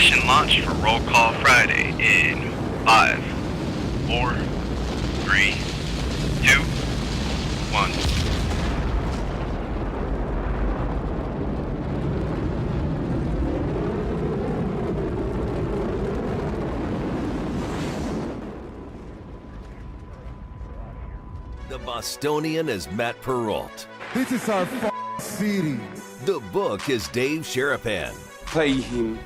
Ignition launch for Roll Call Friday in 5, 4, 3, 2, 1. The Bostonian is Matt Perrault. This is our city. The book is Dave Sharapan. Pay him.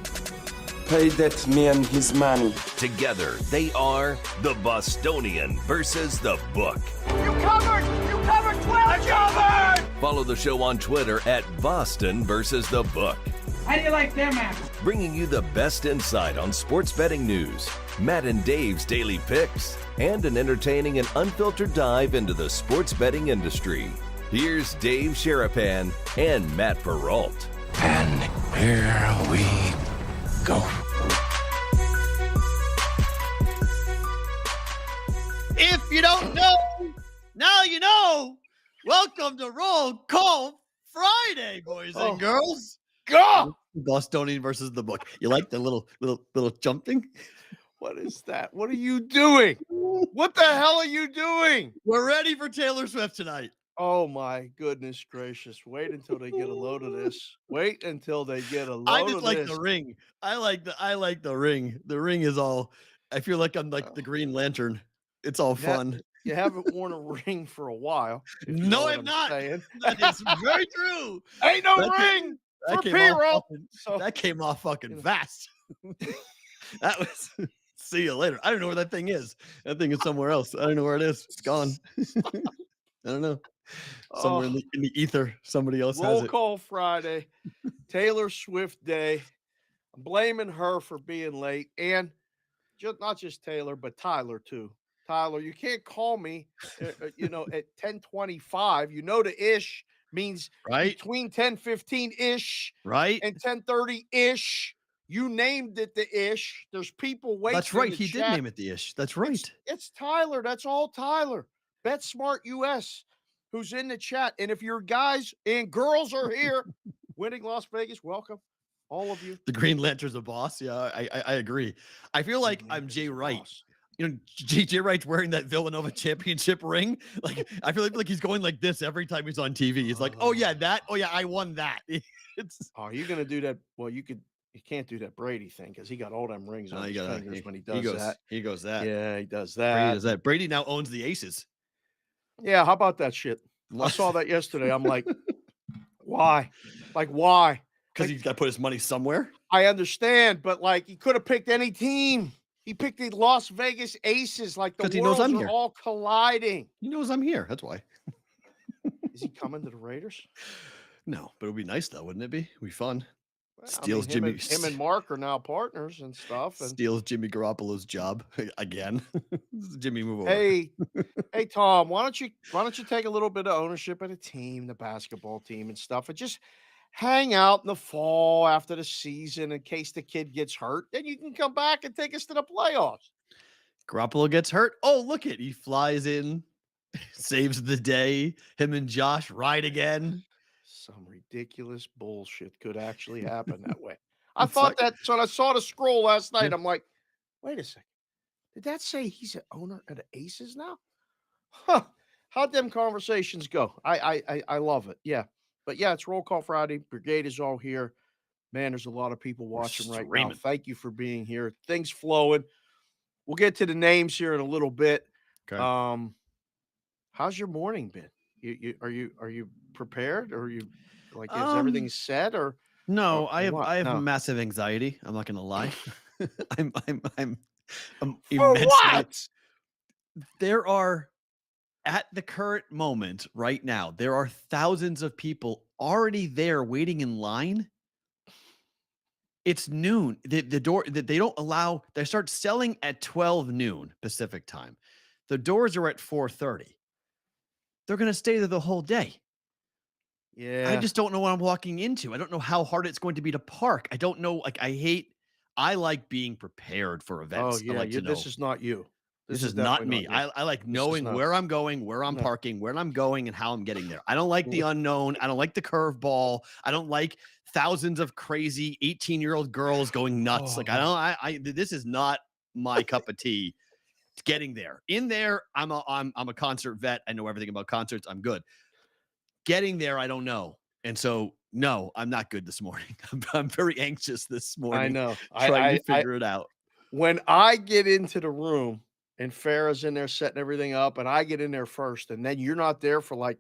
Pay that man his money. Together, they are the Bostonian versus the book. You covered 12! I covered! Follow the show on Twitter at Boston versus the book. How do you like them apples? Bringing you the best insight on sports betting news, Matt and Dave's daily picks, and an entertaining and unfiltered dive into the sports betting industry. Here's Dave Sharapan and Matt Perrault. And here we go. If you don't know, now you know. Welcome to Roll Call Friday, boys and girls. Go! Bostonian versus the book. You like the little jumping? What is that? What are you doing? What the hell are you doing? We're ready for Taylor Swift tonight. Oh my goodness gracious. Wait until they get a load of this. Wait until they get a load of I this. just like the ring. I like the ring. The ring is all, I feel like I'm like the Green Lantern. It's all fun. You haven't worn a ring for a while. No, I'm not. Saying. That is very true. Ain't no ring for Perrault. That came off fucking fast. That was, see you later. I don't know where that thing is. That thing is somewhere else. I don't know where it is. It's gone. I don't know. Somewhere in the ether, somebody else has it. Roll Call Friday, Taylor Swift Day. I'm blaming her for being late, and not just Taylor, but Tyler too. Tyler, you can't call me, at 10:25. You know the ish means right between 10:15 ish, right, and 10:30 ish. You named it the ish. There's people waiting. That's right. He did name it the ish. That's right. It's Tyler. That's all Tyler. BetSmart US, who's in the chat. And if your guys and girls are here, winning Las Vegas, welcome. All of you. The Green Lantern's a boss. Yeah, I agree. I feel like I'm Jay Wright. Boss. You know, Jay Wright's wearing that Villanova championship ring. Like, I feel like he's going like this every time he's on TV. He's like, oh yeah, that. Oh yeah, I won that. Are you going to do that? Well, you can't do that Brady thing because he got all them rings on his fingers when he does that. He goes that. Yeah, he does that. Brady does that. Brady now owns the Aces. Yeah, how about that shit? I saw that yesterday. I'm like, why? Like, why? Because he's got to put his money somewhere. I understand, but like, he could have picked any team. He picked the Las Vegas Aces. Like, the worlds are all colliding. He knows I'm here. That's why. Is he coming to the Raiders? No, but it would be nice though, wouldn't it be? It'd be fun. Well, Steals him and Mark are now partners and stuff. And steals Jimmy Garoppolo's job again. Jimmy, move over. Hey, Tom, why don't you take a little bit of ownership of the team, the basketball team and stuff, and just hang out in the fall after the season in case the kid gets hurt. Then you can come back and take us to the playoffs. Garoppolo gets hurt. Oh, look it. He flies in, saves the day. Him and Josh ride again. Some ridiculous bullshit could actually happen that way. I thought that, so I saw the scroll last night. I'm like, wait a second. Did that say he's an owner of the Aces now? Huh. How'd them conversations go? I love it. Yeah. But yeah, it's Roll Call Friday. Brigade is all here. Man, there's a lot of people watching right now. Thank you for being here. Things flowing. We'll get to the names here in a little bit. Okay. How's your morning been? Are you prepared, or are you like, is everything set, or no? I have massive anxiety. I'm not gonna lie. I'm immensely. What? There are, at the current moment right now, there are thousands of people already there waiting in line. It's noon. The door that they don't allow. They start selling at 12 noon Pacific time. The doors are at 4:30. They're going to stay there the whole day. Yeah. I just don't know what I'm walking into. I don't know how hard it's going to be to park. I don't know. Like, I like being prepared for events. Oh, yeah. I like to know. This is not you. This is not definitely me. I like knowing not- where I'm going, where I'm No. parking, where I'm going, and how I'm getting there. I don't like the unknown. I don't like the curveball. I don't like thousands of crazy 18-year-old girls going nuts. Like I this is not my cup of tea. Getting there. In there, I'm a concert vet. I know everything about concerts. I'm good. Getting there, I don't know. And so, no, I'm not good this morning. I'm very anxious this morning. I know. Trying to figure it out. When I get into the room and Farrah's in there setting everything up, and I get in there first, and then you're not there for like,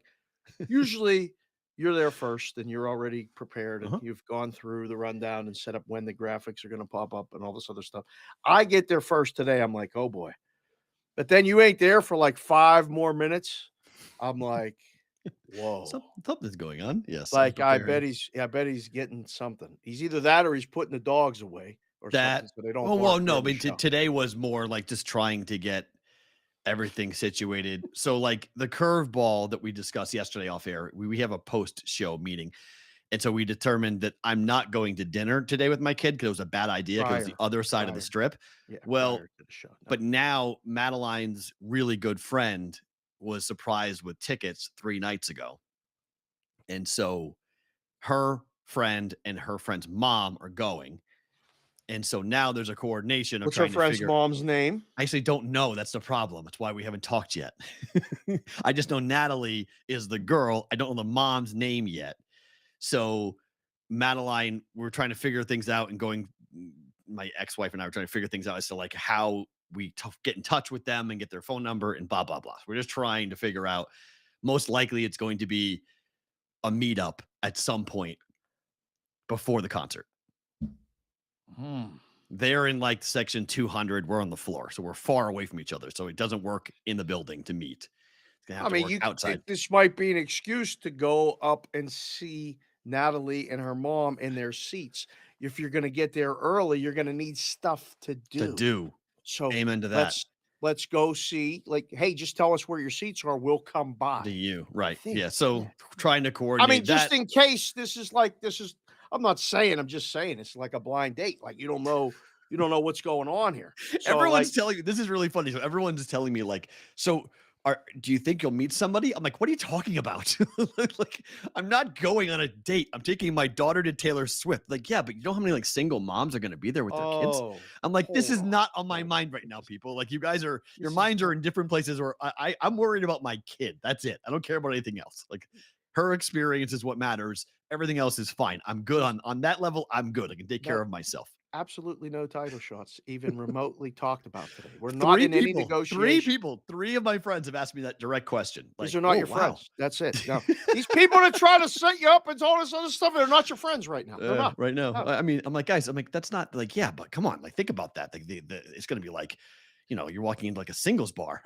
usually you're there first and you're already prepared and you've gone through the rundown and set up when the graphics are going to pop up and all this other stuff. I get there first today. I'm like, oh boy. But then you ain't there for like 5 more minutes. I'm like, whoa. Something's going on. Yes. Like I bet he's getting something. He's either that or he's putting the dogs away or something so they don't. Well, no, but today was more like just trying to get everything situated. So like the curveball that we discussed yesterday off air, we have a post-show meeting. And so we determined that I'm not going to dinner today with my kid because it was a bad idea because it was the other side of the strip. Yeah, well, but now Madeline's really good friend was surprised with tickets 3 nights ago. And so her friend and her friend's mom are going. And so now there's a coordination of what's her friend's mom's name? I actually don't know. That's the problem. That's why we haven't talked yet. I just know Natalie is the girl. I don't know the mom's name yet. So Madeline, we're trying to figure things out and my ex-wife and I were trying to figure things out as to like how we get in touch with them and get their phone number and blah, blah, blah. We're just trying to figure out. Most likely it's going to be a meetup at some point before the concert. They're in like section 200. We're on the floor. So we're far away from each other. So it doesn't work in the building to meet. I mean, outside. This might be an excuse to go up and see Natalie and her mom in their seats. If you're going to get there early, you're going to need stuff to do. So amen to that. Let's go see. Like, hey, just tell us where your seats are. We'll come by. To you, right? Yeah. So trying to coordinate. I mean, just in case this is. I'm not saying. I'm just saying it's like a blind date. Like you don't know what's going on here. So, everyone's telling you this is really funny. So everyone's telling me like, so. Do you think you'll meet somebody? I'm like, what are you talking about? Like, I'm not going on a date. I'm taking my daughter to Taylor Swift. Like, yeah, but you know how many like single moms are going to be there with their kids? I'm like, this is not on my mind right now, people. Like, you guys your minds are in different places. Or I'm worried about my kid. That's it. I don't care about anything else. Like, her experience is what matters. Everything else is fine. I'm good on that level. I'm good. I can take care of myself. Absolutely no title shots even remotely talked about today. We're not in any negotiation. Three of my friends have asked me that direct question. Like, these are not your friends. That's it. No. These people that try to set you up and all this other stuff, they're not your friends right now. They're not. Right now. No. I mean, I'm like, guys, that's not like, yeah, but come on, like, think about that. Like, it's going to be like, you're walking into like a singles bar.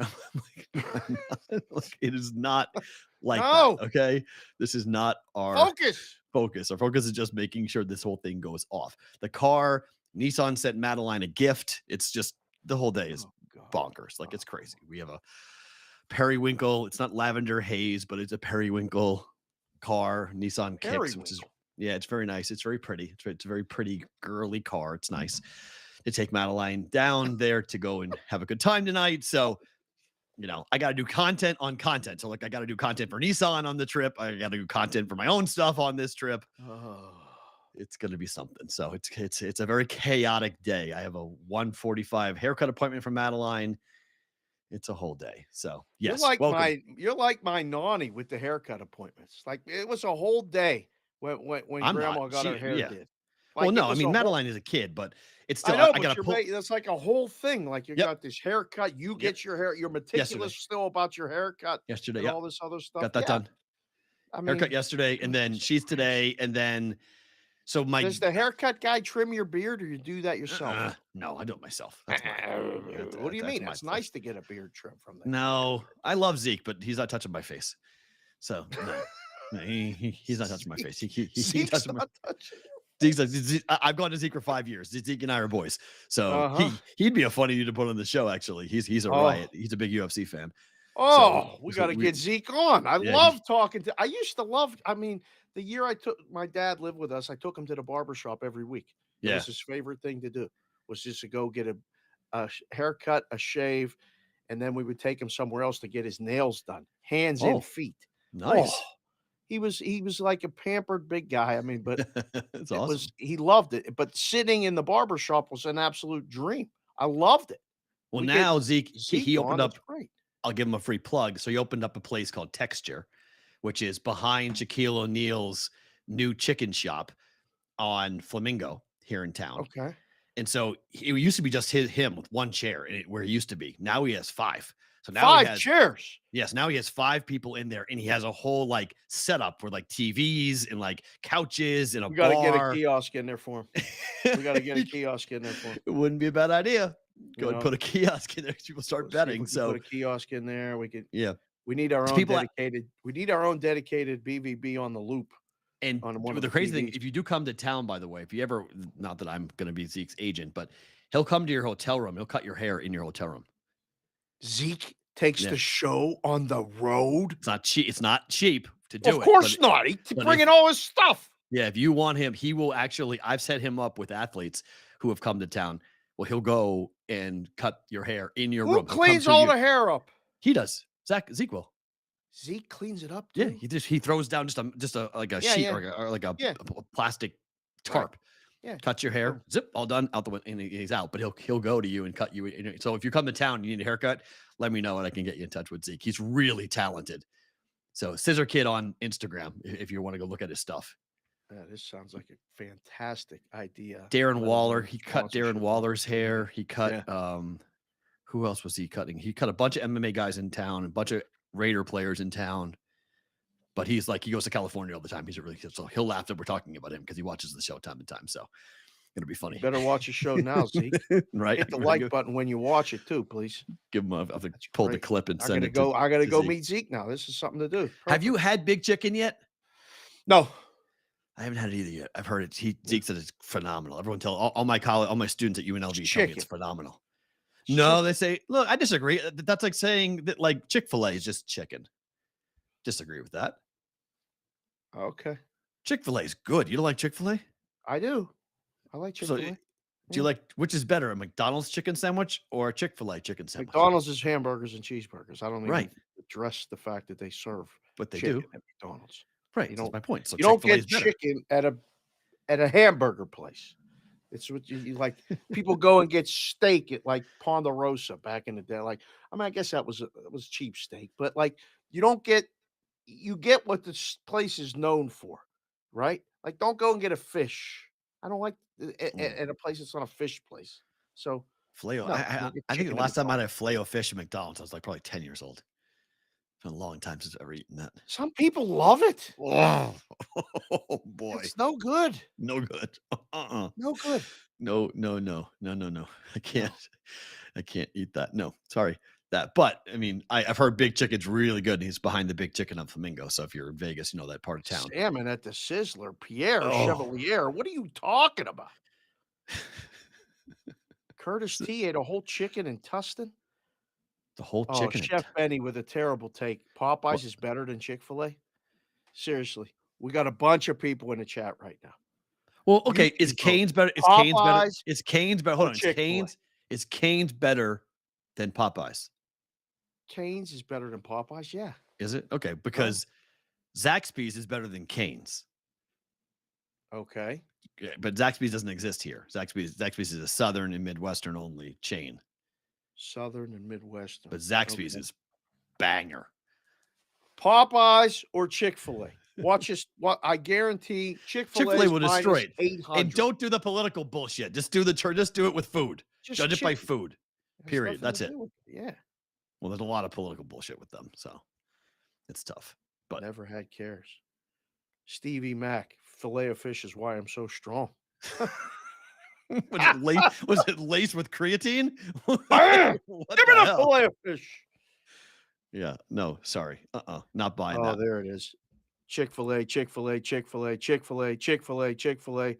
Like, it is not like that, okay? This is not our focus. Our focus is just making sure this whole thing goes off. The car, Nissan sent Madeline a gift. It's just the whole day is bonkers. Like, it's crazy. We have a periwinkle. It's not lavender haze, but it's a periwinkle car. Nissan Kicks, which is it's very nice. It's very pretty. It's a very pretty girly car. It's nice to take Madeline down there to go and have a good time tonight. So, I got to do content on content. So like, I got to do content for Nissan on the trip. I got to do content for my own stuff on this trip. It's going to be something. So it's a very chaotic day. I have a 1:45 haircut appointment for Madeline. It's a whole day. So yes, you're like my nanny with the haircut appointments. Like it was a whole day when grandma got her hair did. Like, well, no, I mean, Madeline is a kid, but it's still, I got to that's like a whole thing. Like you got this haircut, you get your hair, you're meticulous still about your haircut. Yesterday, and all this other stuff. Got that done. I mean, haircut yesterday, and then she's today, and then does the haircut guy trim your beard, or you do that yourself? No, I do it myself. What do you mean? It's nice to get a beard trim from that. No, I love Zeke, but he's not touching my face. So no, he's not touching my face. He's touching my face. I've gone to Zeke for 5 years. Zeke and I are boys, so he'd be a funny dude to put on the show. Actually, he's a riot. He's a big UFC fan. We got to get Zeke on. I love talking to. I used to love. I mean, the year I took my dad lived with us, I took him to the barbershop every week. It was his favorite thing to do. Was just to go get a haircut, a shave, and then we would take him somewhere else to get his nails done, hands Oh, and feet. nice. Oh, he was like a pampered big guy. I mean, but That's awesome. he loved it. But sitting in the barbershop was an absolute dream. I loved it. Well, We get now Zeke, he on, opened up. it's great. I'll give him a free plug. So he opened up a place called Texture, which is behind Shaquille O'Neal's new chicken shop on Flamingo here in town. Okay. And so it used to be just him with one chair where he used to be. Now he has 5. So now 5 he has, chairs. yes, now he has 5 people in there, and he has a whole like setup with like TVs and like couches and a We got to get a bar. kiosk in there for him. We got to get a kiosk in there for him. It wouldn't be a bad idea. Go You and know? put a kiosk in there. People start Let's see if betting. we can So put a kiosk in there. We could. yeah, We need our own people dedicated. We need our own dedicated BVB on the loop. and on one of the the crazy thing, TVs. if you do come to town, by the way, if you ever, not that I'm going to be Zeke's agent, but he'll come to your hotel room. He'll cut your hair in your hotel room. Zeke takes Yeah. the show on the road. It's not cheap. It's not cheap to do it. Of course but not. He's but bringing if- all his stuff. Yeah, if you want him, he will actually. I've set him up with athletes who have come to town. Well, he'll go and cut your hair in your Who room. He'll come cleans to all you. the hair up? He does. Zeke will. Zeke cleans it up Yeah, too. he throws down just a like a Yeah, sheet yeah. or like a Yeah. plastic tarp. Yeah. Cuts your hair, Sure. zip, all done, out the window, and he's out. But he'll go to you and cut you. So if you come to town and you need a haircut, let me know and I can get you in touch with Zeke. He's really talented. So Scissor Kid on Instagram if you want to go look at his stuff. Yeah, this sounds like a fantastic idea. Darren Let us Waller, know he cut sponsorship. Darren Waller's hair. He cut Yeah. who else was he cutting? He cut a bunch of MMA guys in town, a bunch of Raider players in town. But he's like, he goes to California all the time. He's a really good, so he'll laugh that we're talking about him because he watches the show time to time. So it'll be funny. Better watch the show now, Zeke. Right? Hit the I'm gonna like go- button when you watch it too, please. Give him I'll pull the great. clip and I send gotta it. go. I gotta to go Zeke. meet Zeke now. This is something to do. Have you had Big Chicken yet? No. I haven't had it either yet. I've heard it. Zeke said it's phenomenal. Everyone tell all my students at UNLV tell me chicken. it's phenomenal. It's No, chicken. they say, look, I disagree. That's like saying that like Chick-fil-A is just chicken. Disagree with that. Okay. Chick-fil-A is good. You don't like Chick-fil-A? I do. I like So, Chick-fil-A. do you like, which is better, a McDonald's chicken sandwich or a Chick-fil-A chicken sandwich? McDonald's is hamburgers and cheeseburgers. I don't even Right. address the fact that they serve But they chicken do. at McDonald's. Right. You That's don't- my point. So You don't Chick-fil-A get is better. chicken at a hamburger place. It's what you like. People go and get steak at like Ponderosa back in the day. Like, I mean, I guess that was cheap steak, but like you get what this place is known for, right? Like, don't go and get a fish. I don't like at a place that's not a fish place. So Filet-O. No, I you get think the chicken at last time I had a Filet-O fish at McDonald's, I was like probably 10 years old. It's been a long time since I've ever eaten that. some people love it. Oh, boy. It's no good. No good. No good. No. I can't eat that. No, sorry. That. But I mean, I've heard Big Chicken's really good. And he's behind the Big Chicken on Flamingo. So if you're in Vegas, you know that part of town. Salmon at the Sizzler, Pierre Oh. Chevalier. What are you talking about? Curtis T ate a whole chicken in Tustin. The whole Oh, chicken. Chef Benny with a terrible take. Popeyes is better than Chick-fil-A. Seriously, we got a bunch of people in the chat right now. Well, okay. You Is can vote. Cane's better? Is Cane's better? Popeyes Is Cane's better? Hold or on. Chick-fil-A? Is Cane's better than Popeyes? Cane's is better than Popeyes. Yeah. Is it? Okay. Because Zaxby's is better than Cane's. Okay. Yeah, but Zaxby's doesn't exist here. Zaxby's is a Southern and Midwestern only chain. Southern and Midwestern. But Zaxby's Okay. is banger. Popeyes or Chick-fil-A. Watch this. What I guarantee Chick-fil-A will destroy it. 800. And don't do the political bullshit. Just do just do it with food. Just Judge it by chicken. food. Has Period. nothing That's to it. do with Yeah. Well, there's a lot of political bullshit with them, so it's tough. But Never had cares. Stevie Mac, filet of fish is why I'm so strong. was it laced with creatine? Bam! What Give the me the hell? filet of fish. Yeah, no, sorry. Not buying Oh, that. there it is. Chick-fil-A, Chick-fil-A, Chick-fil-A, Chick-fil-A, Chick-fil-A, Chick-fil-A.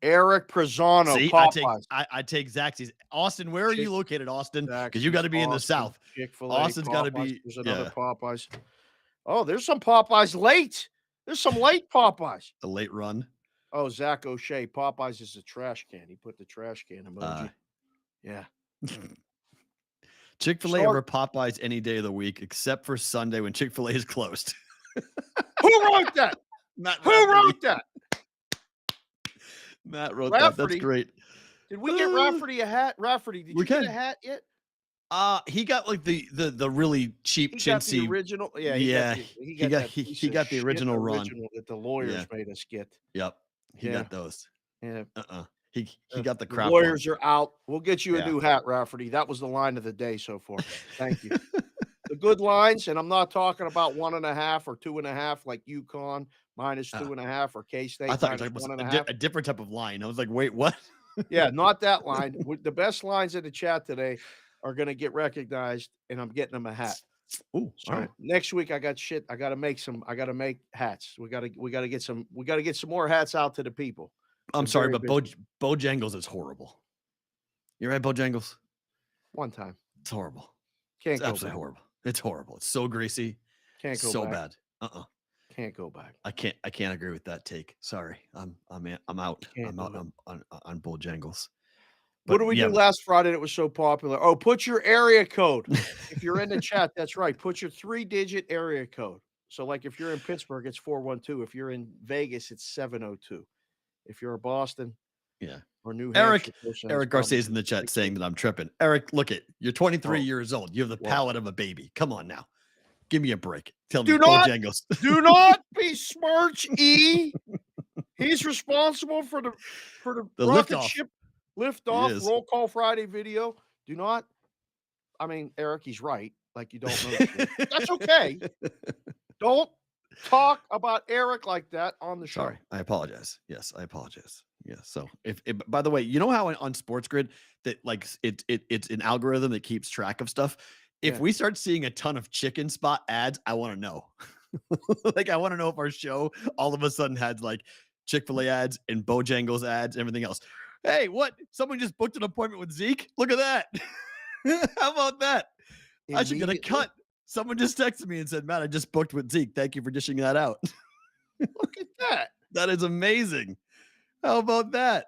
Eric Prezano, See, Popeyes. I take Zaxby's. Austin, where are you located, Austin? Because you Zaxby's, got to be in the Austin, South. Chick-fil-A, Austin's gotta Popeyes. be- There's another yeah. Popeyes. Oh, there's some Popeyes late. There's some late Popeyes. A late run. Oh, Zach O'Shea. Popeyes is a trash can. He put the trash can emoji. Yeah. Chick-fil-A over Popeyes any day of the week, except for Sunday when Chick-fil-A is closed. Who wrote that? Matt Who Rafferty. wrote that? Matt wrote that. That's Rafferty? great. Did we get Rafferty a hat? Rafferty, did We you get a can. hat yet? He got like the really cheap He got chintzy the original. Yeah, he got the original run. That the lawyers made us get. Yep. He got those. Yeah. He got the The crap. lawyers are out. We'll get you a Yeah. new hat, Rafferty. That was the line of the day so far. Thank you. The good lines, and I'm not talking about 1.5 or 2.5 like UConn minus 2.5 or K-State. I thought you minus were talking 1.5. about a different type of line. I was like, wait, what? Yeah, not that line. The best lines in the chat today are going to get recognized, and I'm getting them a hat. Ooh, So all right. next week I got shit. I got to make hats. We got to get some more hats out to the people. I'm They're sorry, very but busy. Bojangles is horrible. You right, Bojangles? One time. It's horrible. Can't It's go absolutely back. horrible. It's horrible. It's so greasy. Can't go so back. bad. Can't go back. I can't agree with that take. Sorry. I'm out. Can't I'm do out it. on Bojangles. What did we do last Friday that was so popular? Oh, put your area code. If you're in the chat, that's right. Put your 3-digit area code. So like if you're in Pittsburgh, it's 412. If you're in Vegas, it's 702. If you're in Boston, or New Hampshire. Eric Garcia's in the chat saying that I'm tripping. Eric, look it. You're 23 years old. You have the palate of a baby. Come on now. Give me a break. Tell me Bojangles. Do not besmirch E. He's responsible for the rocket liftoff. ship liftoff roll call Friday video. Do not. I mean, Eric, he's right. Like you don't know. Shit. That's okay. Don't talk about Eric like that on the show. Sorry, I apologize. Yes, I apologize. Yeah. So if by the way, you know how on Sports Grid that like it's an algorithm that keeps track of stuff. If we start seeing a ton of chicken spot ads, I want to know. Like I want to know if our show all of a sudden had like Chick-fil-A ads and Bojangles ads and everything else. Hey, what? Someone just booked an appointment with Zeke? Look at that. How about that? I should get a cut. Someone just texted me and said, Matt, I just booked with Zeke. Thank you for dishing that out. Look at that. That is amazing. How about that?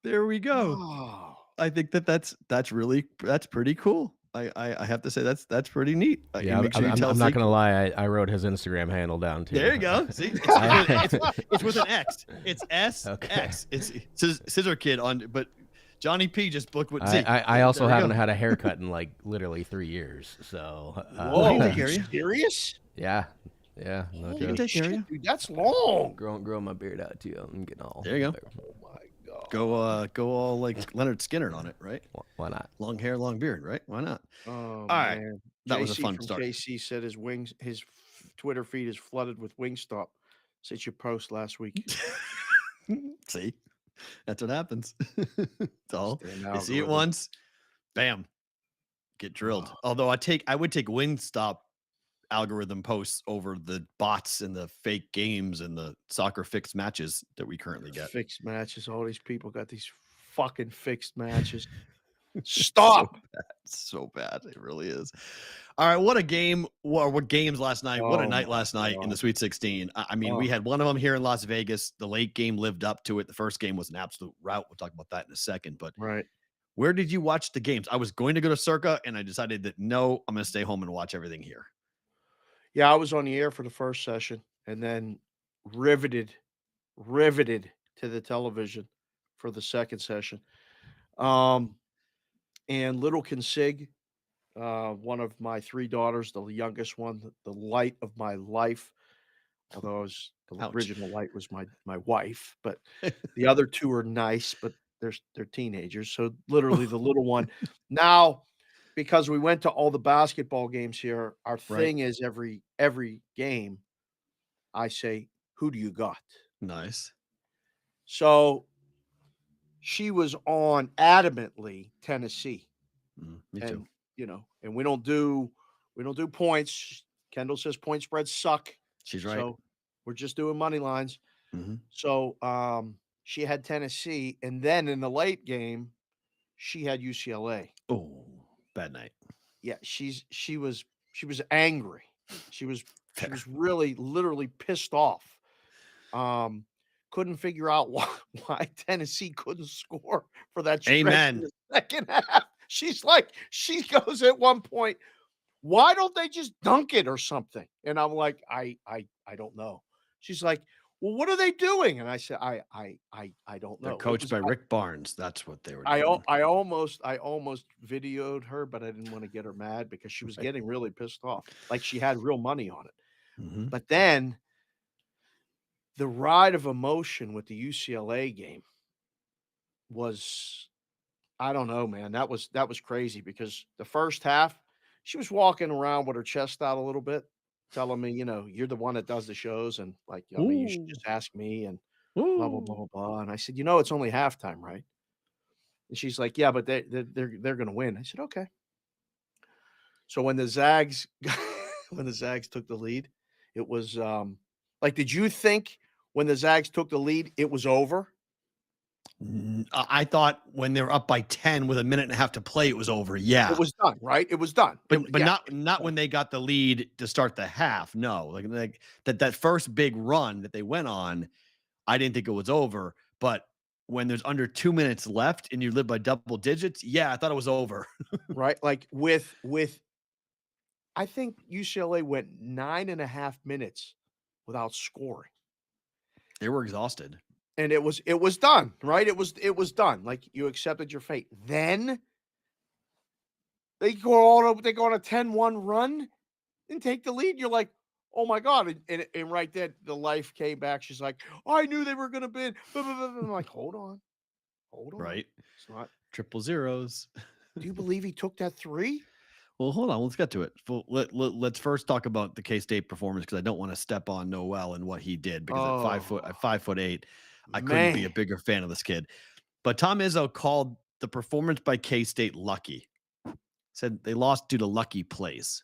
There we go. Oh. I think that's pretty cool. I have to say that's pretty neat. Yeah, make sure you tell I'm not Zeke. gonna lie. I wrote his Instagram handle down too. There you go. See, it's with an X. It's S X. It's Scissor Kid on, but Johnny P just booked with Zeke. I also haven't had a haircut in like literally 3 years. So whoa, are you serious? Yeah. No Holy joke. take care of you. Dude, that's long. Growing my beard out too. I'm getting all. There you go. Oh my god. Go all like Leonard Skinner on it, right? Why not? Long hair, long beard, right? Why not? Oh, all right. man. That was a JC fun from start. JC said his Twitter feed is flooded with Wingstop since your post last week. See, that's what happens. It's all Damn you see it algorithm. once, bam, get drilled. Although I would take Wingstop algorithm posts over the bots and the fake games and the soccer fixed matches that we currently get. Fixed matches. All these people got these fucking fixed matches. Stop. So bad. It really is. All right. What a game. What games last night. What a night last night in the Sweet 16. I mean, we had one of them here in Las Vegas. The late game lived up to it. The first game was an absolute rout. We'll talk about that in a second. But where did you watch the games? I was going to go to Circa, and I decided that no, I'm going to stay home and watch everything here. Yeah, I was on the air for the first session and then riveted to the television for the second session. And little Consig, one of my 3 daughters, the youngest one, the light of my life, although the original light was my wife, but the other 2 are nice, but they're teenagers. So literally the little one. Now, because we went to all the basketball games here, our thing is every game, I say, who do you got? Nice. So she was on adamantly Tennessee. Me too. And we don't do points. Kendall says point spreads suck. She's right. So we're just doing money lines. So she had Tennessee, and then in the late game, she had UCLA. Oh, bad night. Yeah, she was angry. She was really literally pissed off. Couldn't figure out why Tennessee couldn't score for that stretch in the second half. she goes at one point, why don't they just dunk it or something? And I'm like, I don't know. She's like, well, what are they doing? And I said, I don't They're know. coached by Rick Barnes. That's what they were I doing. almost videoed her, but I didn't want to get her mad because she was getting really pissed off. Like she had real money on it. Mhm. But then the ride of emotion with the UCLA game was, I don't know, man. That was crazy because the first half, she was walking around with her chest out a little bit, telling me, you're the one that does the shows, and like, I mean, you should Ooh. just ask me and blah blah blah Ooh. blah blah. And I said, it's only halftime, right? And she's like, yeah, but they're gonna win. I said, okay. So when the Zags when the Zags took the lead, it was like, did you think when the Zags took the lead, it was over? I thought when they were up by 10 with a minute and a half to play, it was over. Yeah. It was done, right? It was done. But Yeah. not when they got the lead to start the half. No. Like that first big run that they went on, I didn't think it was over. But when there's under 2 minutes left and you live by double digits, yeah, I thought it was over. Right? Like with I think UCLA went 9.5 minutes without scoring. They were exhausted. And it was done, right? It was done. Like you accepted your fate. Then they go on a 10-1 run and take the lead. You're like, oh my God. And right then the life came back. She's like, oh, I knew they were gonna bid. I'm like, hold on. Right. It's not. Triple zeros. Do you believe he took that three? Well, hold on. Let's get to it. Let's first talk about the K-State performance because I don't want to step on Noel and what he did because at 5'8", I couldn't be a bigger fan of this kid. But Tom Izzo called the performance by K-State lucky. Said they lost due to lucky plays.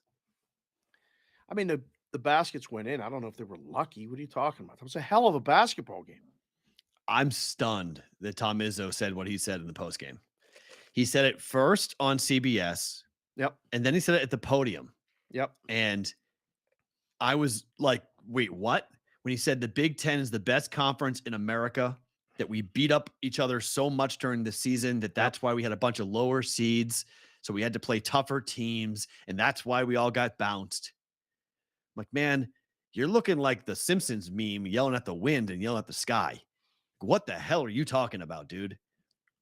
I mean, the baskets went in. I don't know if they were lucky. What are you talking about? That was a hell of a basketball game. I'm stunned that Tom Izzo said what he said in the postgame. He said it first on CBS. Yep. And then he said it at the podium. Yep. And I was like, wait, what? When he said the Big Ten is the best conference in America, that we beat up each other so much during the season that's why we had a bunch of lower seeds. So we had to play tougher teams. And that's why we all got bounced. I'm like, man, you're looking like the Simpsons meme yelling at the wind and yelling at the sky. What the hell are you talking about, dude?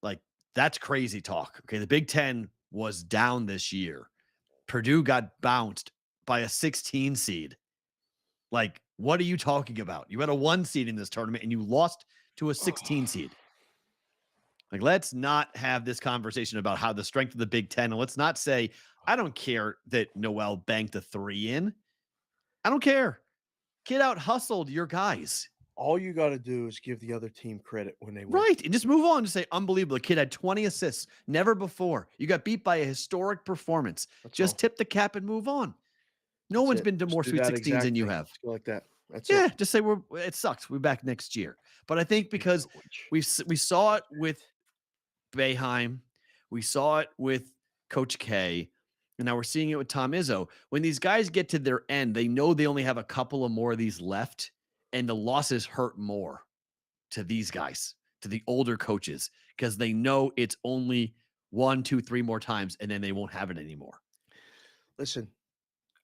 Like, that's crazy talk. Okay. The Big Ten was down this year. Purdue got bounced by a 16 seed. Like, what are you talking about? You had a 1 seed in this tournament and you lost to a 16 seed. Like, let's not have this conversation about how the strength of the Big Ten. And let's not say, I don't care that Noel banked a 3 in. I don't care. Kid out hustled your guys. All you got to do is give the other team credit when they win. Right. And just move on to say, unbelievable. The kid had 20 assists. Never before. You got beat by a historic performance. Just tip the cap and move on. No one's been to more Sweet 16s than you have. Like that. That's yeah. it. Just say it sucks. We're back next year. But I think because we saw it with Boeheim, we saw it with Coach K, and now we're seeing it with Tom Izzo. When these guys get to their end, they know they only have a couple of more of these left, and the losses hurt more to these guys, to the older coaches, because they know it's only 1, 2, 3 more times, and then they won't have it anymore. Listen,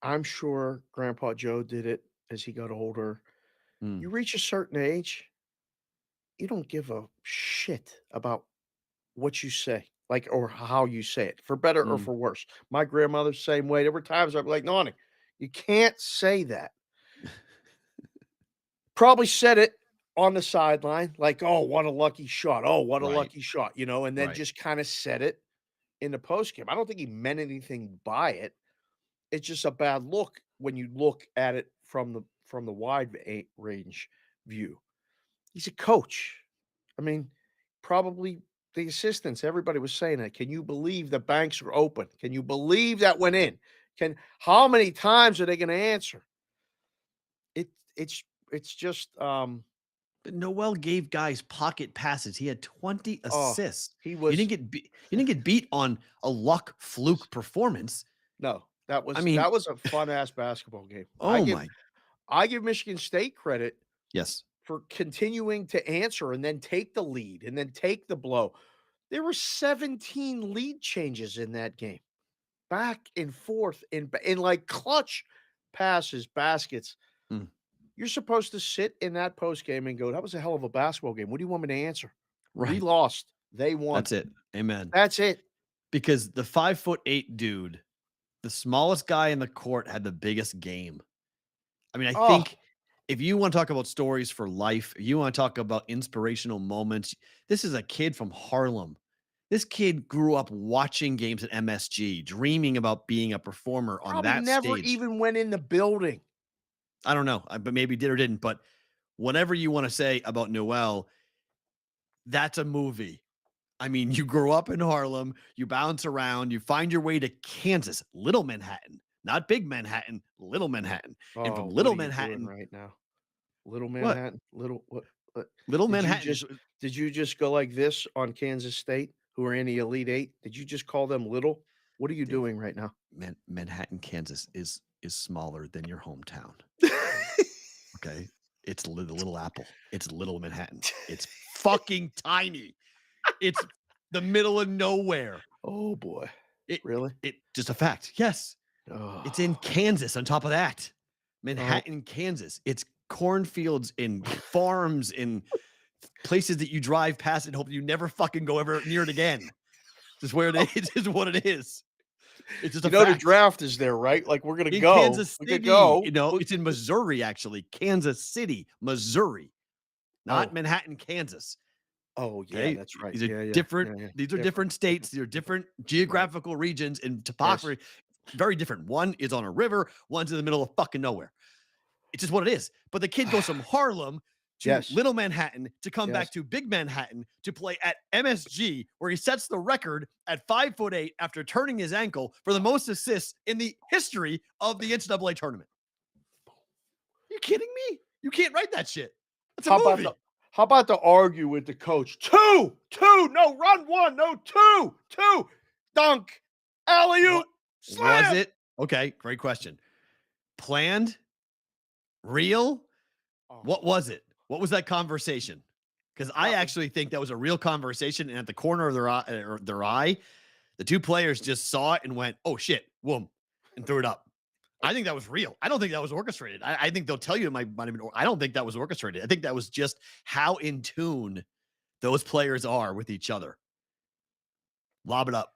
I'm sure Grandpa Joe did it as he got older. You reach a certain age, you don't give a shit about what you say, like, or how you say it, for better or for worse. My grandmother, same way. There were times I'd be like, Nani, you can't say that. Probably said it on the sideline, like, oh, what a lucky shot. Oh, what a lucky shot, and then just kind of said it in the postgame. I don't think he meant anything by it. It's just a bad look when you look at it from the wide range view. He's a coach. I mean, probably the assistants, everybody was saying that. Can you believe the banks are open? Can you believe that went in? How many times are they going to answer? It's just Noel gave guys pocket passes. He had 20 assists. He was. You didn't get beat on a luck fluke performance. No, that was a fun ass basketball game. I give Michigan State credit. Yes. For continuing to answer and then take the lead and then take the blow. There were 17 lead changes in that game, back and forth in like clutch passes, baskets. Mm. You're supposed to sit in that post game and go, "That was a hell of a basketball game. What do you want me to answer? We Right. lost. They won. That's it. Amen. That's it." Because the 5'8" dude, the smallest guy in the court, had the biggest game. I mean, I Oh, think if you want to talk about stories for life, if you want to talk about inspirational moments, this is a kid from Harlem. This kid grew up watching games at MSG, dreaming about being a performer on probably that never stage. even went in the building. I don't know, but maybe did or didn't. But whatever you want to say about Noel, that's a movie. I mean, you grow up in Harlem, you bounce around, you find your way to Kansas, Little Manhattan, not Big Manhattan, Little Manhattan. And from Oh, Little what are you doing Manhattan, right now? Little what? Manhattan, little what? Little Did you Manhattan just is did you just go like this on Kansas State, who are in the Elite Eight? Did you just call them little? What are you Dave, doing right now? Manhattan, Kansas is smaller than your hometown. Okay. It's the Little Apple. It's Little Manhattan. It's fucking tiny. It's the middle of nowhere. Oh boy. It Really? it just a fact. Yes. It's in Oh, Kansas on top of that. Manhattan, Kansas. It's cornfields and farms and places that you drive past and hope you never fucking go ever near it again. This is where it is. Is what it is. It's just you a know the fact. draft is there, right? Like we're gonna In go. Kansas We City. could go. You know, it's in Missouri, actually. Kansas City, Missouri, not Oh. Manhattan, Kansas. Oh yeah, Okay? that's right. These are Yeah, different. yeah. These are different states. These are different geographical regions and topography. Very different. One is on a river. One's in the middle of fucking nowhere. It's just what it is. But the kid goes from Harlem to Yes. Little Manhattan to come Yes. back to Big Manhattan to play at MSG, where he sets the record at 5'8" after turning his ankle for the most assists in the history of the NCAA tournament. You kidding me? You can't write that shit. That's a movie. How about to argue with the coach? Two, no, run one, no, two, dunk, alley-oop, slam. Was it? Okay, great question. Planned? Real? Oh, What was it? What was that conversation? Because I actually think that was a real conversation, and at the corner of their eye, the two players just saw it and went, "Oh shit!" Whoom, and threw it up. I think that was real. I don't think that was orchestrated. I think they'll tell you it might have been. I don't think that was orchestrated. I think that was just how in tune those players are with each other. Lob it up.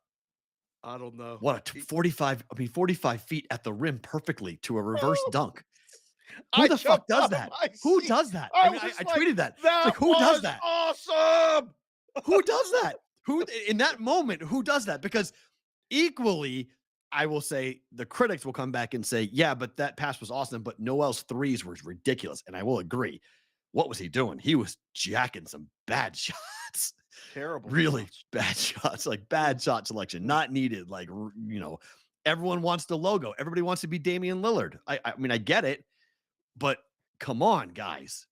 I don't know. What a 45 feet at the rim perfectly to a reverse dunk. Who I the fuck jumped does out of that? my Who seat. does that? I I mean, was I just like, tweeted that. It's That like, who does was that? awesome. Who does that? Who in that moment, who does that? Because equally, I will say the critics will come back and say, yeah, but that pass was awesome, but Noel's threes were ridiculous. And I will agree. What was he doing? He was jacking some bad shots. Terrible. Really shots. bad shots, like bad shot selection, not needed. Like, everyone wants the logo. Everybody wants to be Damian Lillard. I mean, I get it, but come on, guys.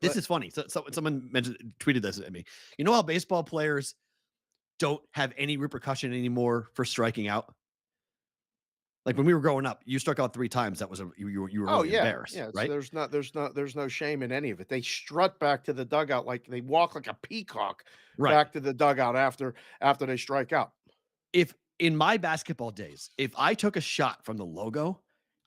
This is funny. So someone tweeted this at me. You know how baseball players don't have any repercussion anymore for striking out? Like when we were growing up, you struck out 3 times. That was you were really embarrassed, yeah. right? There's no shame in any of it. They strut back to the dugout like they walk like a peacock Right. back to the dugout after they strike out. If in my basketball days, if I took a shot from the logo,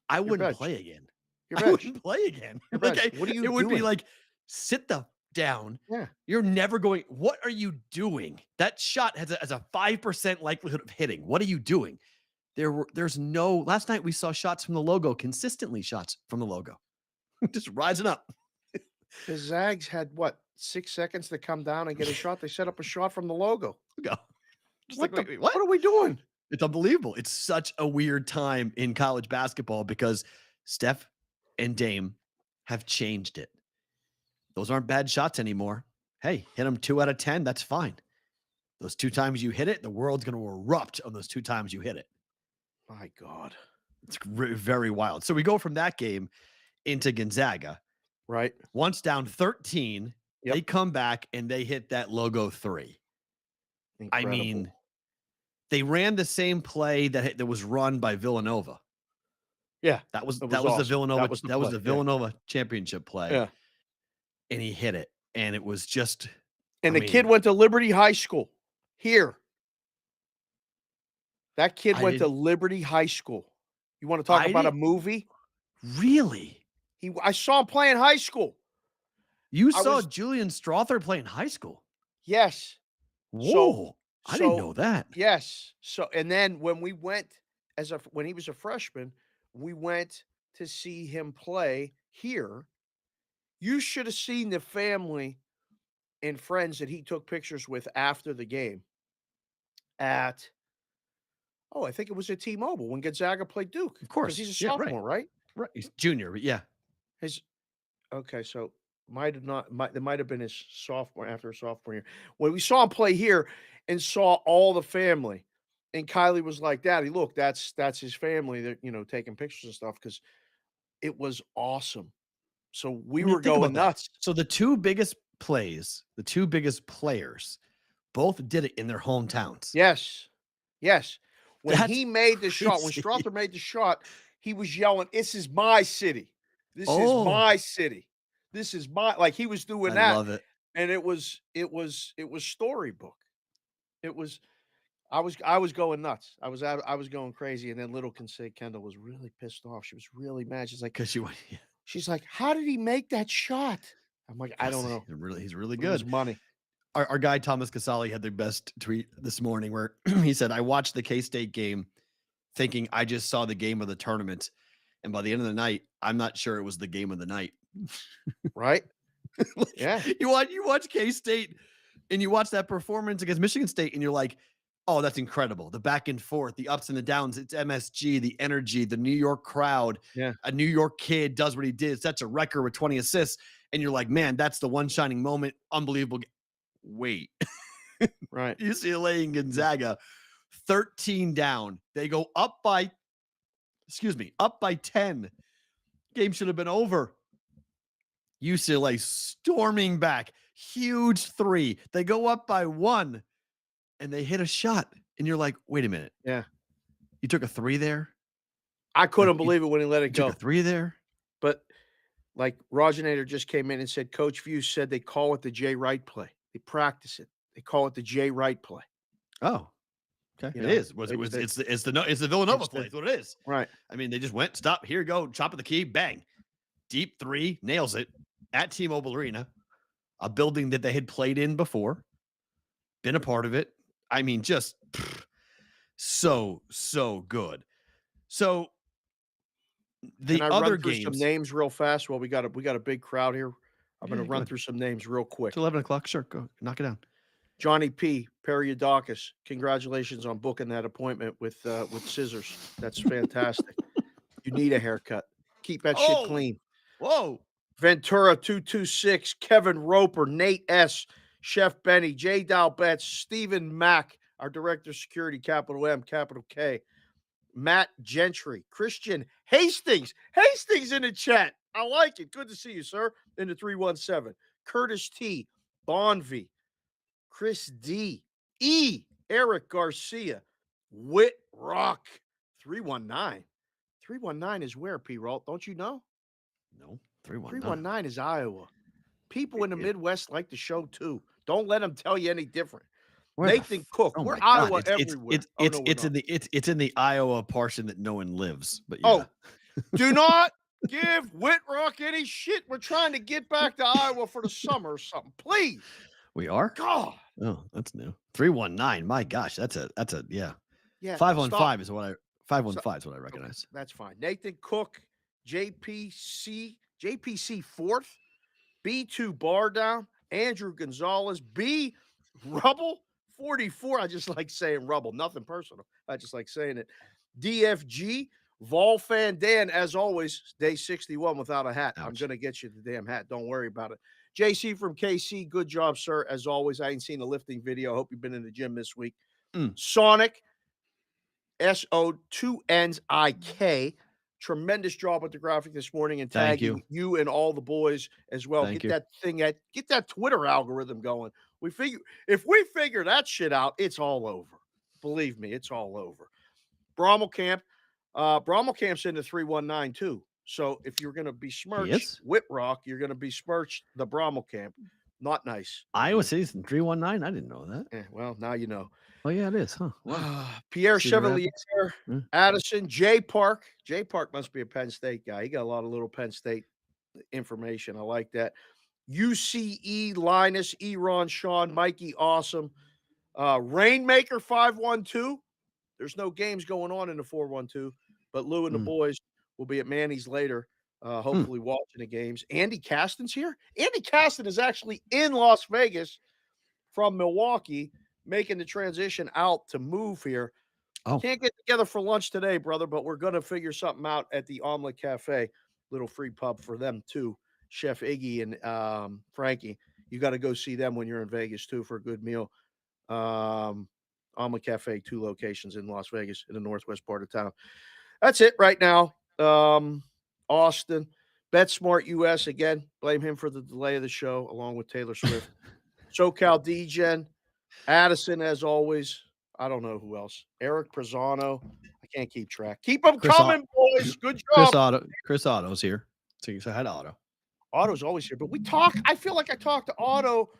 I wouldn't benched. play again. You're I benched. wouldn't play again. You're Like, benched. What are you it would be doing? like, sit the down. Yeah. You're never going. What are you doing? That shot has a 5% likelihood of hitting. What are you doing? There's no. Last night we saw shots from the logo, consistently shots from the logo, just rising up. The Zags had what 6 seconds to come down and get a shot. They set up a shot from the logo. Go. Just What, like, the, wait, what are we doing? It's unbelievable. It's such a weird time in college basketball because Steph and Dame have changed it. Those aren't bad shots anymore. Hey, hit them 2 out of 10. That's fine. Those 2 times you hit it, the world's going to erupt on those 2 times you hit it. My God. It's very wild. So we go from that game into Gonzaga. Right. Once down 13, Yep. they come back and they hit that logo 3. Incredible. I mean, they ran the same play that was run by Villanova. Yeah, That was awesome. the Villanova. That was the play, yeah. Villanova championship play. Yeah. And he hit it. And it was just And the kid went to Liberty High School. Here. That kid I went to didn't Liberty High School. You want to talk I about a didn't movie? really? I saw him play in high school. You I saw was Julian Strother play in high school? yes. So Whoa. I didn't so know that. yes. So and then when we went when he was a freshman, we went to see him play here. You should have seen the family and friends that he took pictures with after the game at I think it was at T-Mobile when Gonzaga played Duke Of because course. he's a Yeah, right. sophomore, right? Right. He's junior, but yeah. His okay, so might have not might that might have been his sophomore after his sophomore year. When we saw him play here and saw all the family, and Kylie was like, "Daddy, look, that's his family that taking pictures and stuff." Because it was awesome. So we I mean, were think going about that. nuts. So the two biggest plays, the two biggest players, both did it in their hometowns. Yes, yes. When That's he made the shot, when crazy. Strother made the shot, he was yelling, "This is my city. This is Oh, my city. This is my," like he was doing I that, love it. and it was storybook. It was I was going nuts. I was going crazy, and then little can say Kendall was really pissed off. She was really mad. Because you yeah, She's like, "How did he make that shot?" I'm like, "I don't 'cause know, he's really but it was good. money." Our guy Thomas Casali had the best tweet this morning where he said, I watched the K-State game thinking I just saw the game of the tournament. And by the end of the night, I'm not sure it was the game of the night. Right? Like, Yeah. you watch K-State and you watch that performance against Michigan State and you're like, oh, that's incredible. The back and forth, the ups and the downs. It's MSG, the energy, the New York crowd. Yeah. A New York kid does what he did, sets a record with 20 assists. And you're like, man, that's the one shining moment. Unbelievable. Wait, Right. UCLA and Gonzaga, 13 down. They go up by 10. Game should have been over. UCLA storming back. Huge three. They go up by 1 and they hit a shot. And you're like, wait a minute. Yeah. You took a 3 there? I couldn't You believe it when he let it You took go. a 3 there? But like Roginator just came in and said, Coach View said they call it the Jay Wright play. They practice it. They call it the Jay Wright play. Oh, okay. You It know, is. It's the Villanova play. That's what it is. Right. I mean, they just went, stop, here you go, chop of the key, bang. Deep 3, nails it at T-Mobile Arena, a building that they had played in before, been a part of it. I mean, just so good. So the Can I other run through some games, names real fast? Well, we got a big crowd here. I'm Yeah, going to go run ahead. through some names real quick. it's 11 o'clock. Sure, go knock it down. Johnny P. Periodakis. Congratulations on booking that appointment with scissors. That's fantastic. You need a haircut. Keep that shit clean. Whoa. Ventura 226, Kevin Roper, Nate S, Chef Benny, J. Dalbetz, Stephen Mack, our Director of Security, capital M, capital K, Matt Gentry, Christian Hastings. Hastings in the chat. I like it. Good to see you, sir. In the 317. Curtis T, Bonvie, Chris D, E, Eric Garcia, Whit Rock, 319. 319 is where, Perrault? Don't you know? No, 319. 319 is Iowa. People in the Midwest like the show too. Don't let them tell you any different. Nathan Cook. Oh We're my God. Iowa It's everywhere. it's in the Iowa portion that no one lives. But yeah. Oh, do not give Whitrock any shit. We're trying to get back to Iowa for the summer or something. Please. We are? God. Oh, that's new. 319. My gosh, that's a yeah. Yeah. 515 is what I 515 is what I Okay, recognize. that's fine. Nathan Cook, JPC 4th, B2 Bar Down, Andrew Gonzalez, B Rubble 44. I just like saying Rubble, nothing personal. I just like saying it. DFG, Vol Fan Dan, as always, day 61 without a hat. I'm Ouch. going to get you the damn hat. Don't worry about it. JC from KC, good job, sir. As always, I ain't seen the lifting video. Hope you've been in the gym this week. Sonic, SO2NIK. Tremendous job with the graphic this morning and Thank tagging you and all the boys as well. Thank Get that Twitter algorithm going. If we figure that shit out, it's all over. Believe me, it's all over. Brommel Camp. Brommel Camp's into 319 too. So if you're going to be smirched, Whitrock, you're going to be smirched the Brommel Camp. Not nice. Iowa City's in 319. I didn't know that. Well, now you know. Oh yeah, it is, huh? Wow. Pierre Cedar Chevalier, Rapids. Addison, Jay Park. Jay Park must be a Penn State guy. He got a lot of little Penn State information. I like that. UCE, Linus, Eron, Sean, Mikey, awesome. Rainmaker 512. There's no games going on in the 412, but Lou and the boys will be at Manny's later, hopefully watching the games. Andy Caston's here. Andy Caston is actually in Las Vegas from Milwaukee, making the transition out to move here. Oh. Can't get together for lunch today, brother, but we're going to figure something out at the Omelet Cafe. Little free pub for them, too. Chef Iggy and Frankie. You got to go see them when you're in Vegas, too, for a good meal. Omelet Cafe, 2 locations in Las Vegas in the northwest part of town. That's it right now. Austin. BetSmart US, again, blame him for the delay of the show, along with Taylor Swift. SoCal DGen. Addison, as always. I don't know who else. Eric Prezano. I can't keep track. Keep them coming, boys. Good job. Chris Otto's here. So you say hi to Otto. Otto's always here, but we talk. I feel like I talk to Otto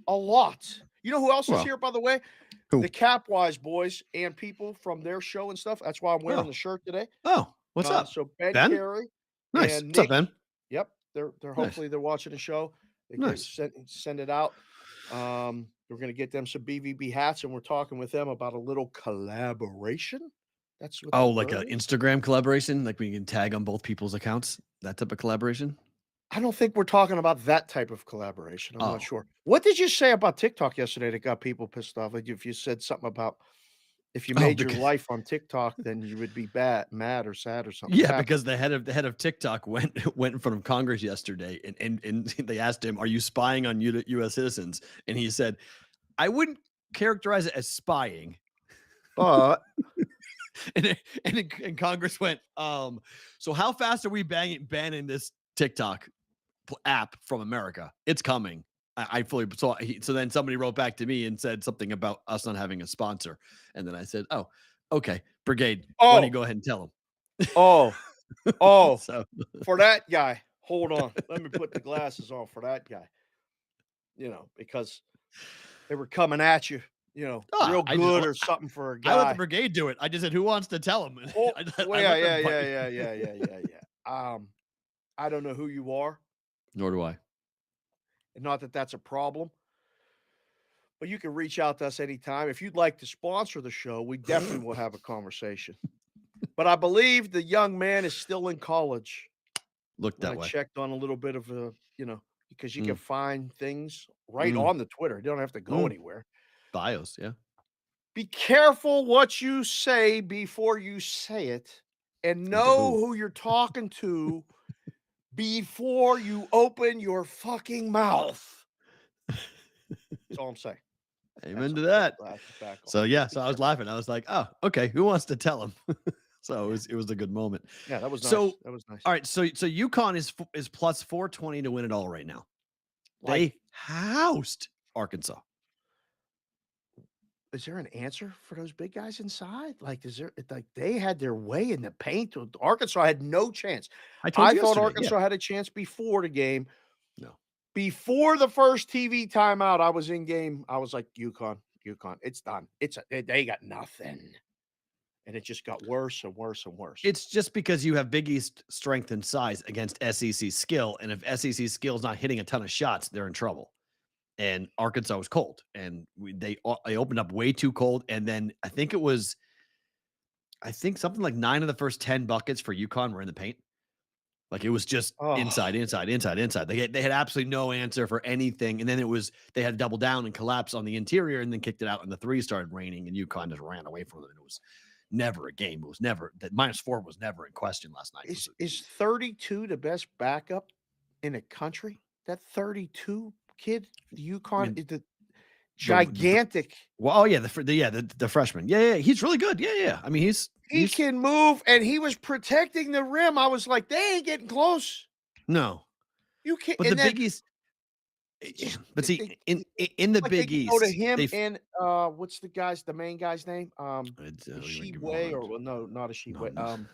a lot. You know who else is here, by the way? Who? The Capwise boys and people from their show and stuff. That's why I'm wearing the shirt today. Oh, what's up? So Ben Carey. Nice. And What's up, Ben? Yep. They're hopefully they're watching the show. They can send it out. We're going to get them some BVB hats, and we're talking with them about a little collaboration. That's what like an Instagram collaboration, like we can tag on both people's accounts, that type of collaboration. I don't think we're talking about that type of collaboration. I'm not sure. What did you say about TikTok yesterday that got people pissed off? Like if you said something about if you made your life on TikTok, then you would be mad or sad or something. Yeah, because the head of TikTok went in front of Congress yesterday, and they asked him, "Are you spying on U.S. citizens?" And he said, "I wouldn't characterize it as spying." But and Congress went, "So how fast are we banning this TikTok app from America? It's coming." I fully saw. So then somebody wrote back to me and said something about us not having a sponsor, and then I said, "Oh, okay, Brigade. Why don't you go ahead and tell them?" So for that guy, hold on. Let me put the glasses on for that guy. Because they were coming at you, real good or something for a guy. I let the Brigade do it. I just said, "Who wants to tell them?" Yeah. I don't know who you are. Nor do I. And not that that's a problem, but you can reach out to us anytime. If you'd like to sponsor the show, we definitely will have a conversation. But I believe the young man is still in college. Looked that way. I checked on a little bit of because you can find things right on the Twitter. You don't have to go anywhere. Bios, yeah. Be careful what you say before you say it, and know who you're talking to before you open your fucking mouth. That's all I'm saying. Amen to that. So I was laughing. I was like, "Oh, okay. Who wants to tell him?" So it was a good moment. Yeah, that was nice. That was nice. All right, so UConn is plus 420 to win it all right now. They housed Arkansas. Is there an answer for those big guys inside? They had their way in the paint. Arkansas had no chance. I thought Arkansas had a chance before the game. No. Before the first TV timeout, I was in game. I was like, UConn, it's done. They got nothing. And it just got worse and worse and worse. It's just because you have Big East strength and size against SEC skill. And if SEC skill is not hitting a ton of shots, they're in trouble. And Arkansas was cold, and they opened up way too cold. And then I think something like 9 of the first 10 buckets for UConn were in the paint. Like it was just inside. They had absolutely no answer for anything. And then they had to double down and collapse on the interior, and then kicked it out, and the 3 started raining, and UConn just ran away from them. And it was never a game. It was never that -4 was never in question last night. Is 32 the best backup in the country? That 32 kid, UConn, is the gigantic. The freshman. Yeah, he's really good. Yeah. I mean, he can move, and he was protecting the rim. I was like, they ain't getting close. No, you can't. But the Big East. But see, in the Big East, go to him and what's the main guy's name? Ishigwe, or no, not Ishigwe.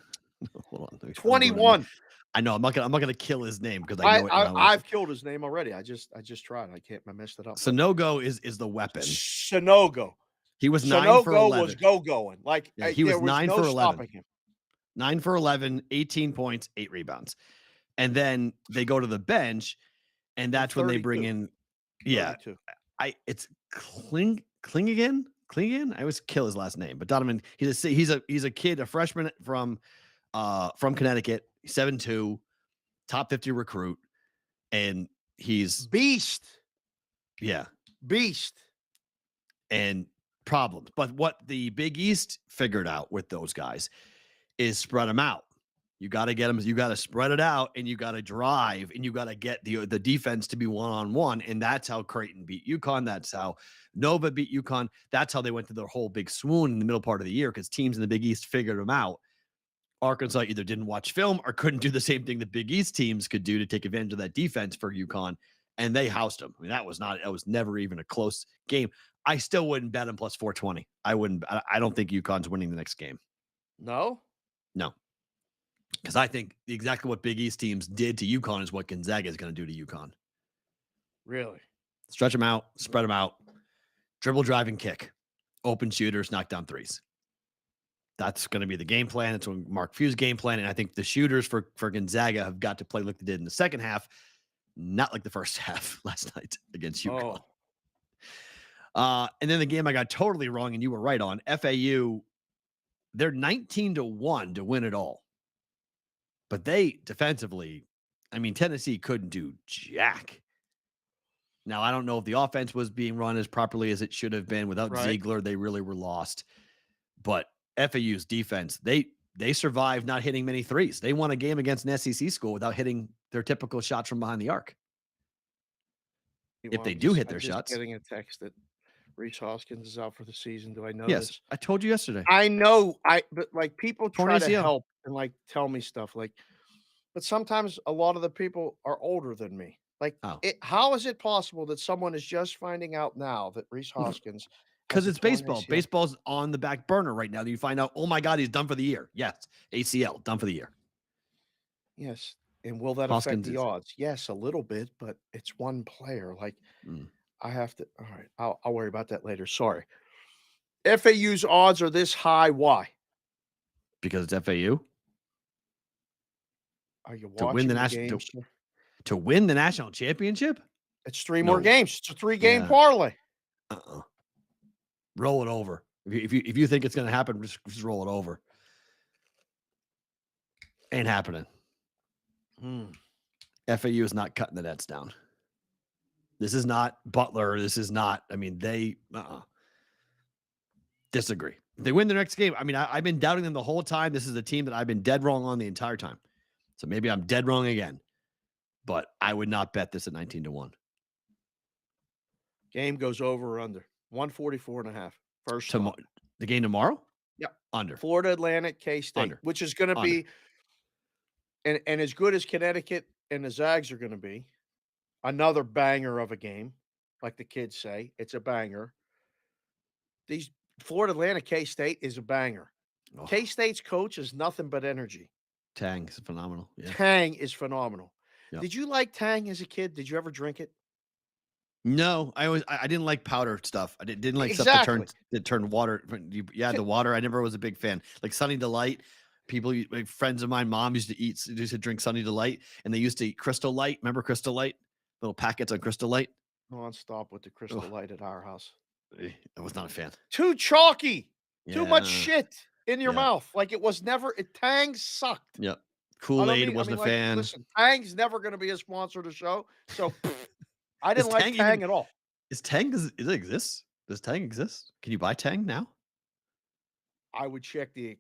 Hold on. I'm going to 21. I know I'm not gonna kill his name because I know it. I've killed his name already. I just tried. I messed it up. Sonogo is the weapon. Sonogo. He was 9 for Sonogo 11. was going. Like He was there was 9 no for 11. stopping him. 9 for 11, 18 points, 8 rebounds. And then they go to the bench, and that's when they bring in 32. It's Klingigan. I always kill his last name, but Donovan, he's a kid, a freshman from Connecticut, 7'2", top 50 recruit, and he's beast. Yeah. Beast. And problems. But what the Big East figured out with those guys is spread them out. You got to get them. You got to spread it out, and you got to drive, and you got to get the defense to be one-on-one. And that's how Creighton beat UConn. That's how Nova beat UConn. That's how they went through their whole big swoon in the middle part of the year, because teams in the Big East figured them out. Arkansas either didn't watch film or couldn't do the same thing the Big East teams could do to take advantage of that defense for UConn, and they housed them. I mean, that was never even a close game. I still wouldn't bet them plus 420. I wouldn't. I don't think UConn's winning the next game. No. Because I think exactly what Big East teams did to UConn is what Gonzaga is going to do to UConn. Really? Stretch them out, spread them out, dribble, drive, and kick. Open shooters, knock down threes. That's going to be the game plan. It's Mark Few's game plan. And I think the shooters for Gonzaga have got to play like they did in the second half, not like the first half last night against UConn. And then the game I got totally wrong, and you were right on. FAU, they're 19-1 to win it all. But they defensively, I mean, Tennessee couldn't do jack. Now, I don't know if the offense was being run as properly as it should have been. Without Ziegler, they really were lost. But FAU's defense, they survived not hitting many threes. They won a game against an SEC school without hitting their typical shots from behind the arc. If they do hit their shots. Getting a text that Reese Hoskins is out for the season. Do I know Yes, this? I told you yesterday. I know. But like people try to ACL. help and like tell me stuff like, but sometimes a lot of the people are older than me. Like, how is it possible that someone is just finding out now that Reese Hoskins? Because it's baseball. ACL. Baseball's on the back burner right now. You find out, oh my God, he's done for the year. Yes, ACL, done for the year. Yes. And will that affect the odds? Yes, a little bit, but it's one player. Like, I have to. All right, I'll worry about that later. Sorry. FAU's odds are this high. Why? Because it's FAU. Are you to watching win the games? To win the national championship? It's 3 more games. It's a 3-game parlay. Roll it over. If you think it's going to happen, just roll it over. Ain't happening. FAU is not cutting the nets down. This is not Butler. This is not. I mean, they disagree. If they win the next game, I mean, I've been doubting them the whole time. This is a team that I've been dead wrong on the entire time. So maybe I'm dead wrong again. But I would not bet this at 19-1. Game goes over or under 144.5. First the game tomorrow? Yeah. Under. Florida Atlantic, K-State, which is going to be and as good as Connecticut and the Zags are going to be, another banger of a game, like the kids say. It's a banger. These Florida Atlantic, K-State is a banger. Oh. K-State's coach is nothing but energy. Tang is phenomenal. Yeah. Tang is phenomenal. Yep. Did you like Tang as a kid? Did you ever drink it? No, I didn't like powder stuff. I didn't like stuff that turned water. The water. I never was a big fan. Like Sunny Delight. People, like friends of mine, mom used to drink Sunny Delight, and they used to eat Crystal Light. Remember Crystal Light? Little packets on Crystal Light. Non-stop with the Crystal Light at our house. I was not a fan. Too chalky. Yeah. Too much shit in your mouth. Like it was never. Tang sucked. Yep. Kool-Aid wasn't a fan. Listen, Tang's never going to be a sponsor of the show, so I didn't like Tang at all. Is Tang does it exist? Does Tang exist? Can you buy Tang now? I would check the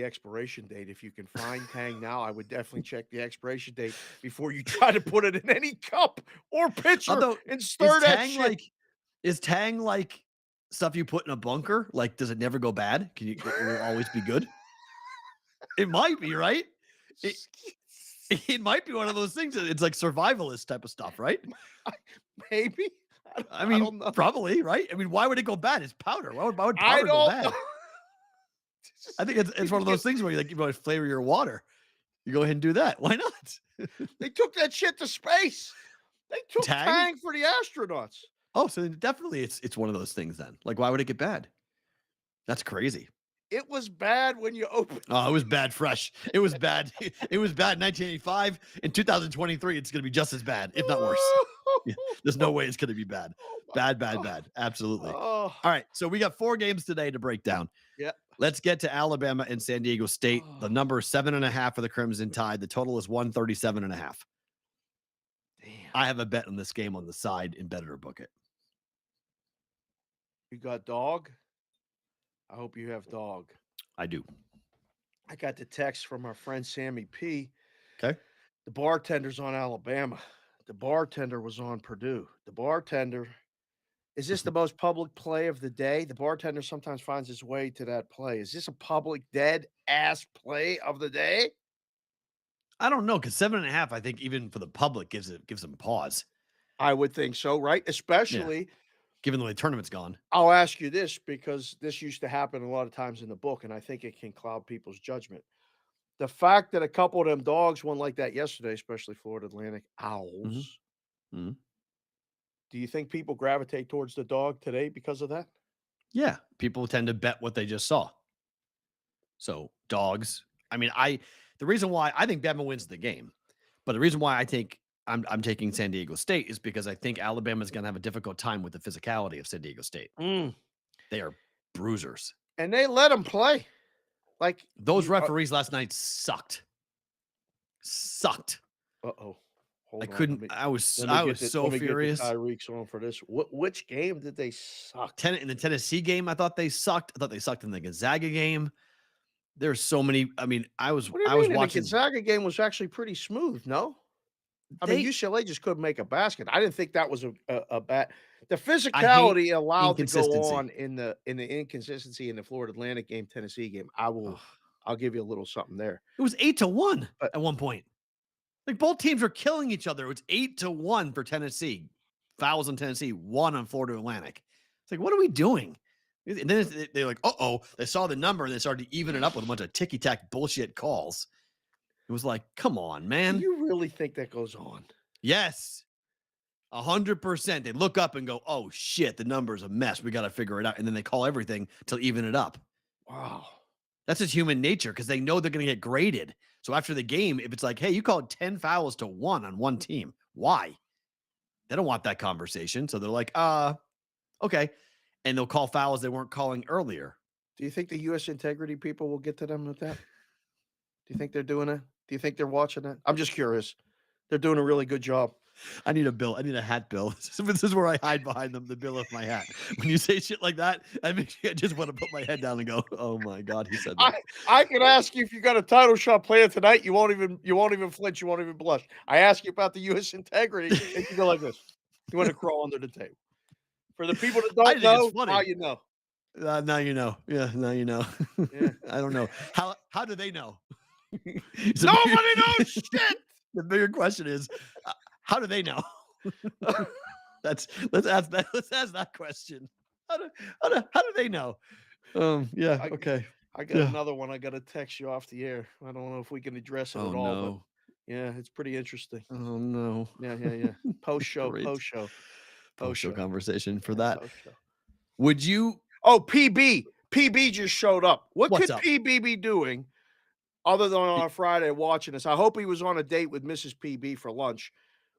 expiration date. If you can find Tang now, I would definitely check the expiration date before you try to put it in any cup or pitcher and stir that shit. Is Tang like stuff you put in a bunker? Like, does it never go bad? It will always be good? It might be, right? It might be one of those things. It's like survivalist type of stuff, right? Maybe. I mean, probably, right? I mean, why would it go bad? It's powder. Why would powder go bad? I think it's one of those things where you want to flavor your water. You go ahead and do that. Why not? They took that shit to space. They took Tang? Tang for the astronauts. Oh, so then definitely it's one of those things then. Like, why would it get bad? That's crazy. It was bad when you opened. Oh, it was bad fresh. It was bad. It was bad in 1985. In 2023, it's going to be just as bad, if not worse. Yeah, there's no way it's going to be bad. Bad. Absolutely. Oh, All right. So we got 4 games today to break down. yeah. Let's get to Alabama and San Diego State. Oh. The number is 7.5 for the Crimson Tide. The total is 137.5. Damn. I have a bet on this game on the side and better book it. You got dog? I hope you have dog. I do. I got the text from our friend Sammy P. Okay. The bartender's on Alabama. The bartender was on Purdue. The bartender, is this the most public play of the day? The bartender sometimes finds his way to that play. Is this a public dead ass play of the day? I don't know, because 7.5, I think even for the public gives them pause, I would think so, right? Especially, given the way the tournament's gone. I'll ask you this because this used to happen a lot of times in the book, and I think it can cloud people's judgment. The fact that a couple of them dogs won like that yesterday, especially Florida Atlantic Owls, Mhm. do you think people gravitate towards the dog today because of that? Yeah, people tend to bet what they just saw. So dogs. I mean, the reason why I think Bama wins the game, but the reason why I think I'm taking San Diego State is because I think Alabama's going to have a difficult time with the physicality of San Diego State. They are bruisers. And they let them play. Like Those referees last night sucked. Uh-oh. Hold I on, couldn't. let me- I was let me get so let me get furious. Tyreek's on for this. Which game did they suck? In the Tennessee game, I thought they sucked. I thought they sucked in the Gonzaga game. There's so many. I mean, I was What do you mean? watching. The Gonzaga game was actually pretty smooth, no? I mean, UCLA just couldn't make a basket. I didn't think that was a bad. The physicality allowed to go inconsistency. on in the inconsistency in the Florida Atlantic game, Tennessee game. I'll give you a little something there. It was 8-1 But- at one point. Like both teams were killing each other. It was 8-1 for Tennessee. Fouls on Tennessee, 1 on Florida Atlantic. It's like, what are we doing? And then they're like, they saw the number and they started to even it up with a bunch of ticky-tack bullshit calls. It was like, come on, man. Do you really think that goes on? Yes. 100%. They look up and go, oh shit, the number's a mess. We got to figure it out. And then they call everything to even it up. Wow. That's just human nature because they know they're going to get graded. So after the game, if it's like, hey, you called 10 fouls to 1 on one team, why? They don't want that conversation. So they're like, okay. And they'll call fouls they weren't calling earlier. Do you think the U.S. integrity people will get to them with that? Do you think they're doing it? Do you think they're watching that? I'm just curious. They're doing a really good job. I need a bill. I need a hat bill. This is where I hide behind the bill of my hat. When you say shit like that, I just want to put my head down and go, "Oh my god, he said that." I can ask you if you got a title shot playing tonight. You won't even flinch. You won't even blush. I ask you about the U.S. integrity, and you go like this. You want to crawl under the table. For the people that don't know, now you know. Now you know. Yeah, now you know. Yeah. I don't know how do they know? Nobody knows shit. The bigger question is, how do they know? Let's ask that question. How do they know? Yeah. Okay. I got another one. I got to text you off the air. I don't know if we can address it at all. No. But yeah, it's pretty interesting. Oh no. Yeah. Post show. Conversation for that. Post-show. Would you? Oh, PB just showed up. What What's could up? PB be doing other than on a Friday watching us? I hope he was on a date with Mrs. PB for lunch.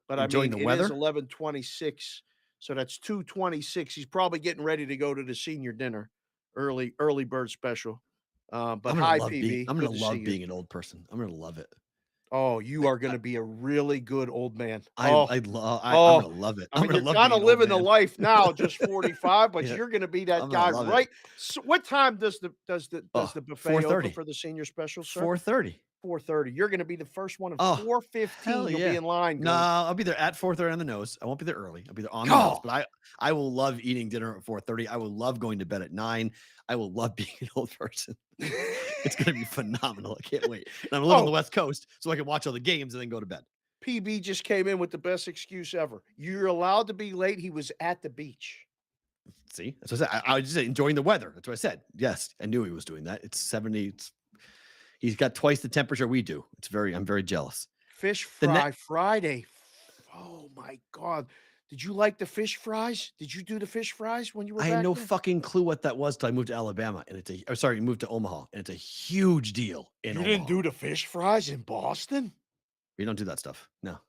But Enjoying the weather? It is 11:26, so that's 2:26. He's probably getting ready to go to the senior dinner, early bird special. But hi, PB. I'm Good gonna to love see you. being an old person. I'm gonna love it. Oh, you are going to be a really good old man. I'm gonna love it. I mean, gonna you're love kind of being an old living the man. life now, just 45, but Yeah. you're going to be that I'm guy, gonna love it. right? So what time does the buffet open 4:30. for the senior special, sir? 4:30. 4:30. You're going to be the first one at Oh, 4:15. hell You'll yeah. be in line. No, going, I'll be there at 4:30 on the nose. I won't be there early. I'll be there on the Oh. nose. But I will love eating dinner at 4:30. I will love going to bed at 9. I will love being an old person. It's gonna be phenomenal. I can't wait. And I'm living on the West Coast, so I can watch all the games and then go to bed. PB just came in with the best excuse ever. You're allowed to be late. He was at the beach. See, that's what I said. I was just enjoying the weather. That's what I said. Yes, I knew he was doing that. It's 70. He's got twice the temperature we do. I'm very jealous. Fish The fry net- Friday. Oh my God. Did you like the fish fries? Did you do the fish fries when you were I had back no there? fucking clue what that was till I moved to Alabama, and moved to Omaha, and it's a huge deal in You Omaha. didn't do the fish fries in Boston? We don't do that stuff. No,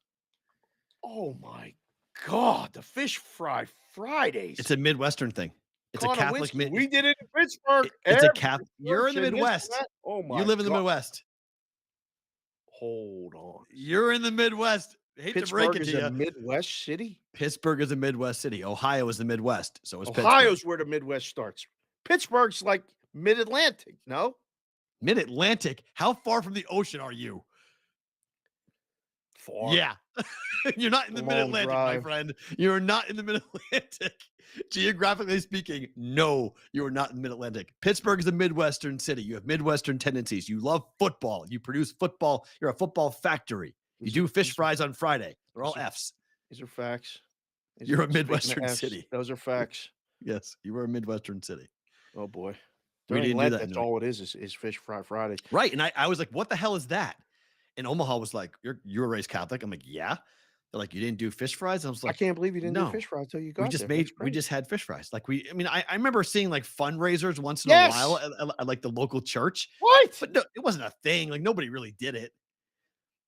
Oh my God. The fish fry Fridays. it's a Midwestern thing. It's a Connor Catholic. Winsky, we did it in Pittsburgh. It's a Every Catholic. You're in the church this and Midwest. that. Oh my You live in the God. Midwest. Hold on. You're in the Midwest. I hate to break Pittsburgh it is to you. a Midwest city. Pittsburgh is a Midwest city. Ohio is the Midwest. So is Ohio's Pittsburgh. where the Midwest starts. Pittsburgh's like mid-Atlantic, no? Mid-Atlantic. How far from the ocean are you? Far. Yeah. You're not in the Long Mid-Atlantic, my drive. friend. You're not in the Mid-Atlantic. Geographically speaking, no, you are not in the Mid-Atlantic. Pittsburgh is a Midwestern city. You have Midwestern tendencies. You love football. You produce football. You're a football factory. You do fish fries on Friday. They're all F's. These are facts. You're a Speaking of Midwestern F's, city. Those are facts. Yes, you are a Midwestern city. Oh boy. We During didn't do Lent, that that's in- all it is fish fry Friday. Right. And I was like, what the hell is that? And Omaha was like, you were raised Catholic. I'm like, yeah. They're like, you didn't do fish fries? I was I like, can't believe you didn't no. do fish fry until you got we just there. we just had fish fries. Like I remember seeing like fundraisers once in Yes! a while at like the local church, What? but no, it wasn't a thing. Like nobody really did it.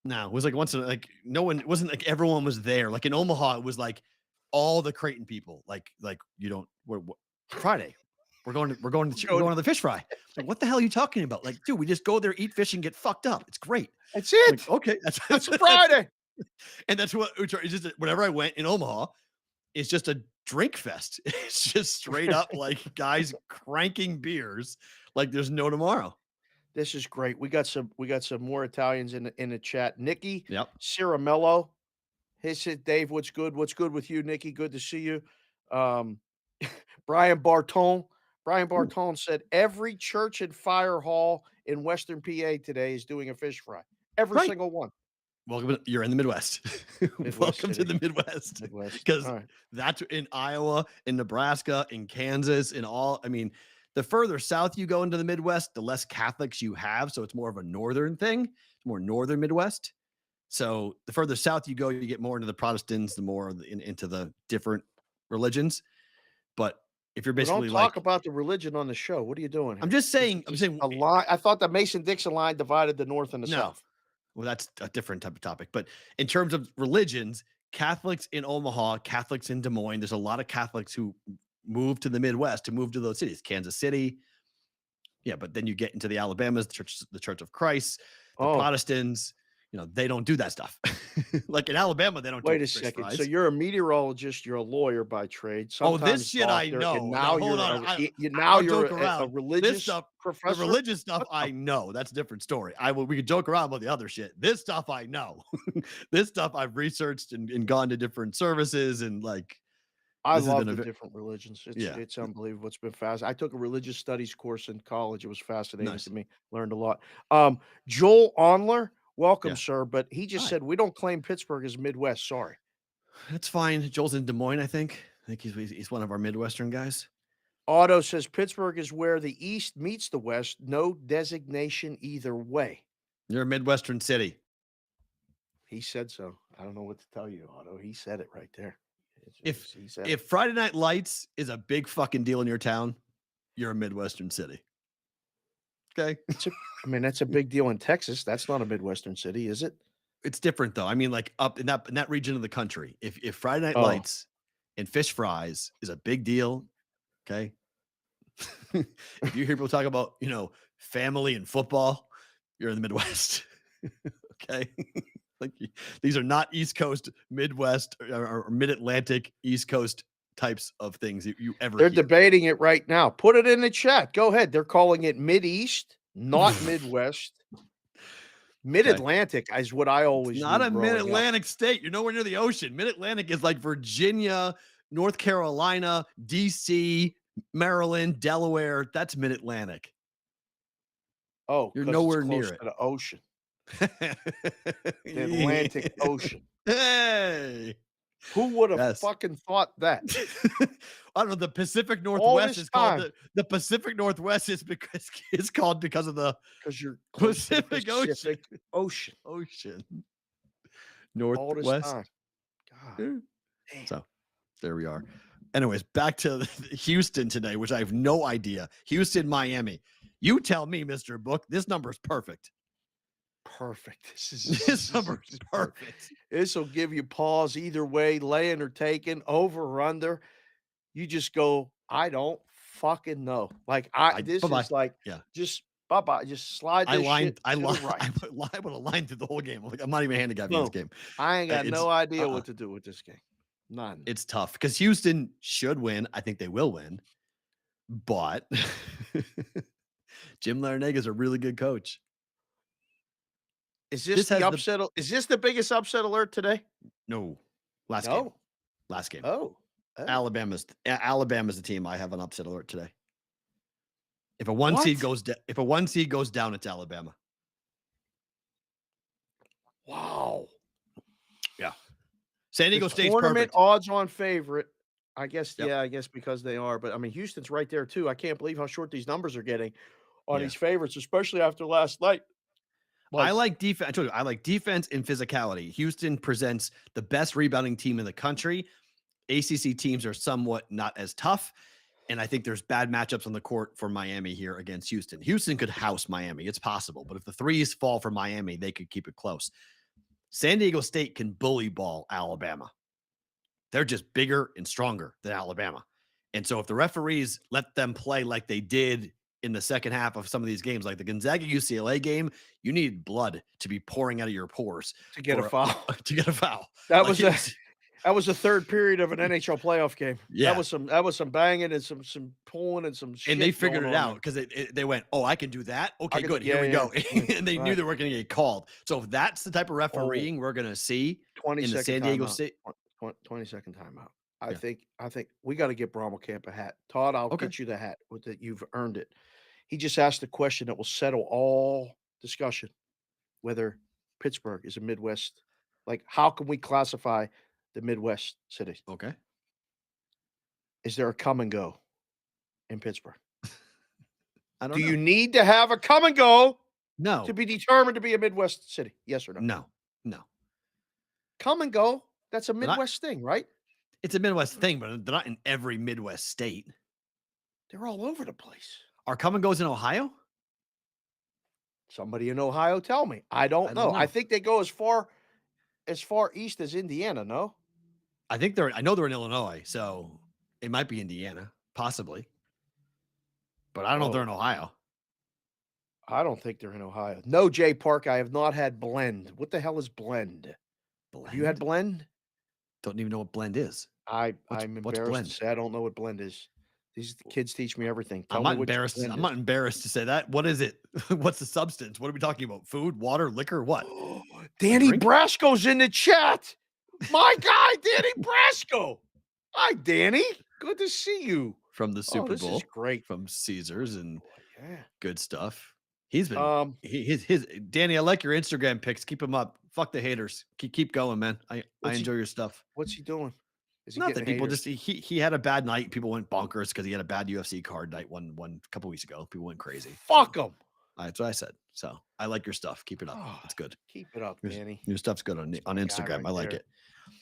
No, it was like once in like no one. It wasn't like everyone was there. Like in Omaha, it was like all the Creighton people. Like you don't. Friday. We're going to the fish fry. Like, what the hell are you talking about? Like, dude, we just go there, eat fish, and get fucked up. It's great. That's it. Like, okay, That's Friday. and that's what it's just whenever I went in Omaha, it's just a drink fest. It's just straight up like guys cranking beers like there's no tomorrow. This is great. We got some more Italians in the chat. Nikki Yep. Ciramello. He said, Dave, what's good? What's good with you, Nikki? Good to see you. Brian Barton. Brian Barton said every church and fire hall in Western PA today is doing a fish fry. Every single one. Welcome. You're in the Midwest. Welcome to the Midwest. Because that's in Iowa, in Nebraska, in Kansas, in all. I mean, the further south you go into the Midwest, the less Catholics you have. So it's more of a northern thing, more northern Midwest. So the further south you go, you get more into the Protestants, the more into the different religions. But if you're basically don't talk about the religion on the show. What are you doing here? I'm just saying a line. I thought the Mason-Dixon line divided the North and the South. Well, that's a different type of topic. But in terms of religions, Catholics in Omaha, Catholics in Des Moines, there's a lot of Catholics who move to the Midwest, to move to those cities, Kansas City. Yeah, but then you get into the Alabamas, the Church of Christ, the Protestants. You know, they don't do that stuff. Like in Alabama, they don't. Wait do a second. fries. So you're a meteorologist. You're a lawyer by trade. This shit I know. And now you're a religious professor. The religious stuff I know. That's a different story. We could joke around about the other shit. This stuff I know. This stuff I've researched and gone to different services and like. I love the different religions. It's unbelievable. It's been fast. I took a religious studies course in college. It was fascinating to me. Learned a lot. Joel Onler. Welcome, sir. But he just said we don't claim Pittsburgh as Midwest. Sorry. That's fine. Joel's in Des Moines, I think. He's one of our Midwestern guys. Otto says Pittsburgh is where the East meets the West. No designation either way. You're a Midwestern city. He said so. I don't know what to tell you, Otto. He said it right there. If Friday Night Lights is a big fucking deal in your town, you're a Midwestern city. Okay. That's a big deal in Texas. That's not a Midwestern city, is it? It's different though. I mean, like up in that region of the country, if Friday Night Lights and fish fries is a big deal, okay. If you hear people talk about, family and football, you're in the Midwest. Okay. Like these are not East Coast, Midwest, or Mid-Atlantic, East Coast types of things you ever They're hear. debating it right now. Put it in the chat. Go ahead. They're calling it Mid-East, not Midwest. Mid-Atlantic is what I always It's not knew a Mid-Atlantic state. You're nowhere near the ocean. Mid-Atlantic is like Virginia, North Carolina, DC, Maryland, Delaware. That's Mid-Atlantic. Oh, you're nowhere near it. To the ocean. The Atlantic Ocean. Hey. Who would have Yes. fucking thought that? I don't know. The Pacific All Northwest this is called time. the Pacific Northwest is because it's called because of the Because you're close to the Pacific Ocean. Pacific Ocean. All this Northwest. time. God. Yeah. Damn. So there we are. Anyways, back to Houston today, which I have no idea. Houston, Miami. You tell me, Mr. Book, this number is perfect. Perfect. This number is perfect. This will give you pause either way, laying or taking, over or under. You just go, I don't fucking know. Like this bye-bye. is like, Yeah. just bye-bye. Just slide this shit to the right. I put a line through the whole game. I'm not even handicapping this game. I ain't got no idea what to do with this game. None. It's tough because Houston should win. I think they will win. But Jim Larinaga is a really good coach. Is this the upset? Is this the biggest upset alert today? No. Last game. Last game. Oh. Alabama's the team I have an upset alert today. If a one seed goes down, it's Alabama. Wow. Yeah. San Diego State's tournament perfect. odds-on favorite. I guess, I guess because they are. But I mean, Houston's right there too. I can't believe how short these numbers are getting on these favorites, especially after last night. I like defense. I told you, I like defense and physicality. Houston presents the best rebounding team in the country. ACC teams are somewhat not as tough. And I think there's bad matchups on the court for Miami here against Houston. Houston could house Miami. It's possible. But if the threes fall for Miami, they could keep it close. San Diego State can bully ball Alabama. They're just bigger and stronger than Alabama. And so if the referees let them play like they did in the second half of some of these games, like the Gonzaga UCLA game, you need blood to be pouring out of your pores to get a foul. To get a foul. That was the third period of an NHL playoff game. Yeah, that was some banging and some pulling and some shit. And they figured it out because they went, oh, I can do that. Okay, good. Here we go. And they knew they were going to get called. So if that's the type of refereeing we're going to see in the San Diego State. 20-second timeout. I think we got to get Brommelkamp a hat. Todd, I'll get you the hat with it. You've earned it. He just asked a question that will settle all discussion, whether Pittsburgh is a Midwest. Like, how can we classify the Midwest cities? Okay. Is there a come and go in Pittsburgh? I don't know. Do you need to have a come and go? No. To be determined to be a Midwest city? Yes or no? No. Come and go. That's a Midwest thing, right? It's a Midwest thing, but they're not in every Midwest state. They're all over the place. Are come and goes in Ohio? Somebody in Ohio tell me. I don't know. I think they go as far east as Indiana, no? I know they're in Illinois, so it might be Indiana, possibly. But I don't know if they're in Ohio. I don't think they're in Ohio. No, Jay Park, I have not had blend. What the hell is blend? Have you had blend? Don't even know what blend is. I'm embarrassed to say I don't know what blend is. These kids teach me everything. I'm not embarrassed to say that. What is it? What's the substance? What are we talking about? Food, water, liquor, what? Danny Brasco's in the chat. My guy, Danny Brasco. Hi, Danny. Good to see you. From the Super Bowl. This is great. From Caesars and good stuff. He's been his Danny, I like your Instagram pics. Keep them up. Fuck the haters. Keep going, man. I enjoy your stuff. What's he doing? Is he Nothing. People haters? He had a bad night. People went bonkers because he had a bad UFC card night one couple weeks ago. People went crazy. Fuck him. That's what I said. So I like your stuff. Keep it up. It's good. Keep it up, Danny. Your stuff's good on Instagram. I like it.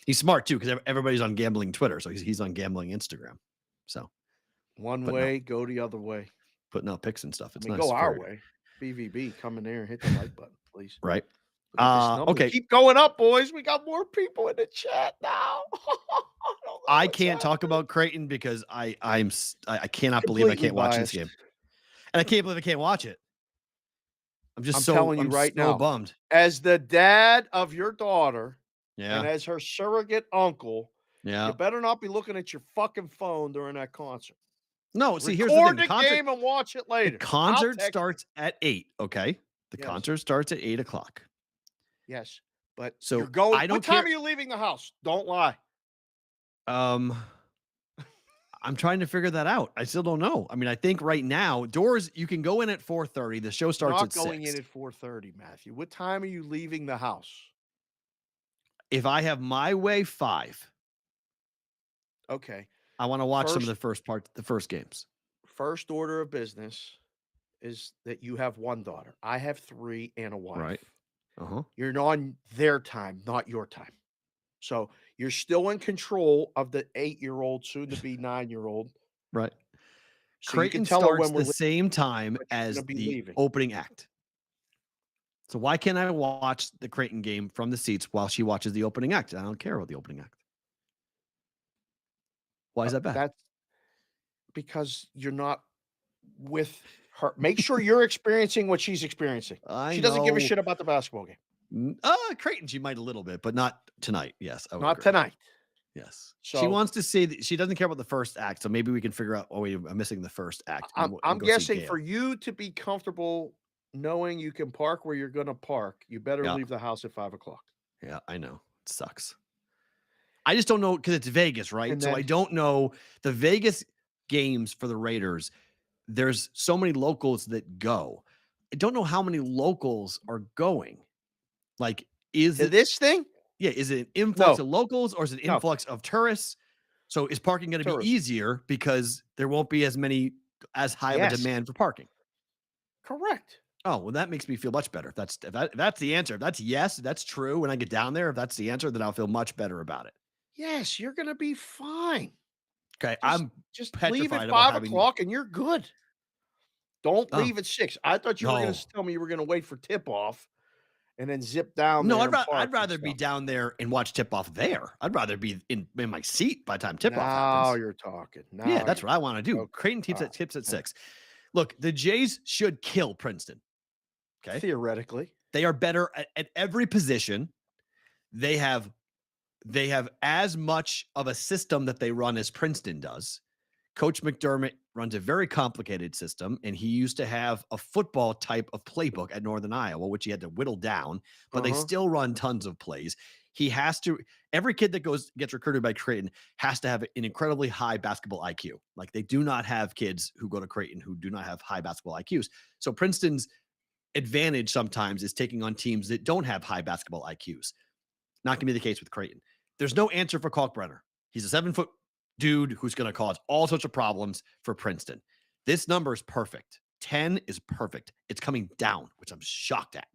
He's smart too because everybody's on gambling Twitter, so he's on gambling Instagram. So one way, go the other way. Putting out pics and stuff. It's nice. Go our way. BVB, come in there and hit the like button, please. Right. Okay. Keep going up, boys. We got more people in the chat now. I can't talk about Creighton because I cannot believe I can't watch this game, and I can't believe I can't watch it. I'm telling you right now, bummed. As the dad of your daughter, and as her surrogate uncle, you better not be looking at your fucking phone during that concert. No, see, here's the thing. The game and watch it later. The concert starts at 8. Okay, the concert starts at 8 o'clock. Yes, but so you're going. I don't what time care. are you leaving the house? Don't lie. I'm trying to figure that out. I still don't know. I mean, I think right now doors you can go in at 4:30. The show starts at 6. Not going in at 4:30, Matthew. What time are you leaving the house? If I have my way, 5. Okay. I want to watch some of First- the first games. First order of business is that you have one daughter. I have 3 and a wife. Right. Uh-huh. You're on their time, not your time. So you're still in control of the 8-year-old, soon to be 9-year-old. Right. So you can Creighton tell her starts when we're the same time but you're as gonna be the leaving. opening act. So why can't I watch the Creighton game from the seats while she watches the opening act? I don't care about the opening act. Why is that bad? That's because you're not with her. Make sure you're experiencing what she's experiencing. I She doesn't give a know. shit about the basketball game. Creighton, she might a little bit, but not tonight. Yes, I would Not agree. tonight. Yes, she So- wants to see that she doesn't care about the first act. So maybe we can figure out. Oh, wait, I'm missing the first act. and I'm go see guessing Gale. for you to be comfortable knowing you can park where you're gonna park, you better Yeah. leave the house at 5:00. Yeah, I know. It sucks. I just don't know because it's Vegas, right? And So I then- don't know the Vegas games for the Raiders. There's so many locals that go. I don't know how many locals are going. Like, is To it this thing? yeah, is it an influx No. of locals or is it an No. influx of tourists? So is parking going to be Tourists. easier because there won't be as high of a Yes. demand for parking? Correct. Oh, well, that makes me feel much better. If that's the answer. If that's yes, that's true. When I get down there, if that's the answer, then I'll feel much better about it. Yes, you're gonna be fine. Okay, Just- I'm Just leave petrified at about 5:00 having- and you're good. Don't Oh. leave at 6. I thought you were No. gonna tell me you were gonna wait for tip off and then zip down. No, there I'd, and ra- park I'd and rather be stuff. down there and watch tip off there. I'd rather be in my seat by the time tip off Now happens. you're talking. Now Yeah, that's you're- what I want to do. Okay. Creighton tips Ah, at okay. 6. Look, the Jays should kill Princeton. Okay. Theoretically. They are better at every position. They have as much of a system that they run as Princeton does. Coach McDermott runs a very complicated system, and he used to have a football type of playbook at Northern Iowa, which he had to whittle down, but they Uh-huh. still run tons of plays. He has to, every kid that gets recruited by Creighton has to have an incredibly high basketball IQ. Like, they do not have kids who go to Creighton who do not have high basketball IQs. So Princeton's advantage sometimes is taking on teams that don't have high basketball IQs. Not going to be the case with Creighton. There's no answer for Kalkbrenner. He's a 7-foot dude who's going to cause all sorts of problems for Princeton. This number is perfect. 10 is perfect. It's coming down, which I'm shocked at.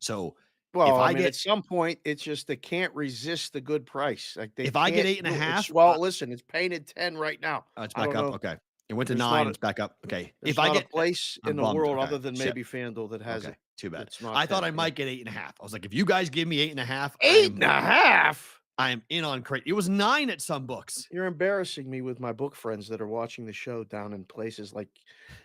So Well, I I mean, get- at some point, it's just they can't resist the good price. Like they If I get can't 8.5, do it. Well, listen, it's painted 10 right now. it's I back don't up. know. Okay. It went to There's 9. not a- It's back up. Okay. There's If I not get a place I'm in the bummed. world Okay. other than Shit. maybe FanDuel that has Okay. it. Too bad. It's not I thought 10, I yeah. might get 8.5. I was like, if you guys give me 8.5, 8.5. I am in on Creighton. It was 9 at some books. You're embarrassing me with my book friends that are watching the show down in places like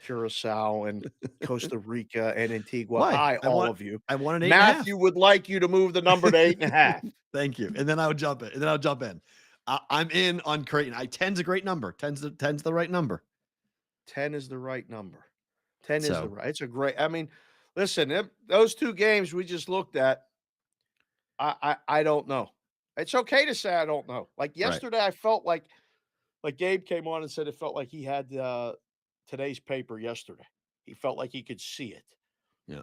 Curacao and Costa Rica and Antigua. Why? Hi, I all want- of you. I wanted 8.5. Matthew would like you to move the number to 8.5. Thank you. And then I would jump in. I'm in on Creighton. 10's a great number. 10's the right number. 10 is the right number. 10 is So- the right. It's a great. I mean, listen, those 2 games we just looked at. I don't know. It's okay to say I don't know. Like yesterday, I felt like Gabe came on and said it felt like he had today's paper yesterday. He felt like he could see it. Yeah.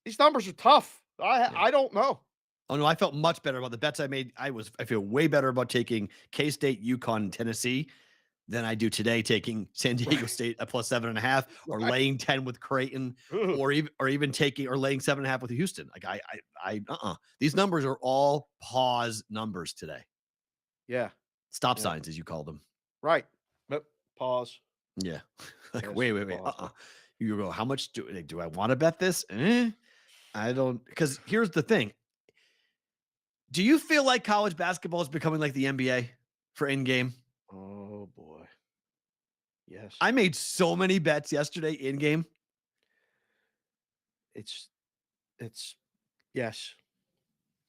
These numbers are tough. I don't know. Oh no, I felt much better about the bets I made. I feel way better about taking K-State, UConn, and Tennessee than I do today taking San Diego State at plus 7.5 or Right. laying 10 with Creighton Ugh. or even taking or laying 7.5 with Houston. Like these numbers are all pause numbers today. Yeah. Stop Yeah. signs, as you call them. Right. But pause. Yeah. Like, Yes, wait. pause. You go, how much do I want to bet this? I don't, because here's the thing. Do you feel like college basketball is becoming like the NBA for in-game? Oh boy. Yes. I made so many bets yesterday in-game. It's yes.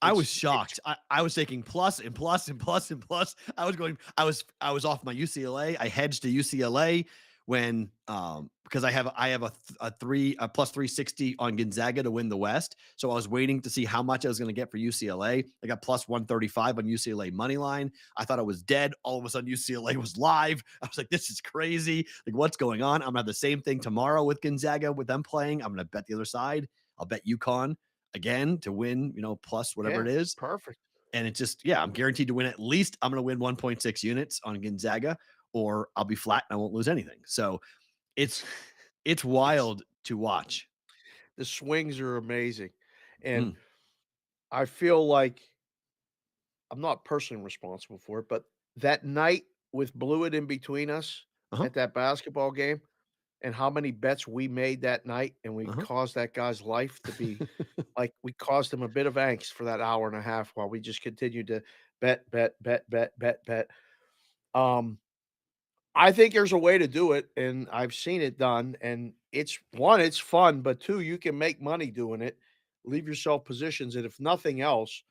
I was It's- shocked. I was taking plus and plus and plus and plus. I was off my UCLA. I hedged to UCLA when because I have a plus 360 on Gonzaga to win the West. So I was waiting to see how much I was going to get for UCLA. I got plus 135 on UCLA money line. I thought I was dead. All of a sudden UCLA was live. I was like, this is crazy. Like, what's going on? I'm gonna have the same thing tomorrow with Gonzaga with them playing. I'm gonna bet the other side. I'll bet UConn again to win, plus whatever Yeah, it is. Perfect. And it's just, yeah, I'm guaranteed to win. At least I'm going to win 1.6 units on Gonzaga, or I'll be flat and I won't lose anything. So it's wild to watch. The swings are amazing. And Mm. I feel like I'm not personally responsible for it, but that night with Blewett in between us Uh-huh. at that basketball game, and how many bets we made that night, and we Uh-huh. caused that guy's life to be like, we caused him a bit of angst for that hour and a half while we just continued to bet, bet, bet, bet, bet, bet. Um, I think there's a way to do it, and I've seen it done, and it's one, it's fun, but two, you can make money doing it. Leave yourself positions, and if nothing else,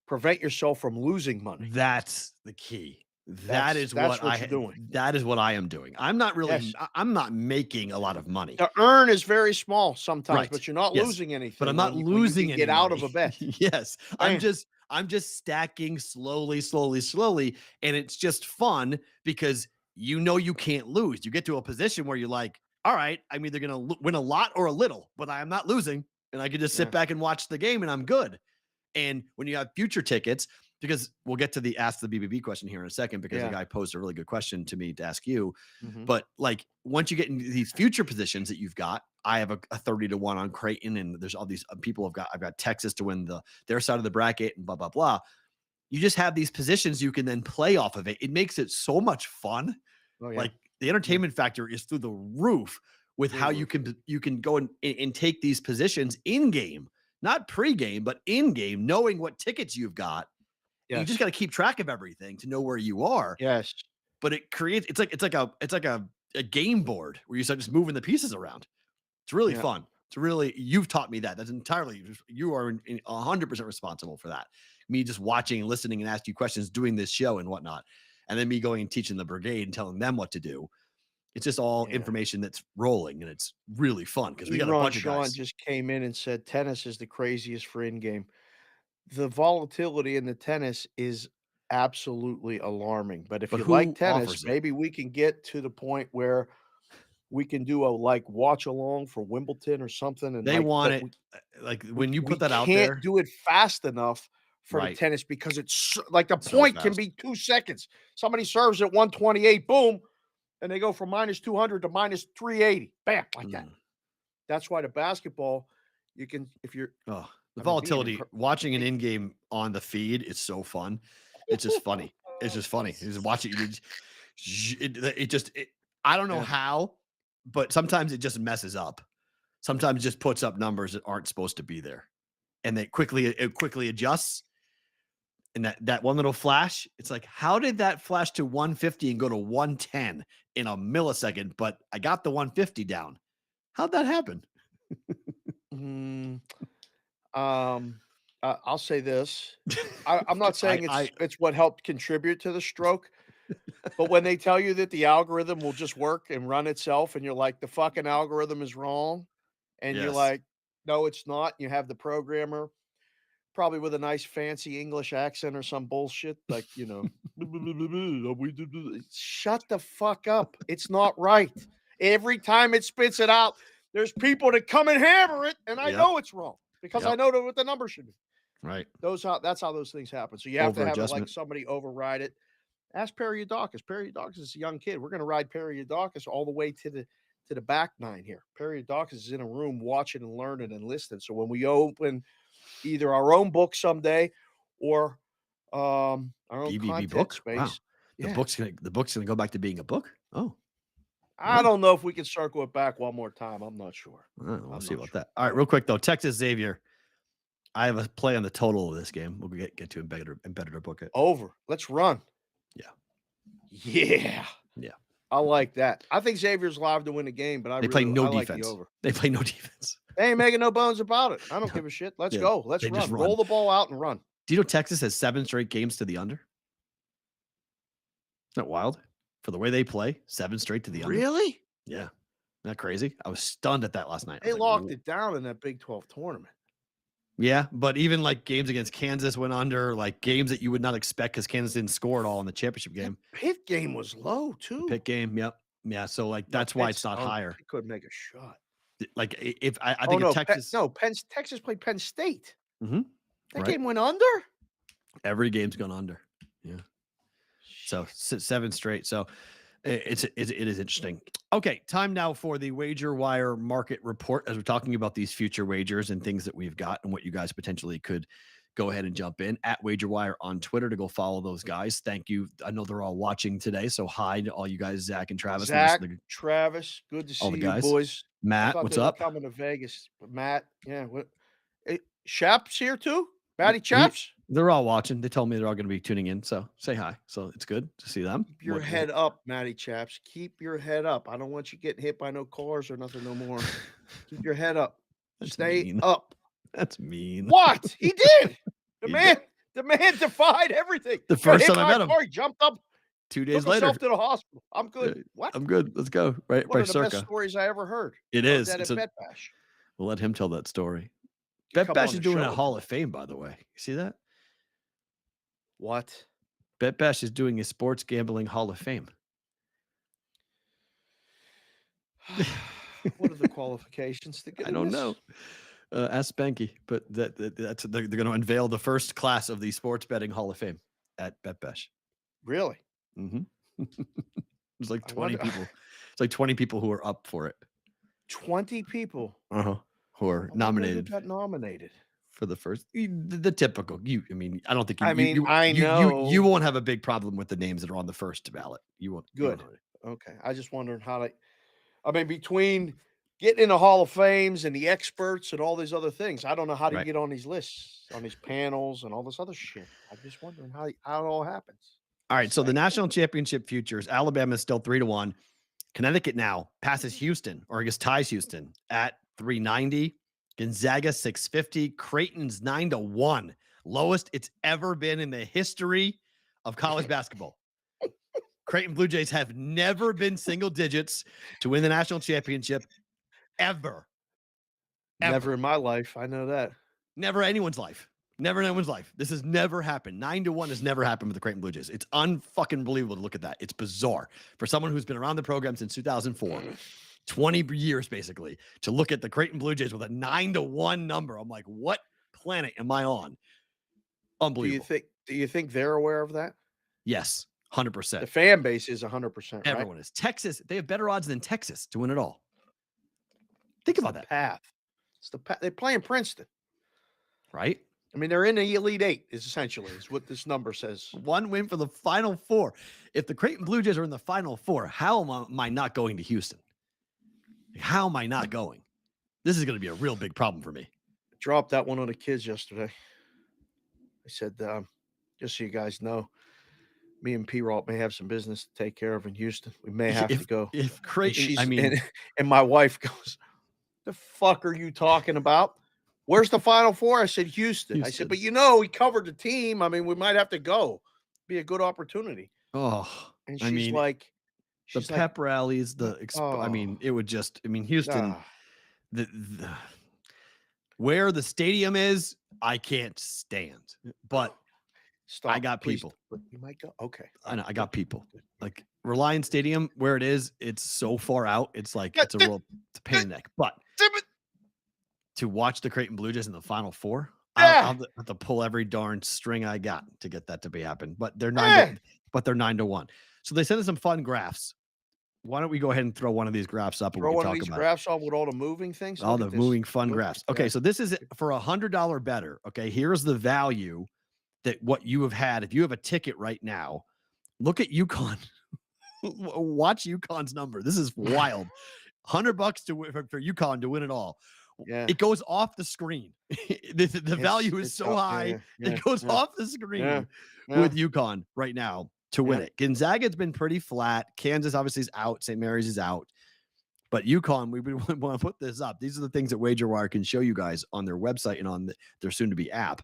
prevent yourself from losing money. That's the key. That's what you're doing. That is what I am doing. I'm not Yes. I'm not making a lot of money. The earn is very small sometimes, Right. but you're not Yes. losing anything. But I'm not when you losing can any get out money. of a bet. Yes. Man. I'm just stacking slowly, slowly, slowly. And it's just fun because you can't lose. You get to a position where you're like, all right, I'm either going to win a lot or a little, but I am not losing. And I can just sit Yeah. back and watch the game and I'm good. And when you have future tickets, because we'll get to the Ask the BBB question here in a second, because Yeah. a guy posed a really good question to me to ask you. Mhm. But like once you get into these future positions that you've got, I have a 30-1 on Creighton, and there's all these people I've got Texas to win their side of the bracket and blah, blah, blah. You just have these positions you can then play off of it. It makes it so much fun. Oh, yeah. Like the entertainment factor is through the roof with Through how the you can go and take these positions in game, not pre-game, but in game, knowing what tickets you've got. You just got to keep track of everything to know where you are. Yes. But it creates it's like a game board where you start just moving the pieces around. It's really Yeah. fun. It's really, you've taught me that. That's entirely, you are 100% responsible for that. Me just watching and listening and asking you questions, doing this show and whatnot, and then me going and teaching the brigade and telling them what to do. It's just all Yeah. information that's rolling, and it's really fun because we got a bunch of Sean guys. just came in and said tennis is the craziest for in game. The volatility in the tennis is absolutely alarming. But if But you who like tennis, offers it? maybe we can get to the point where we can do a watch along for Wimbledon or something. And They want but it. Like when you put that out can't there, do it fast enough for the Right. tennis because it's like the So point can fast. be 2 seconds. Somebody serves at 128, boom, and they go from -200 to -380, bam, like that. Mm. That's why the basketball, you can, if you're Oh, the I mean, being volatility, watching an in-game on the feed is so fun. It's just funny. It's just funny. You just watch it. I don't know Yeah. how, but sometimes it just messes up. Sometimes it just puts up numbers that aren't supposed to be there. And it quickly adjusts. And that one little flash, it's like, how did that flash to 150 and go to 110 in a millisecond? But I got the 150 down. How'd that happen? Mm, I'll say this. I'm not saying it's what helped contribute to the stroke, but when they tell you that the algorithm will just work and run itself, and you're like, the fucking algorithm is wrong, and you're Yes. like, no, it's not. You have the programmer probably with a nice fancy English accent or some bullshit, like, shut the fuck up. It's not right. Every time it spits it out, there's people that come and hammer it, and I Yep. know it's wrong because I Yep. know what the number should be. Right. That's how those things happen. So you have to have it like Over-adjustment. somebody override it. Ask Perrault. Perrault is a young kid. We're going to ride Perrault all the way to the back nine here. Perrault is in a room watching and learning and listening. So when we open either our own book someday or our own BBB content book? space, Wow. yeah. The book's gonna go back to being a book. Oh, I don't know if we can circle it back one more time. I'm not sure. we'll see about that. All right, real quick though, Texas Xavier. I have a play on the total of this game. We'll get to embedded or book it. Over. Let's run. Yeah. Yeah. Yeah. I like that. I think Xavier's live to win the game, but They play no I like defense. the over. They play no defense. They ain't making no bones about it. I don't give a shit. Let's Yeah, go. Let's they just run. run. Roll the ball out and run. Do you know Texas has 7 straight games to the under? Isn't that wild? For the way they play, 7 straight to the under. Really? Yeah. Isn't that crazy? I was stunned at that last night. They locked it down in that Big 12 tournament. Yeah, but even like games against Kansas went under, like games that you would not expect because Kansas didn't score at all in the championship game. Pitt game was low too. Pitt game, yep. Yeah, so like that's why it's not higher. Pitt couldn't make a shot. Like if I think no, if Texas, Texas played Penn State. Mhm. That Right. game went under. Every game's gone under. Yeah. So 7 straight. So it is interesting. Okay, time now for the Wager Wire market report as we're talking about these future wagers and things that we've got and what you guys potentially could go ahead and jump in at Wager Wire on Twitter to go follow those guys. Thank you. I know they're all watching today, so hi to all you guys, Zach and Travis. Zach, Travis, good to all see the you guys. boys. I Matt, thought what's they were up? coming to Vegas. But Matt, yeah. What? Shap's here too? Matty Chaps? They're all watching. They told me they're all going to be tuning in, so say hi. So it's good to see them. Keep your head up, Matty Chaps. Keep your head up. I don't want you getting hit by no cars or nothing no more. Keep your head up. Stay mean. up. That's mean. What? He did. He The man defied everything. The first time I met him. Car, he jumped up. 2 days took later. himself to the hospital. I'm good. What? I'm good. Let's go. Right One by of the Circa. best stories I ever heard. It Heard is. that It's at Bet Bash. We'll let him tell that story. Come Bet Bash on is the doing show. a Hall of Fame, by the way. You see that? What? Bet Bash is doing a sports gambling Hall of Fame. What are the qualifications to get I in don't this? know. Ask Spanky, but that's they're going to unveil the first class of the sports betting Hall of Fame at Bet Bash. Really? Mm-hmm. There's like I 20 wonder- people. It's like 20 people who are up for it. 20 people. Who are I wonder who nominated got nominated. for the first. The typical. I mean, I don't think. I mean, I you know. won't have a big problem with the names that are on the first ballot. You won't. you Good. won't. Okay. I just wondering how they. I mean, between getting in the Hall of Fames and the experts and all these other things, I don't know how to Right. get on these lists, on these panels, and all this other shit. I'm just wondering how it all happens. All right. So the national championship futures, Alabama is still 3-1. Connecticut now passes Houston, or I guess ties Houston at 390. Gonzaga 650. Creighton's 9-1. Lowest it's ever been in the history of college basketball. Creighton Blue Jays have never been single digits to win the national championship ever. Never in my life. I know that. Never anyone's life. Never in anyone's life. This has never happened. 9-1 has never happened with the Creighton Blue Jays. It's unfucking believable to look at that. It's bizarre for someone who's been around the program since 2004, 20 years basically, to look at the Creighton Blue Jays with a 9-1 number. I'm like, what planet am I on? Unbelievable. Do you think they're aware of that? Yes, 100%. The fan base is 100%. Right? Everyone is. Texas, they have better odds than Texas to win it all. Think about that. Path. It's the path. They play in Princeton. Right? I mean, they're in the Elite Eight, essentially, is what this number says. One win for the Final Four. If the Creighton Blue Jays are in the Final Four, how am I not going to Houston? How am I not going? This is going to be a real big problem for me. Dropped that one on the kids yesterday. I said, just so you guys know, me and Perrault may have some business to take care of in Houston. We may have to go. If Creighton, and my wife goes, the fuck are you talking about? Where's the Final Four? I said, Houston. I said, but we covered the team. I mean, we might have to go. Be a good opportunity. Oh, and she's like, the pep rallies, it would just, Houston, where the stadium is, I can't stand, but stop, I got please. people. You might go. Okay. I know. I got people. Like Reliance Stadium, where it is, it's so far out. It's like, it's a pain in the neck, but to watch the Creighton Blue Jays in the Final Four, I'll have to pull every darn string I got to get that to be happen. But they're 9-1. So they sent us some fun graphs. Why don't we go ahead and throw one of these graphs up and we can talk about graphs on with all the moving things? All the moving fun graphs. Okay, so this is for $100 better. Okay, here's the value that what you have had. If you have a ticket right now, look at UConn. Watch UConn's number. This is wild. $100 to win for UConn to win it all. Yeah. It goes off the screen. the value is so high. It goes off the screen with UConn right now to win it. Gonzaga's been pretty flat. Kansas obviously is out. St. Mary's is out. But UConn, we want to put this up. These are the things that WagerWire can show you guys on their website and on their soon-to-be app,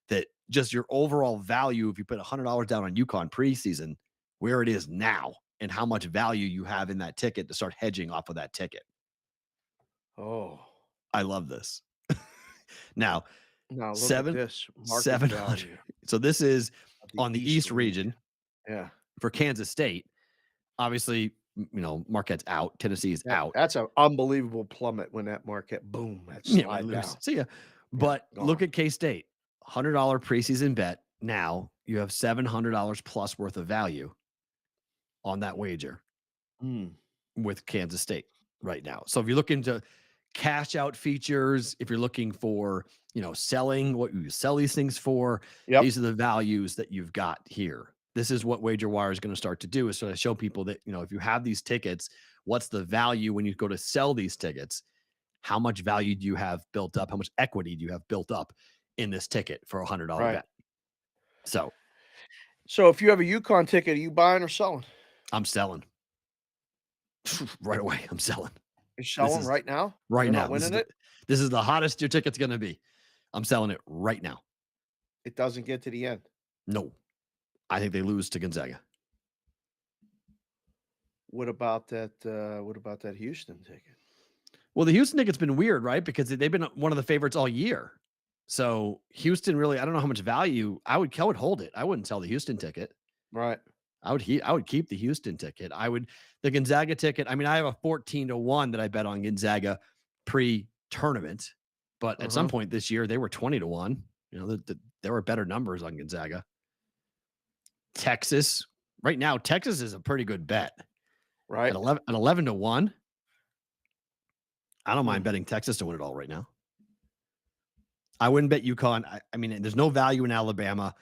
that just your overall value, if you put $100 down on UConn preseason, where it is now and how much value you have in that ticket to start hedging off of that ticket. Oh, I love this. Now, look 700. So this is on the East region. Yeah. For Kansas State, obviously, Marquette's out. Tennessee is out. That's an unbelievable plummet when that Marquette, boom, that slide down. See ya. But look at K-State. $100 preseason bet. now you have $700 plus worth of value on that wager with Kansas State right now. So if you're looking to cash out features, if you're looking for, selling what you sell these things for, Yep. these are the values that you've got here. This is what WagerWire is going to start to do, is sort of show people that, if you have these tickets, what's the value when you go to sell these tickets? How much value do you have built up? How much equity do you have built up in this ticket for a $100 Right. bet? So if you have a UConn ticket, are you buying or selling? I'm selling right away. I'm selling You're selling right now? right They're now. not winning it? This is the hottest your ticket's going to be. I'm selling it right now. It doesn't get to the end. No, I think they lose to Gonzaga. What about that? What about that Houston ticket? Well, the Houston ticket's been weird, right? Because they've been one of the favorites all year. So Houston really, I don't know how much value. I would hold it. I wouldn't sell the Houston ticket. Right. I would keep the Houston ticket. The Gonzaga ticket. I mean, I have a 14-1 that I bet on Gonzaga pre-tournament, but at some point this year they were 20-1. There were better numbers on Gonzaga. Texas right now, Texas is a pretty good bet. Right. At 11-1. I don't mind betting Texas to win it all right now. I wouldn't bet UConn. I mean, there's no value in Alabama.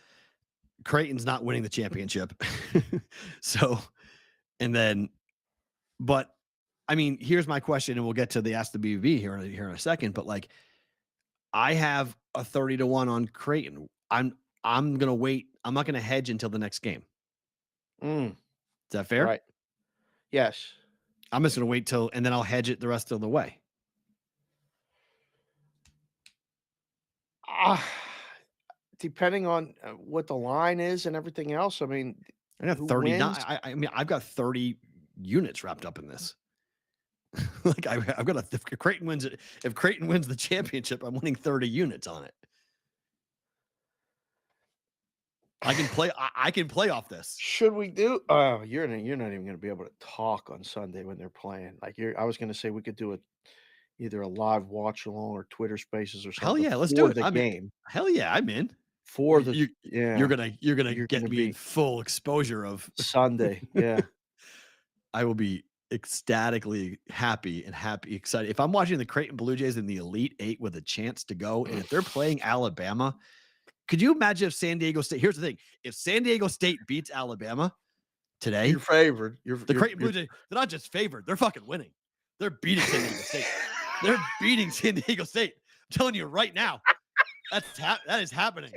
Creighton's not winning the championship. But I mean, here's my question, and we'll get to the Ask the BB here in a second. But like, I have a 30-1 on Creighton. I'm gonna wait. I'm not gonna hedge until the next game. Is that fair? Right. Yes. I'm just gonna wait and then I'll hedge it the rest of the way. Depending on what the line is and everything else. I mean, I got 30. I mean, I've got 30 units wrapped up in this. Like I've got if Creighton wins it. If Creighton wins the championship, I'm winning 30 units on it. I can play off this. Should we do? Oh, you're not even going to be able to talk on Sunday when they're playing. Like I was going to say we could do either a live watch along or Twitter Spaces or something. Hell yeah, let's do it. The game. Hell yeah, I'm in. For the you're gonna get me in full exposure of Sunday. Yeah. I will be ecstatically excited. If I'm watching the Creighton Blue Jays in the Elite Eight with a chance to go, and if they're playing Alabama, could you imagine if San Diego State? Here's the thing: if San Diego State beats Alabama today, you're favored. The Creighton Blue Jays, they're not just favored; they're fucking winning. They're beating San Diego State. They're beating San Diego State. I'm telling you right now, that is happening.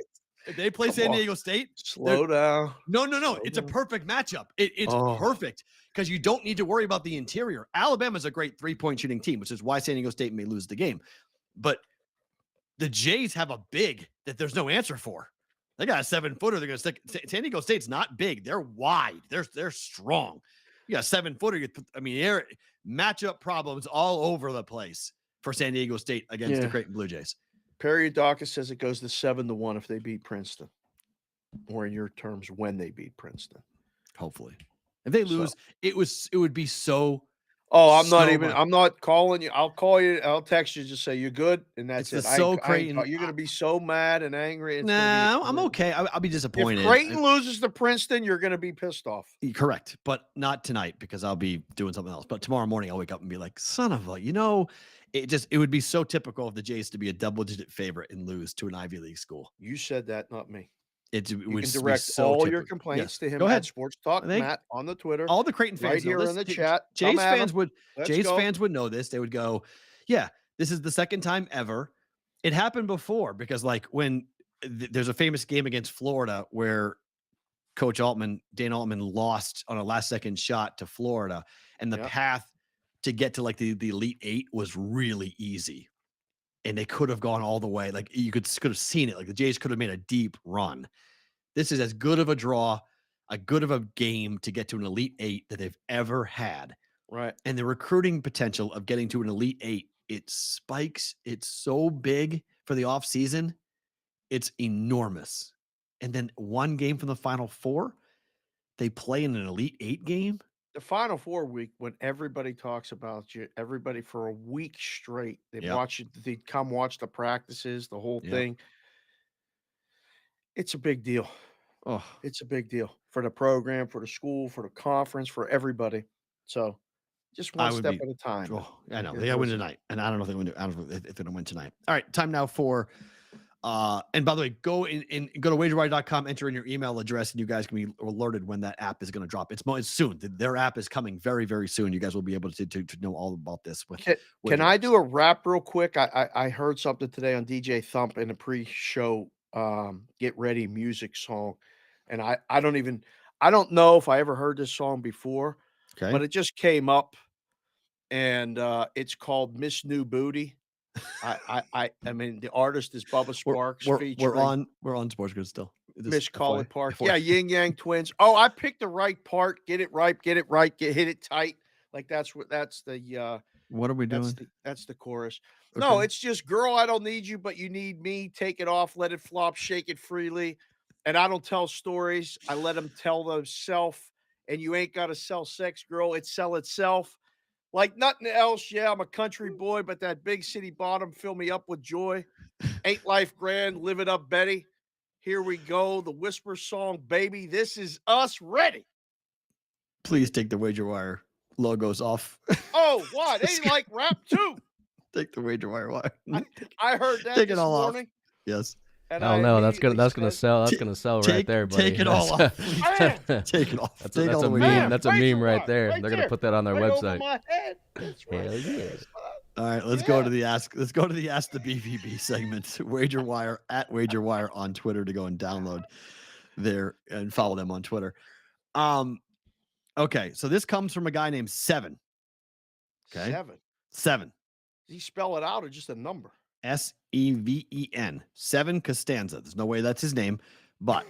If they play San Diego State, slow down. No. It's a perfect matchup. It's perfect because you don't need to worry about the interior. Alabama's a great 3-point shooting team, which is why San Diego State may lose the game. But the Jays have a big that there's no answer for. They got a 7-footer. They're going to stick. San Diego State's not big. They're wide. They're strong. You got a 7-footer. Matchup problems all over the place for San Diego State against the Creighton Blue Jays. Perry Dawkins says it goes to 7-1 if they beat Princeton, or in your terms, when they beat Princeton. Hopefully, if they lose, it would be so. Oh, I'm not calling you. I'll call you. I'll text you. Just say you're good, and that's it. Creighton. You're going to be so mad and angry. I'm okay. I'll be disappointed. If Creighton loses to Princeton, you're going to be pissed off. Correct, but not tonight because I'll be doing something else. But tomorrow morning, I'll wake up and be like, "Son of a," it would be so typical of the Jays to be a double-digit favorite and lose to an Ivy League school. You said that, not me. You can direct all your complaints to him. Go ahead. At Sports Talk Matt on the Twitter. All the Creighton fans right here in the chat. Jays fans would know this. They would go, "Yeah, this is the second time ever." It happened before because, like, when there's a famous game against Florida where Dane Altman lost on a last-second shot to Florida, and the path to get to like the Elite Eight was really easy, and they could have gone all the way. Like you could have seen it. Like the Jays could have made a deep run. This is as good of a draw, a good of a game to get to an Elite Eight that they've ever had. Right. And the recruiting potential of getting to an Elite Eight, it spikes. It's so big for the off season. It's enormous. And then one game from the Final Four, they play in an Elite Eight game. The Final Four week, when everybody talks about you, everybody for a week straight, they watch it. They come watch the practices, the whole thing. It's a big deal. Oh, It's a big deal for the program, for the school, for the conference, for everybody. So just I one would step be. at a time. Oh, I know Here they got to win goes. tonight, and I don't know if they win. I don't know if they're gonna win tonight. All right, time now for. And by the way, go go to wagerwire.com, enter in your email address, and you guys can be alerted when that app is going to drop. It's soon. Their app is coming very, very soon. You guys will be able to know all about this. Can I do a rap real quick? I heard something today on DJ Thump in a pre-show get ready music song, and I don't know if I ever heard this song before, Okay. but it just came up, and it's called Miss New Booty. I mean the artist is Bubba Sparks We're featuring on Sports Grid still. Miss Colin Park. FYI. Yeah, Yin Yang Twins. Oh, I picked the right part. Get it right. Get it right. Hit it tight. Like that's the What are we doing? that's the chorus. Okay. No, it's just girl, I don't need you, but you need me. Take it off, let it flop, shake it freely. And I don't tell stories. I let them tell themselves. And you ain't got to sell sex, girl. It sell itself. Like nothing else. Yeah, I'm a country boy, but that big city bottom fill me up with joy. Ain't life grand? Live it up, Betty. Here we go. The whisper song, baby. This is us ready. Please take the Wager Wire logos off. Oh, why? They like rap too. Take the Wager Wire wire. I heard that Take it this all morning. off. Yes. And Oh no, that's gonna immediately sell. That's gonna sell right there, buddy. Take it all off. Please. Man. Take it off. That's Take all a the way meme. down. That's a Razor meme right wire, there. right They're gonna there. put that on their Right over website. my head. That's right. Hell yeah. All right, let's go to the ask. Let's go to the Ask the BVB segment. Wager Wire at Wager Wire on Twitter to go and download there and follow them on Twitter. Okay, so this comes from a guy named Seven. Okay, 7. Did he spell it out or just a number? Seven. Seven Costanza. There's no way that's his name, but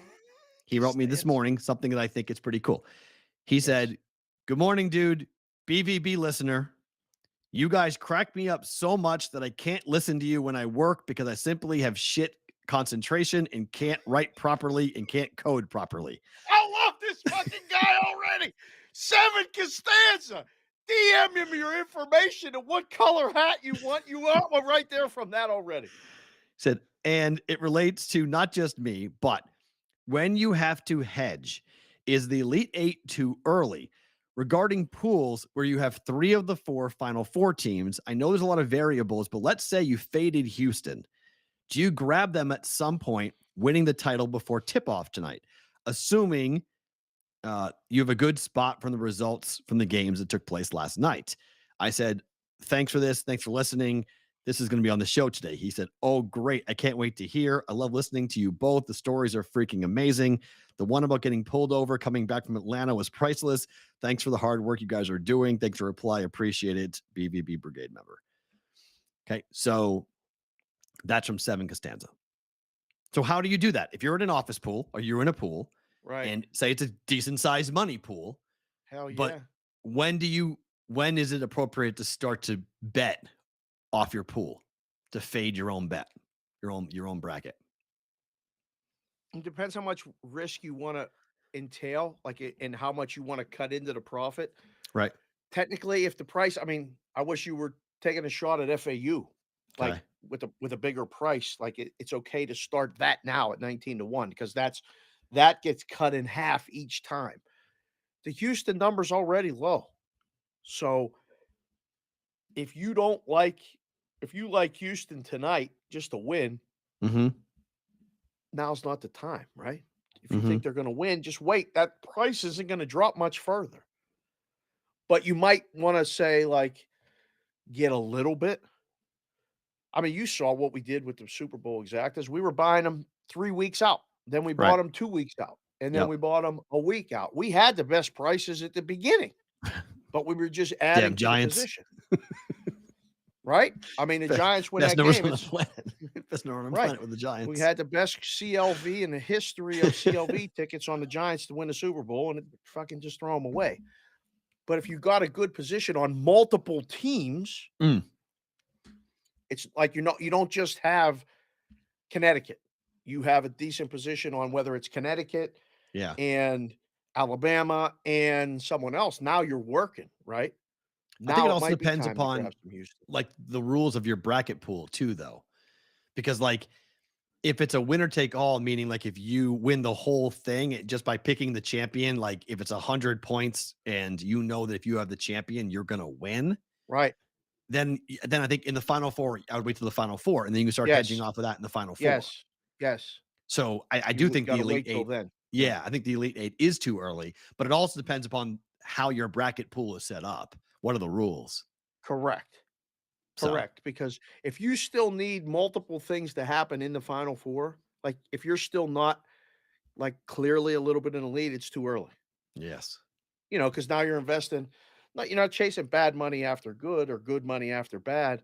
he wrote me this morning something that I think is pretty cool. He said, "Good morning, dude. BVB listener. You guys crack me up so much that I can't listen to you when I work because I simply have shit concentration and can't write properly and can't code properly." I love this fucking guy already. 7 Costanza. DM him your information and what color hat you want. You want one right there from that already. Said, and it relates to not just me, but when you have to hedge, is the Elite Eight too early? Regarding pools where you have 3 of the 4 Final Four teams, I know there's a lot of variables, but let's say you faded Houston. Do you grab them at some point, winning the title before tip-off tonight? Assuming you have a good spot from the results from the games that took place last night. I said, thanks for this. Thanks for listening. This is going to be on the show today. He said, oh, great. I can't wait to hear. I love listening to you both. The stories are freaking amazing. The one about getting pulled over, coming back from Atlanta was priceless. Thanks for the hard work you guys are doing. Thanks for reply. Appreciate it. BVB Brigade member. Okay. So that's from 7 Costanza. So how do you do that? If you're in an office pool or you're in a pool, Right. and say it's a decent sized money pool, Hell yeah. but when is it appropriate to start to bet off your pool to fade your own bet, your own bracket? It depends how much risk you want to entail, and how much you want to cut into the profit. Right. Technically, if the price, I mean, I wish you were taking a shot at FAU, like Okay. with a bigger price. Like it's okay to start that now at 19-1 because that gets cut in half each time. The Houston number's already low. So if you like Houston tonight just to win, Mm-hmm. now's not the time, right? If you think they're going to win, just wait. That price isn't going to drop much further. But you might want to say, like, get a little bit. I mean, you saw what we did with the Super Bowl exactas. We were buying them 3 weeks out. Then we bought them 2 weeks out. And then we bought them a week out. We had the best prices at the beginning, but we were just adding to the position. Right? I mean, the Giants win that game. Best number on the planet with the Giants. We had the best CLV in the history of CLV tickets on the Giants to win the Super Bowl, and it fucking just throw them away. But if you got a good position on multiple teams, it's like you don't just have Connecticut. You have a decent position on whether it's Connecticut and Alabama and someone else. Now you're working, right? I think it also depends upon like the rules of your bracket pool too, though, because like if it's a winner take all, meaning like if you win the whole thing just by picking the champion, like if it's 100 points and you know that if you have the champion, you're going to win, Right. then I think in the final four, I would wait till the final four, and then you can start hedging Yes. off of that in the final four. Yes. Yes. So I do You think the gotta Elite wait till Eight, then. yeah, I think the Elite Eight is too early, but it also depends upon how your bracket pool is set up. What are the rules? Correct. So, Correct. Because if you still need multiple things to happen in the Final Four, like if you're still not like clearly a little bit in the lead, it's too early. yes. Because now you're investing, you're not chasing bad money after good or good money after bad.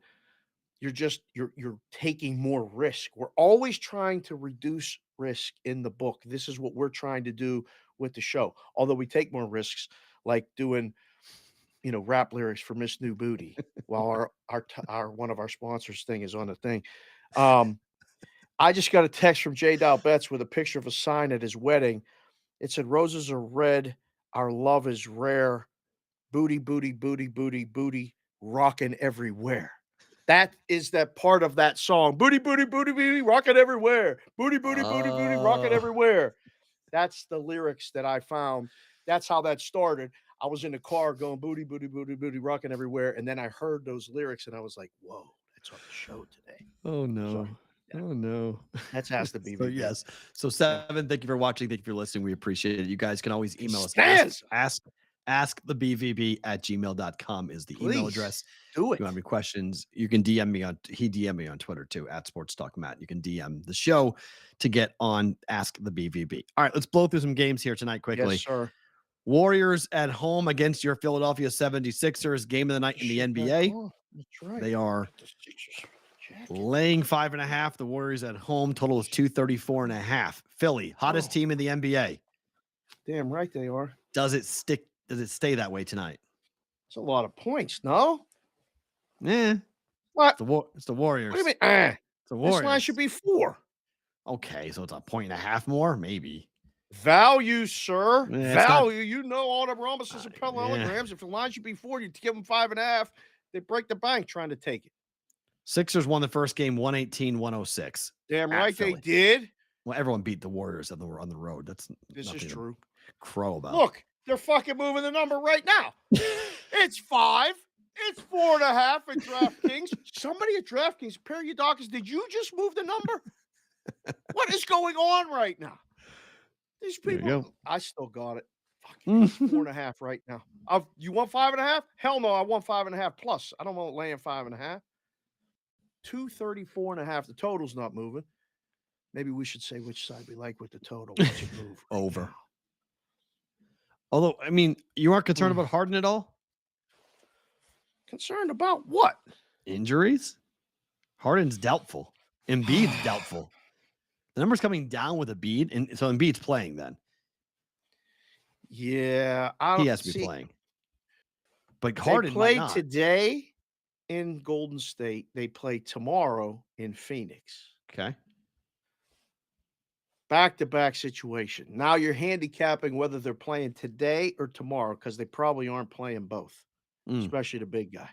You're taking more risk. We're always trying to reduce risk in the book. This is what we're trying to do with the show. Although we take more risks, like doing rap lyrics for Miss New Booty while our one of our sponsors thing is on the thing. I just got a text from J. Dow Betts with a picture of a sign at his wedding. It said, "Roses are red, our love is rare. Booty, booty, booty, booty, booty, rocking everywhere." That is that part of that song. Booty, booty, booty, booty, rocking everywhere. Booty, booty, booty, booty, rocking Oh. everywhere. That's the lyrics that I found. That's how that started. I was in the car going booty, booty, booty, booty, rocking everywhere. And then I heard those lyrics and I was like, whoa, that's on the show today. Oh no. yeah. Oh no. That's has to be. So yes. So 7, thank you for watching. Thank you for listening. We appreciate it. You guys can always email us. Ask the bvb@gmail.com is the email Please, address. do If it. you have any questions, you can DM me on Twitter too, @SportsTalkMatt. You can DM the show to get on Ask the BVB. All right, let's blow through some games here tonight quickly. Yes, sir. Warriors at home against your Philadelphia 76ers. Game of the night in the NBA. That's right. They are laying 5.5. The Warriors at home. Total is 234.5. Philly, hottest team in the NBA. Damn right they are. Does it stay that way tonight? It's a lot of points, no? Yeah. What? It's the Warriors. What do you mean? It's the Warriors. This line should be 4. Okay, so it's a 1.5 more, maybe. Value, sir. Yeah, Value. You know all the rhombuses and parallelograms. If the line should be 4, you give them 5.5. They break the bank trying to take it. Sixers won the first game 118-106. Damn right Philly. they did. Well, everyone beat the Warriors on the road. This is true. Crow about. Look, they're fucking moving the number right now. It's 5. It's 4.5 at DraftKings. Somebody at DraftKings, Perry Dawkins, did you just move the number? What is going on right now? These people, I still got it. Fucking 4.5 right now. You want 5.5? Hell no, I want 5.5 plus. I don't want laying 5.5. 234.5. The total's not moving. Maybe we should say which side we like with the total. Watch it move. Over. Now. Although, I mean, you aren't concerned about Harden at all? Concerned about what? Injuries? Harden's doubtful. Embiid's doubtful. The number's coming down with Embiid, and so Embiid's playing then. Yeah, he has to be playing. But Harden played might not. Today in Golden State. They play tomorrow in Phoenix. Okay. Back-to-back situation. Now you're handicapping whether they're playing today or tomorrow because they probably aren't playing both, especially the big guy.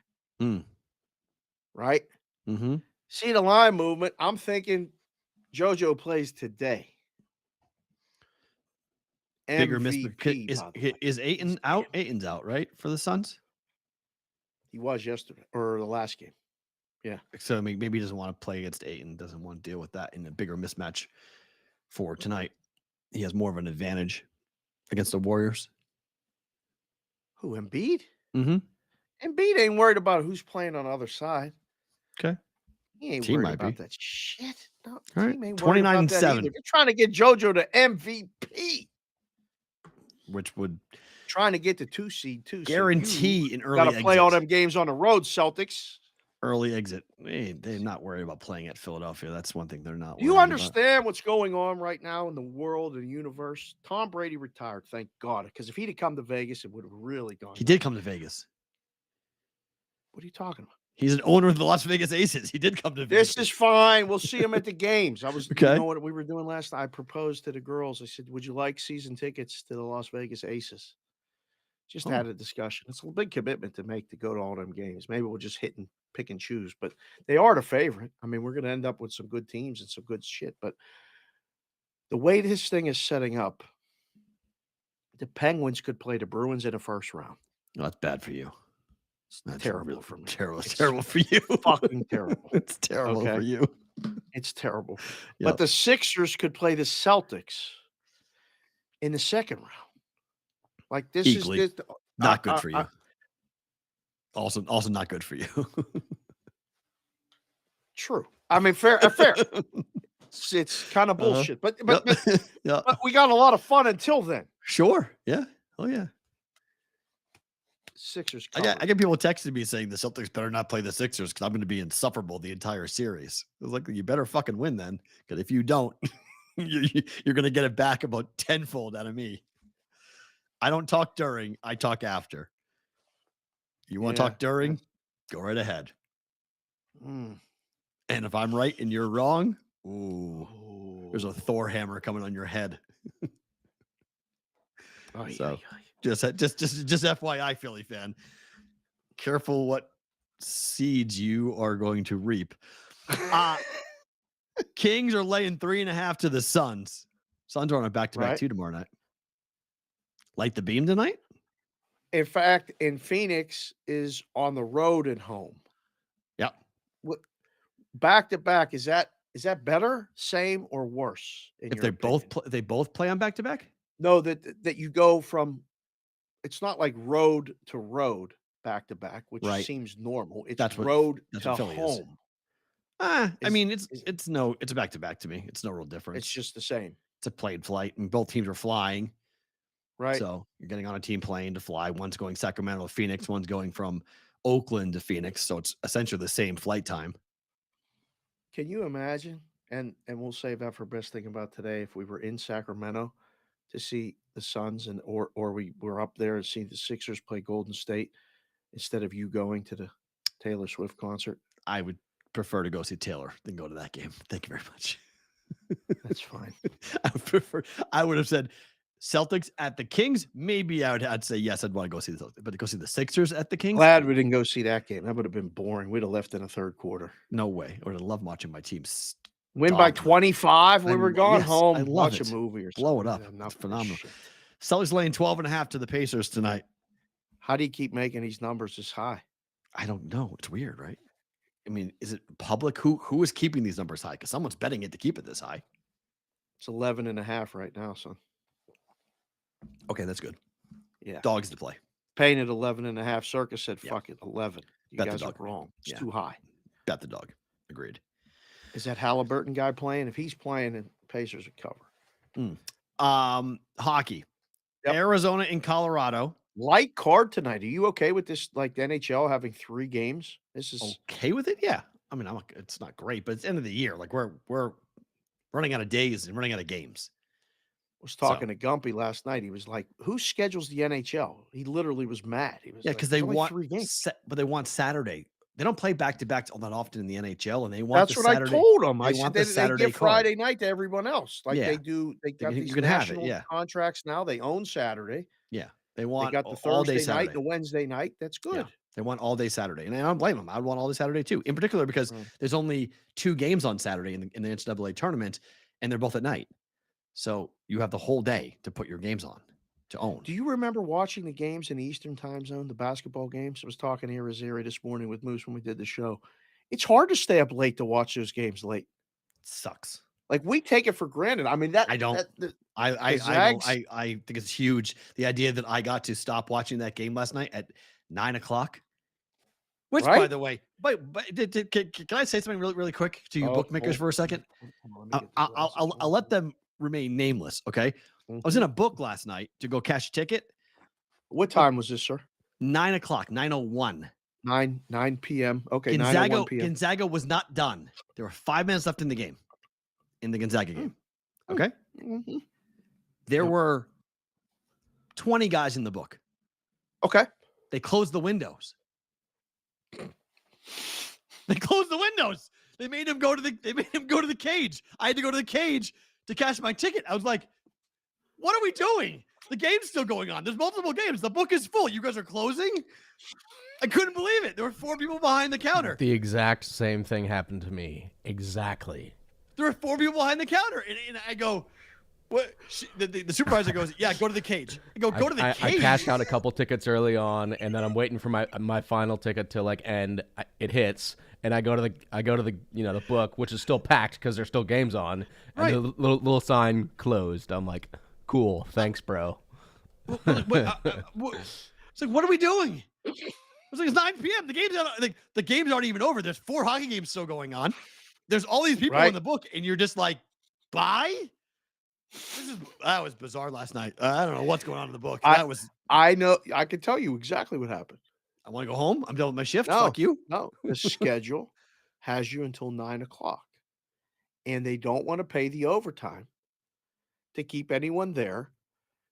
Right? Mm-hmm. See the line movement. I'm thinking JoJo plays today. Bigger MVP, is Ayton out? Ayton's out, right, for the Suns? He was yesterday or the last game. Yeah. So maybe he doesn't want to play against Ayton, doesn't want to deal with that in a bigger mismatch for tonight. He has more of an advantage against the Warriors. Who, Embiid? Mm-hmm. Embiid ain't worried about who's playing on the other side. Okay. He ain't worried about that shit. No, all right. 29-7. They're trying to get JoJo to MVP. Which would trying to get the 2 seed too. Guarantee so an early exit. Got to play all them games on the road, Celtics. Early exit. They're not worried about playing at Philadelphia. That's one thing they're not. You understand what's going on right now in the world and the universe? Tom Brady retired, thank God. Because if he'd have come to Vegas, it would have really gone. He did come to Vegas. What are you talking about? He's an owner of the Las Vegas Aces. He did come to Vegas. This is fine. We'll see him at the games. I was, okay. You know what we were doing last night? I proposed to the girls. I said, would you like season tickets to the Las Vegas Aces? Just had a discussion. It's a big commitment to make to go to all them games. Maybe we'll just hit and pick and choose, but they are the favorite. I mean, we're going to end up with some good teams and some good shit. But the way this thing is setting up, the Penguins could play the Bruins in the first round. Oh, that's bad for you. It's terrible for me. Terrible. It's It's terrible for you. fucking terrible. It's terrible for Okay? you. It's terrible. Yep. But the Sixers could play the Celtics in the second round. Like this Equally is not good for you. Also not good for you. True. I mean, fair. It's kind of bullshit, but Yeah. but we got a lot of fun until then. Sure. Yeah. Oh yeah. Sixers. I get people texting me saying the Celtics better not play the Sixers because I'm going to be insufferable the entire series. I was like, you better fucking win then, because if you don't, you're going to get it back about tenfold out of me. I don't talk during, I talk after. You want to talk during? Go right ahead. And if I'm right and you're wrong, there's a Thor hammer coming on your head. Just FYI, Philly fan, careful what seeds you are going to reap. Kings are laying 3.5 to the Suns. Suns are on a back-to-back too tomorrow night. Light the beam tonight? In fact, in Phoenix is on the road and home. Yep. Back to back, is that better, same, or worse? If they both play on back-to-back? No, that you go from. It's not like road to road back to back, which seems normal. It's road to home. I mean, it's a back to back to me. It's no real difference. It's just the same. It's a plane flight, and both teams are flying. Right. So you're getting on a team plane to fly. One's going Sacramento to Phoenix. One's going from Oakland to Phoenix. So it's essentially the same flight time. Can you imagine? And we'll save that for best thing about today. If we were in Sacramento to see the Suns or we were up there and see the Sixers play Golden State instead of you going to the Taylor Swift concert. I would prefer to go see Taylor than go to that game. Thank you very much. That's fine. I would have said Celtics at the Kings. Maybe I'd say yes, I'd want to go see the Celtics, but to go see the Sixers at the Kings. Glad we didn't go see that game. That would have been boring. We'd have left in the third quarter. No way. I would have loved watching my team win by 25. We were going home. I love watch it. a movie or something. Blow it up. It's phenomenal. Celtics laying 12.5 to the Pacers tonight. How do you keep making these numbers this high? I don't know. It's weird, right? I mean, is it public? Who is keeping these numbers high? Because someone's betting it to keep it this high. It's 11.5 right now, son. Okay, that's good. Yeah. Dogs to play. Paying at 11.5. Circus said, fuck it, 11. You Bet guys the are dog. wrong. It's too high. Bet the dog. Agreed. Is that Halliburton guy playing? If he's playing, then Pacers would cover. Hockey. Yep. Arizona and Colorado. Light card tonight. Are you okay with this? Like the NHL having 3 games? This is okay with it. Yeah. I mean, it's not great, but it's end of the year. Like we're running out of days and running out of games. I was talking to Gumpy last night. He was like, "Who schedules the NHL?" He literally was mad. He was because they want 3 games, but they want Saturday. They don't play back to back all that often in the NHL, and they want. That's what Saturday, I told them. I said they give card. Friday night to everyone else, like they do. They got these national contracts now. They own Saturday. Yeah, they want. They got the Thursday night, the Wednesday night. That's good. Yeah. They want all day Saturday, and I don't blame them. I would want all day Saturday too, in particular because there's only 2 games on Saturday in the NCAA tournament, and they're both at night. So you have the whole day to put your games on to own. Do you remember watching the games in the Eastern time zone, the basketball games? I was talking to Irizarry this morning with Moose when we did the show. It's hard to stay up late to watch those games late. It sucks. Like we take it for granted. I mean, I don't. I think it's huge. The idea that I got to stop watching that game last night at 9:00. Which, by the way, but can I say something really quick to you bookmakers for a second? I'll let them remain nameless. Okay. I was in a book last night to go cash a ticket. What time was this, sir? 9:00, 9:01. 9 p.m. Okay. Gonzaga was not done. There were 5 minutes left in the game, in the Gonzaga game. Okay. Mm-hmm. There were 20 guys in the book. Okay. They closed the windows. They closed the windows. They made him go to the cage. I had to go to the cage to cash my ticket. I was like, what are we doing? The game's still going on. There's multiple games. The book is full. You guys are closing? I couldn't believe it. There were 4 people behind the counter. The exact same thing happened to me. Exactly. There were 4 people behind the counter. And I go, what? The supervisor goes, yeah, go to the cage. I go to the cage. I cashed out a couple tickets early on, and then I'm waiting for my final ticket to like end. It hits, and I go to the the book, which is still packed because there's still games on, and Right. the little sign closed. I'm like, cool, thanks, bro. It's like, what are we doing? It's like, it's 9 p.m. The games aren't even over. There's 4 hockey games still going on. There's all these people in the book, and you're just like, bye? That was bizarre last night. I don't know what's going on in the book. I know. I can tell you exactly what happened. I want to go home. I'm done with my shift. No, Fuck you. No, the schedule has you until 9:00, and they don't want to pay the overtime to keep anyone there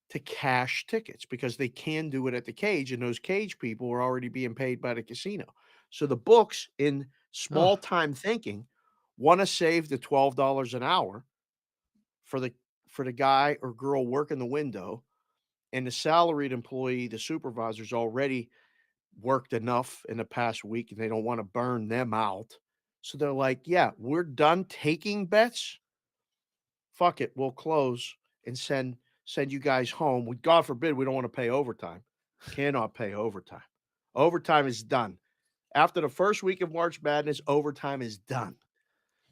to cash tickets because they can do it at the cage, and those cage people are already being paid by the casino. So the books, in small time thinking, want to save the $12 an hour for the guy or girl working the window, and the salaried employee, the supervisor's already worked enough in the past week, and they don't want to burn them out. So they're like, yeah, we're done taking bets. Fuck it, we'll close and send you guys home. God forbid we don't want to pay overtime. Cannot pay overtime. Overtime is done. After the first week of March Madness, overtime is done.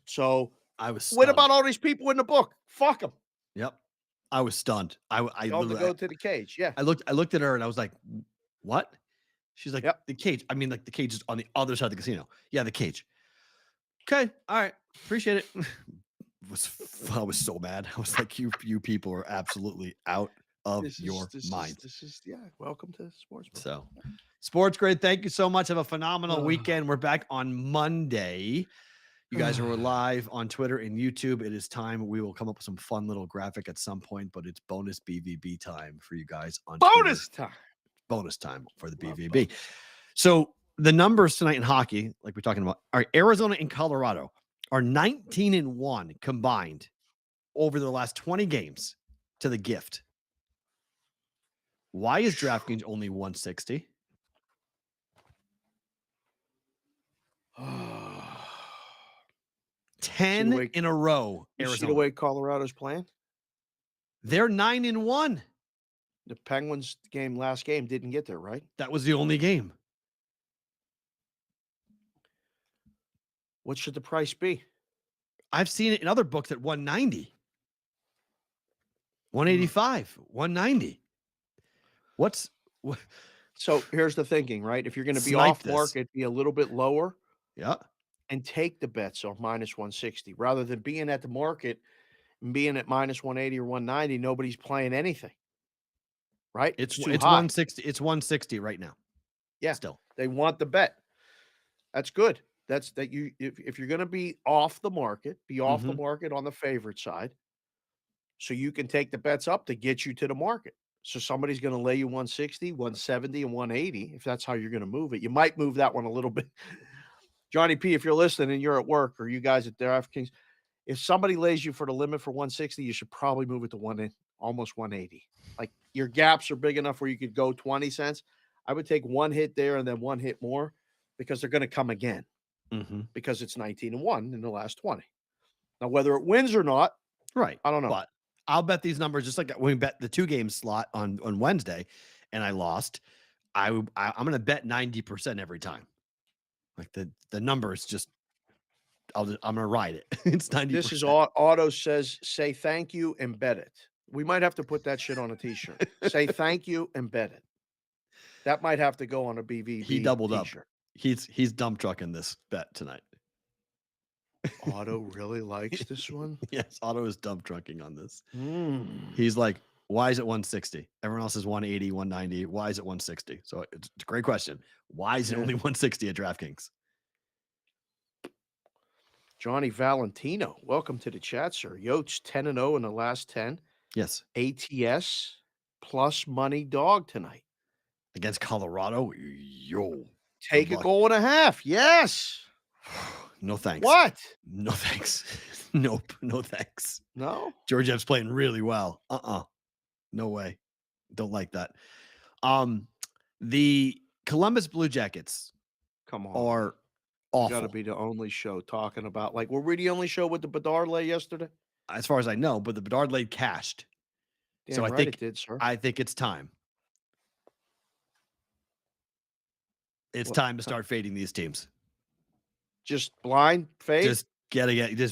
So I was what stunned. about all these people in the book? Fuck them. Yep. I was stunned. I Tell them to go to the cage. Yeah. I looked at her and I was like, what? She's like, Yep. the cage. I mean, like the cage is on the other side of the casino. Yeah, the cage. Okay. All right. Appreciate it. I was so mad. I was like, you people are absolutely out of your mind. Welcome to sports. So, Sports Grid, thank you so much. Have a phenomenal weekend. We're back on Monday. You guys are live on Twitter and YouTube. It is time. We will come up with some fun little graphic at some point, but it's bonus BVB time for you guys on bonus Twitter. time. Bonus time for the BVB. So the numbers tonight in hockey, like we're talking about, are Arizona and Colorado are 19-1 combined over the last 20 games to the gift. Why is DraftKings only 160? 10 in a row. You see Arizona. the way Colorado's playing? They're 9-1. The Penguins last game didn't get there, right? That was the only game. What should the price be? I've seen it in other books at 190, 185, 190. So here's the thinking, right? If you're going to be off market, be a little bit lower. Yeah. And take the bets on minus 160 rather than being at the market and being at minus 180 or 190. Nobody's playing anything. Right? It's too high. 160. It's 160 right now. Yeah. Still. They want the bet. That's good. That's that you if you're going to be off the market, be off the market on the favorite side. So you can take the bets up to get you to the market. So somebody's going to lay you 160, 170, and 180 if that's how you're going to move it. You might move that one a little bit. Johnny P, if you're listening and you're at work or you guys at DraftKings, if somebody lays you for the limit for 160, you should probably move it to almost 180. Like your gaps are big enough where you could go 20 cents. I would take one hit there and then one hit more because they're going to come again because it's 19-1 in the last 20. Now, whether it wins or not, right? I don't know. But I'll bet these numbers just like when we bet the 2-game slot on Wednesday and I lost. I'm going to bet 90% every time. Like the number is just, I'm going to ride it. It's 90%. This is Auto says, say thank you and bet it. We might have to put that shit on a t-shirt. Say thank you and bet it. That might have to go on a BVB. He doubled t-shirt. Up. He's dump trucking this bet tonight. Otto really likes this one. Yes, Otto is dump trucking on this. He's like, why is it 160? Everyone else is 180, 190. Why is it 160? So it's a great question. Why is it only 160 at DraftKings? Johnny Valentino, welcome to the chat, sir. Yotes 10-0 in the last 10. Yes. ATS plus money dog tonight. Against Colorado? Yo. Take a goal and a half. Yes. No thanks. What? No thanks. Nope. No thanks. No? Georgiev's playing really well. No way. Don't like that. The Columbus Blue Jackets Come on. are Got awful. to be the only show talking about, like, were we the only show with the Bedard lay yesterday? As far as I know, but the Bedard lay cashed. Damn So right I think it did, sir. I think it's time. It's What? time to start fading these teams. Just blind fade? Just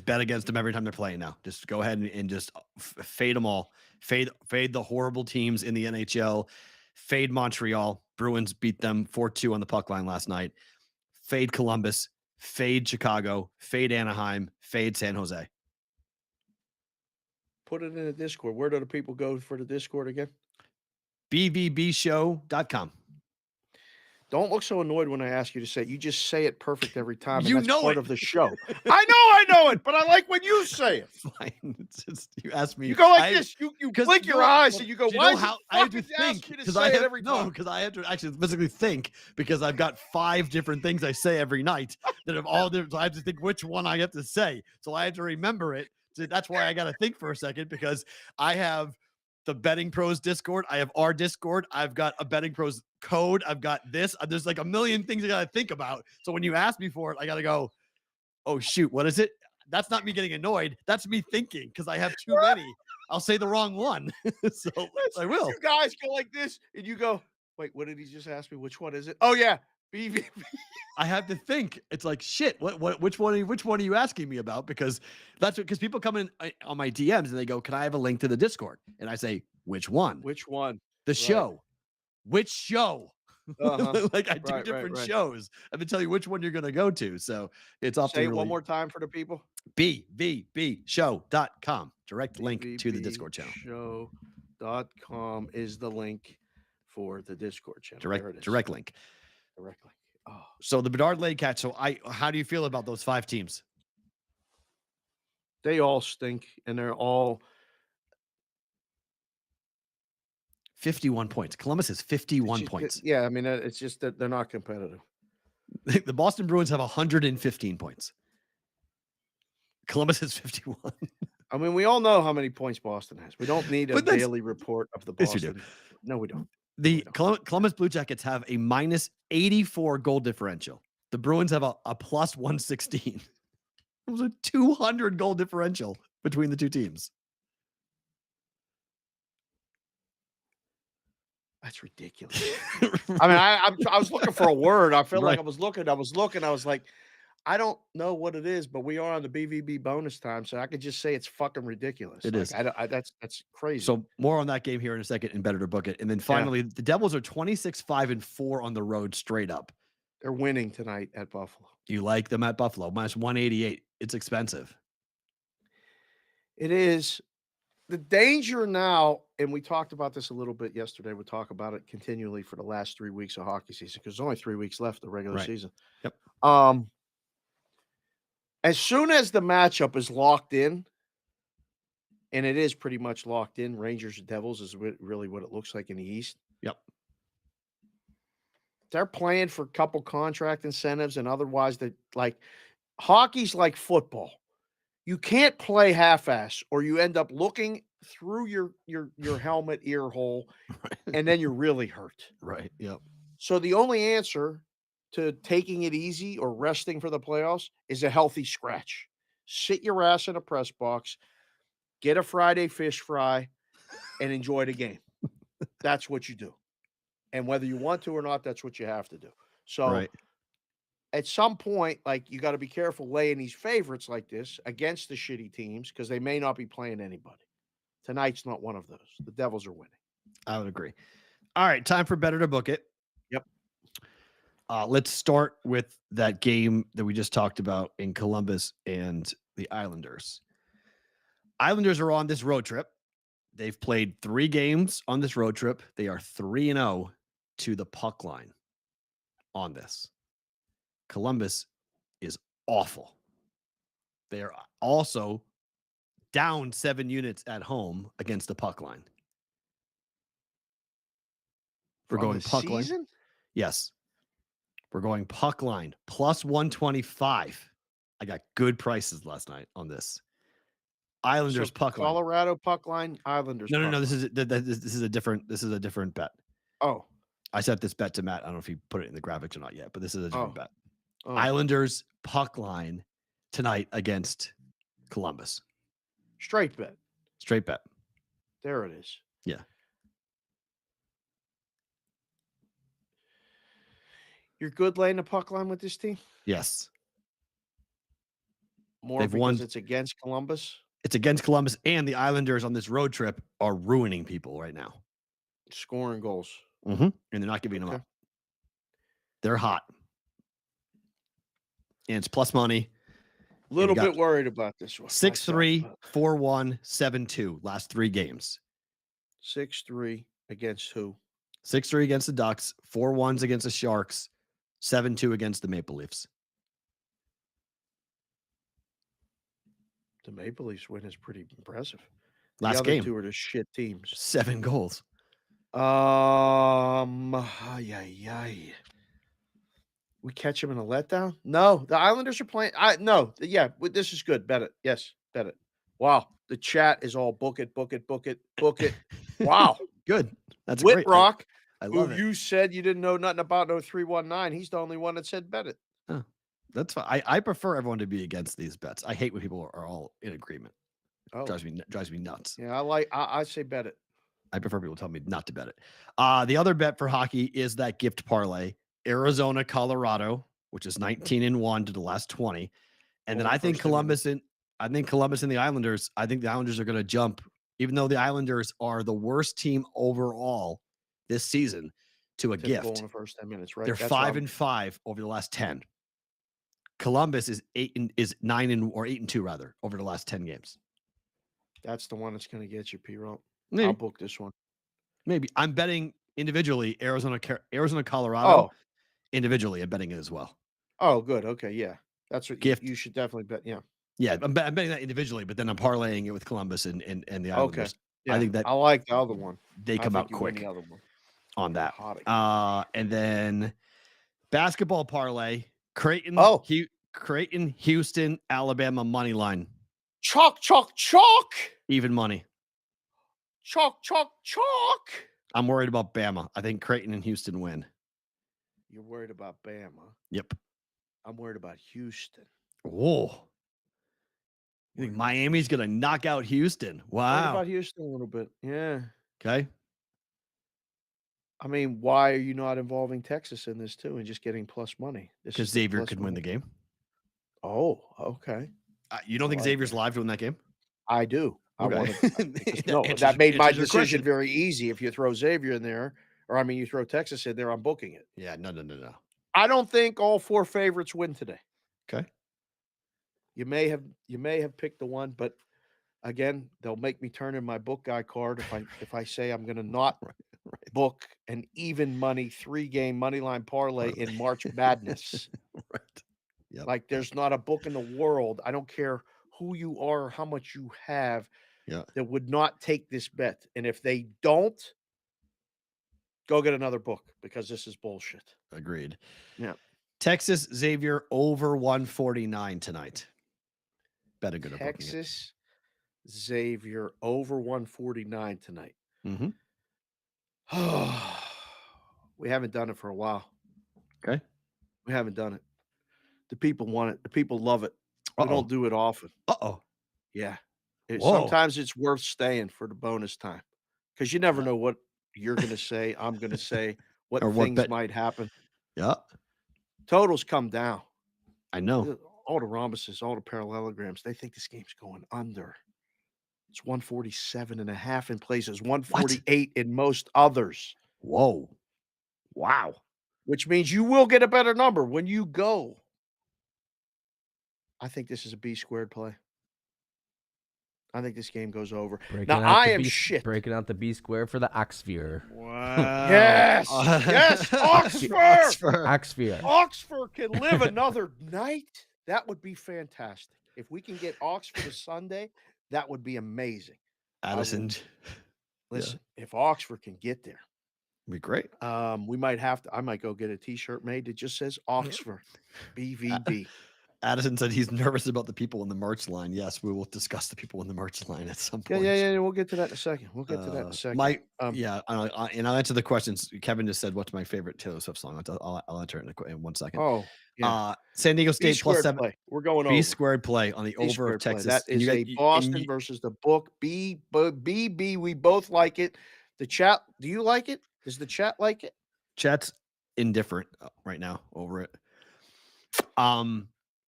bet against them every time they're playing now. Just go ahead and just fade them all. Fade the horrible teams in the NHL. Fade Montreal. Bruins beat them 4-2 on the puck line last night. Fade Columbus. Fade Chicago. Fade Anaheim. Fade San Jose. Put it in the Discord. Where do the people go for the Discord again? bvbshow.com. Don't look so annoyed when I ask you to say it. You just say it perfect every time. And You that's know part it. of the show. I know it, but I like when you say it. Fine. It's just, you asked me. You go like this. You blink your eyes and you go, Do you why know is how it I have to fucking ask think? me to Because say I it have every time? because I have to actually physically think because I've got 5 different things I say every night that have all different. So I have to think which one I have to say. So I have to remember it. So that's why I got to think for a second because I have the Betting Pros Discord. I have our Discord. I've got a Betting Pros code. I've got this. There's like a million things I got to think about. So when you ask me for it, I got to go, oh, shoot, what is it? That's not me getting annoyed. That's me thinking because I have too many. I'll say the wrong one. So I will. You guys go like this and you go, wait, what did he just ask me? Which one is it? Oh, yeah. BVB. I have to think. It's like shit. Which one are you asking me about? Because because people come in on my DMs and they go, "Can I have a link to the Discord?" And I say, "Which one? Which one? The Right. show? Which show?" Uh-huh. Like I do Right, different right. shows. I have to tell you which one you're going to go to. So it's often Say it really one more time for the people. bvbshow.com. Direct link to the Discord channel. Show.com is the link for the Discord channel. There it is. Direct link. Directly. Oh, So the Bedard Lake catch. So how do you feel about those 5 teams? they all stink, and they're all 51 points. Columbus has 51 just- points. Yeah, I mean, it's just that they're not competitive. The Boston Bruins have 115 points. Columbus has 51. I mean, we all know how many points Boston has. We don't need a But that's- daily report of the Yes, we do. Boston. No, we don't. The Columbus Blue Jackets have a minus 84 goal differential. The Bruins have a plus 116. It was a 200 goal differential between the two teams. That's ridiculous. I mean, I was looking for a word. I feel like Right. I was looking. I was like, I don't know what it is, but we are on the BVB bonus time, so I could just say it's fucking ridiculous. It is. That's crazy. So more on that game here in a second and better to book it. And then finally, the Devils are 26-5-4 on the road straight up. they're winning tonight at Buffalo. You like them at Buffalo, minus 188. It's expensive. It is the danger now, and we talked about this a little bit yesterday. We talk about it continually for the last 3 weeks of hockey season because there's only 3 weeks left of the regular Right. season. Yep. As soon as the matchup is locked in, and it is pretty much locked in, Rangers and Devils is really what it looks like in the East. Yep. They're playing for a couple contract incentives, and otherwise, hockey's like football. You can't play half-ass, or you end up looking through your helmet ear hole, and then you're really hurt. Right. Yep. So the only answer to taking it easy or resting for the playoffs is a healthy scratch. Sit your ass in a press box, get a Friday fish fry, and enjoy the game. That's what you do. And whether you want to or not, that's what you have to do. So Right. at some point, you got to be careful laying these favorites like this against the shitty teams because they may not be playing anybody. Tonight's not one of those. The Devils are winning. I would agree. All right. Time for better to book it. Yep. Let's start with that game that we just talked about in Columbus and the Islanders. Islanders are on this road trip. They've played 3 games on this road trip. They are 3-0 to the puck line on this. Columbus is awful. They are also down 7 units at home against the puck line. We're From going the puck line. season? Yes. We're going puck line plus 125. I got good prices last night on this. Islanders So puck line. Colorado puck line, Islanders. No. puck This line. is a different bet. Oh, I set this bet to Matt. I don't know if he put it in the graphics or not yet, but this is a different bet. Oh. Islanders puck line tonight against Columbus. Straight bet. Straight bet. There it is. Yeah. You're good laying the puck line with this team? Yes. More They've because won. it's against Columbus? It's against Columbus, and the Islanders on this road trip are ruining people right now. Scoring goals. Mm-hmm. And they're not giving them up. They're hot. And it's plus money. A little bit worried about this one. 6-3, 4-1, 7-2 last 3 games. 6-3 against who? 6-3 against the Ducks, 4-1s against the Sharks, 7-2 against the Maple Leafs. The Maple Leafs win is pretty impressive. Last the other game. 2 are the shit teams. 7 goals. We catch them in a letdown? No, the Islanders are playing. This is good. Bet it. Yes, bet it. Wow, the chat is all book it. Wow, good. That's great. Whitrock, I love it. You said you didn't know nothing about no 319. He's the only one that said bet it. Oh, that's fine. I prefer everyone to be against these bets. I hate when people are all in agreement. Oh, Drives me nuts. Yeah, I say bet it. I prefer people tell me not to bet it. The other bet for hockey is that gift parlay. Arizona, Colorado, which is 19-1 to the last 20. And then I think Columbus and the Islanders, I think the Islanders are going to jump, even though the Islanders are the worst team overall this season, to a Typical gift. in the first 10 minutes, right? They're 5-5 over the last 10. Columbus is 8-2 rather over the last 10 games. That's the one that's going to get you, Perrault. Maybe. I'll book this one. Maybe. I'm betting individually Arizona, Colorado. Individually, I'm betting it as well. Oh, good. Okay, yeah. That's what gift. You should definitely bet. Yeah. Yeah, I'm betting that individually, but then I'm parlaying it with Columbus and the Islanders. Okay. Yeah, I think that I like the other one. They come out quick The other one. on that. And then basketball parlay, Creighton, Creighton, Houston, Alabama money line. Chalk. Even money. Chalk. I'm worried about Bama. I think Creighton and Houston win. You're worried about Bama. Yep. I'm worried about Houston. Whoa. You think Miami's going to knock out Houston? Wow. Worried about Houston a little bit. Yeah. Okay. I mean, why are you not involving Texas in this too and just getting plus money? Because Xavier could win the game. Oh, okay. You don't think Xavier's live to win that game? I do. Okay. That made my decision very easy. If you throw Xavier in there, you throw Texas in there, I'm booking it. Yeah, no. I don't think all 4 favorites win today. Okay. You may have picked the one, but again, they'll make me turn in my book guy card if I say I'm going to not book an even money 3-game money line parlay in March Madness. Right. Yep. Like there's not a book in the world. I don't care who you are or how much you have that would not take this bet. And if they don't, go get another book because this is bullshit. Agreed. Yeah. Texas Xavier over 149 tonight. Better good. Texas Xavier over 149 tonight. Mm-hmm. We haven't done it for a while. Okay. We haven't done it. The people want it. The people love it. We don't do it often. Yeah. Sometimes it's worth staying for the bonus time because you never know what you're going to say, I'm going to say, what things might happen. Yeah. Totals come down. I know. All the rhombuses, all the parallelograms, they think this game's going under. It's 147.5 in places, 148 in most others. Whoa. Wow. Which means you will get a better number when you go. I think this is a B squared play. I think this game goes over. Shit. Breaking out the B square for the Oxsphere. Wow. Yes. Oxford. Oxford can live another night. That would be fantastic. If we can get Oxford to Sunday, that would be amazing. Addison. Listen, if Oxford can get there, it'd be great. I might go get a t-shirt made that just says Oxford BVB. Addison said he's nervous about the people in the merch line. Yes, we will discuss the people in the merch line at some point. Yeah. We'll get to that in a second. And I'll answer the questions. Kevin just said, "What's my favorite Taylor Swift song?" I'll answer it in 1 second. Oh, yeah. San Diego State plus 7. Play. We're going B over. squared play on the over of Texas. That is a Boston versus the book. B. We both like it. The chat. Do you like it? Does the chat like it? Chat's indifferent right now over it.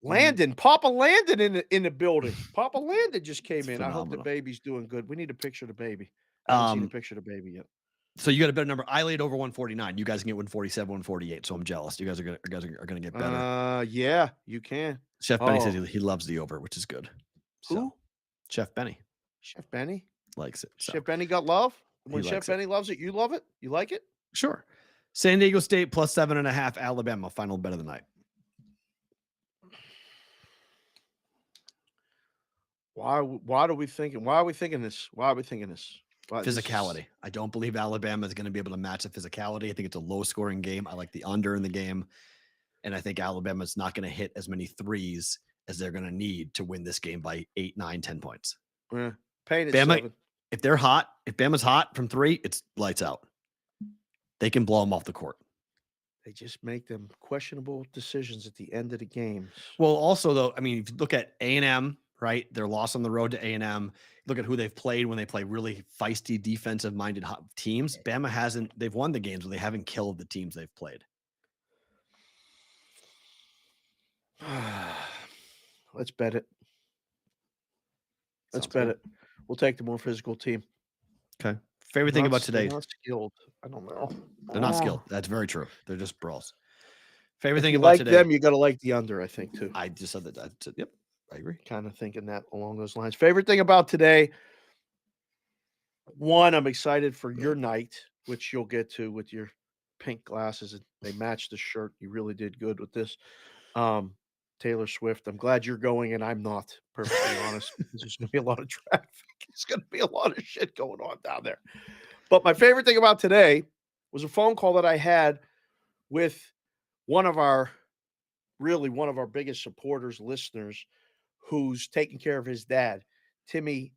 Landon, Papa Landon in the building. Papa Landon just came in. I hope the baby's doing good. We need a picture of the baby. I haven't seen a picture of the baby yet. So you got a better number. I laid over 149. You guys can get 147, 148. So I'm jealous. You guys are gonna get better. Yeah, you can. Chef Benny says he loves the over, which is good. Who? Chef Benny. Chef Benny likes it. So. Chef Benny got love. When Chef Benny loves it, you love it. You like it? Sure. San Diego State plus 7.5. Alabama final bet of the night. Why are we thinking this? Physicality. I don't believe Alabama is going to be able to match the physicality. I think it's a low-scoring game. I like the under in the game, and I think Alabama's not going to hit as many threes as they're going to need to win this game by 8, 9, 10 points. Yeah. Paint Bama, 7. if they're hot, if Bama's hot from 3, it's lights out. They can blow them off the court. They just make them questionable decisions at the end of the game. Well, also though, I mean, if you look at A&M. Right, they're lost on the road to A&M. Look at who they've played when they play really feisty, defensive-minded teams. Bama hasn't. They've won the games, but they haven't killed the teams they've played. Let's bet it. Let's bet it. We'll take the more physical team. Okay. Favorite thing about today? They're not skilled. I don't know. They're not skilled. That's very true. They're just brawls. Favorite thing about about today? Them, you got to like the under. I think too. I just said that. Yep. I agree. Kind of thinking that along those lines. Favorite thing about today? One, I'm excited for your night, which you'll get to with your pink glasses. They match the shirt. You really did good with this. Taylor Swift. I'm glad you're going and I'm not, perfectly honest. There's going to be a lot of traffic. There's going to be a lot of shit going on down there. But my favorite thing about today was a phone call that I had with one of our biggest supporters, listeners, who's taking care of his dad, Timmy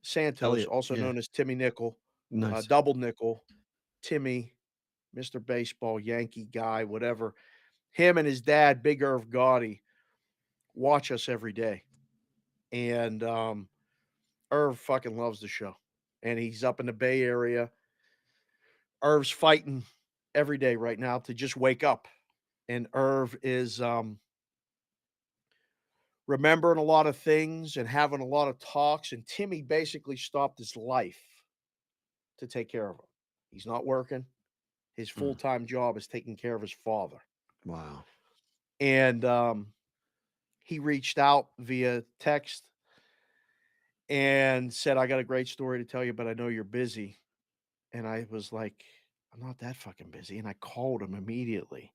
Santos, also known as Timmy Nickel, Double Nickel, Timmy, Mr. Baseball, Yankee guy, whatever. Him and his dad, Big Irv Gotti, watch us every day. And Irv fucking loves the show. And he's up in the Bay Area. Irv's fighting every day right now to just wake up. And Irv is remembering a lot of things and having a lot of talks. And Timmy basically stopped his life to take care of him. He's not working. His full-time job is taking care of his father. Wow. And he reached out via text and said, I got a great story to tell you, but I know you're busy. And I was like, I'm not that fucking busy. And I called him immediately.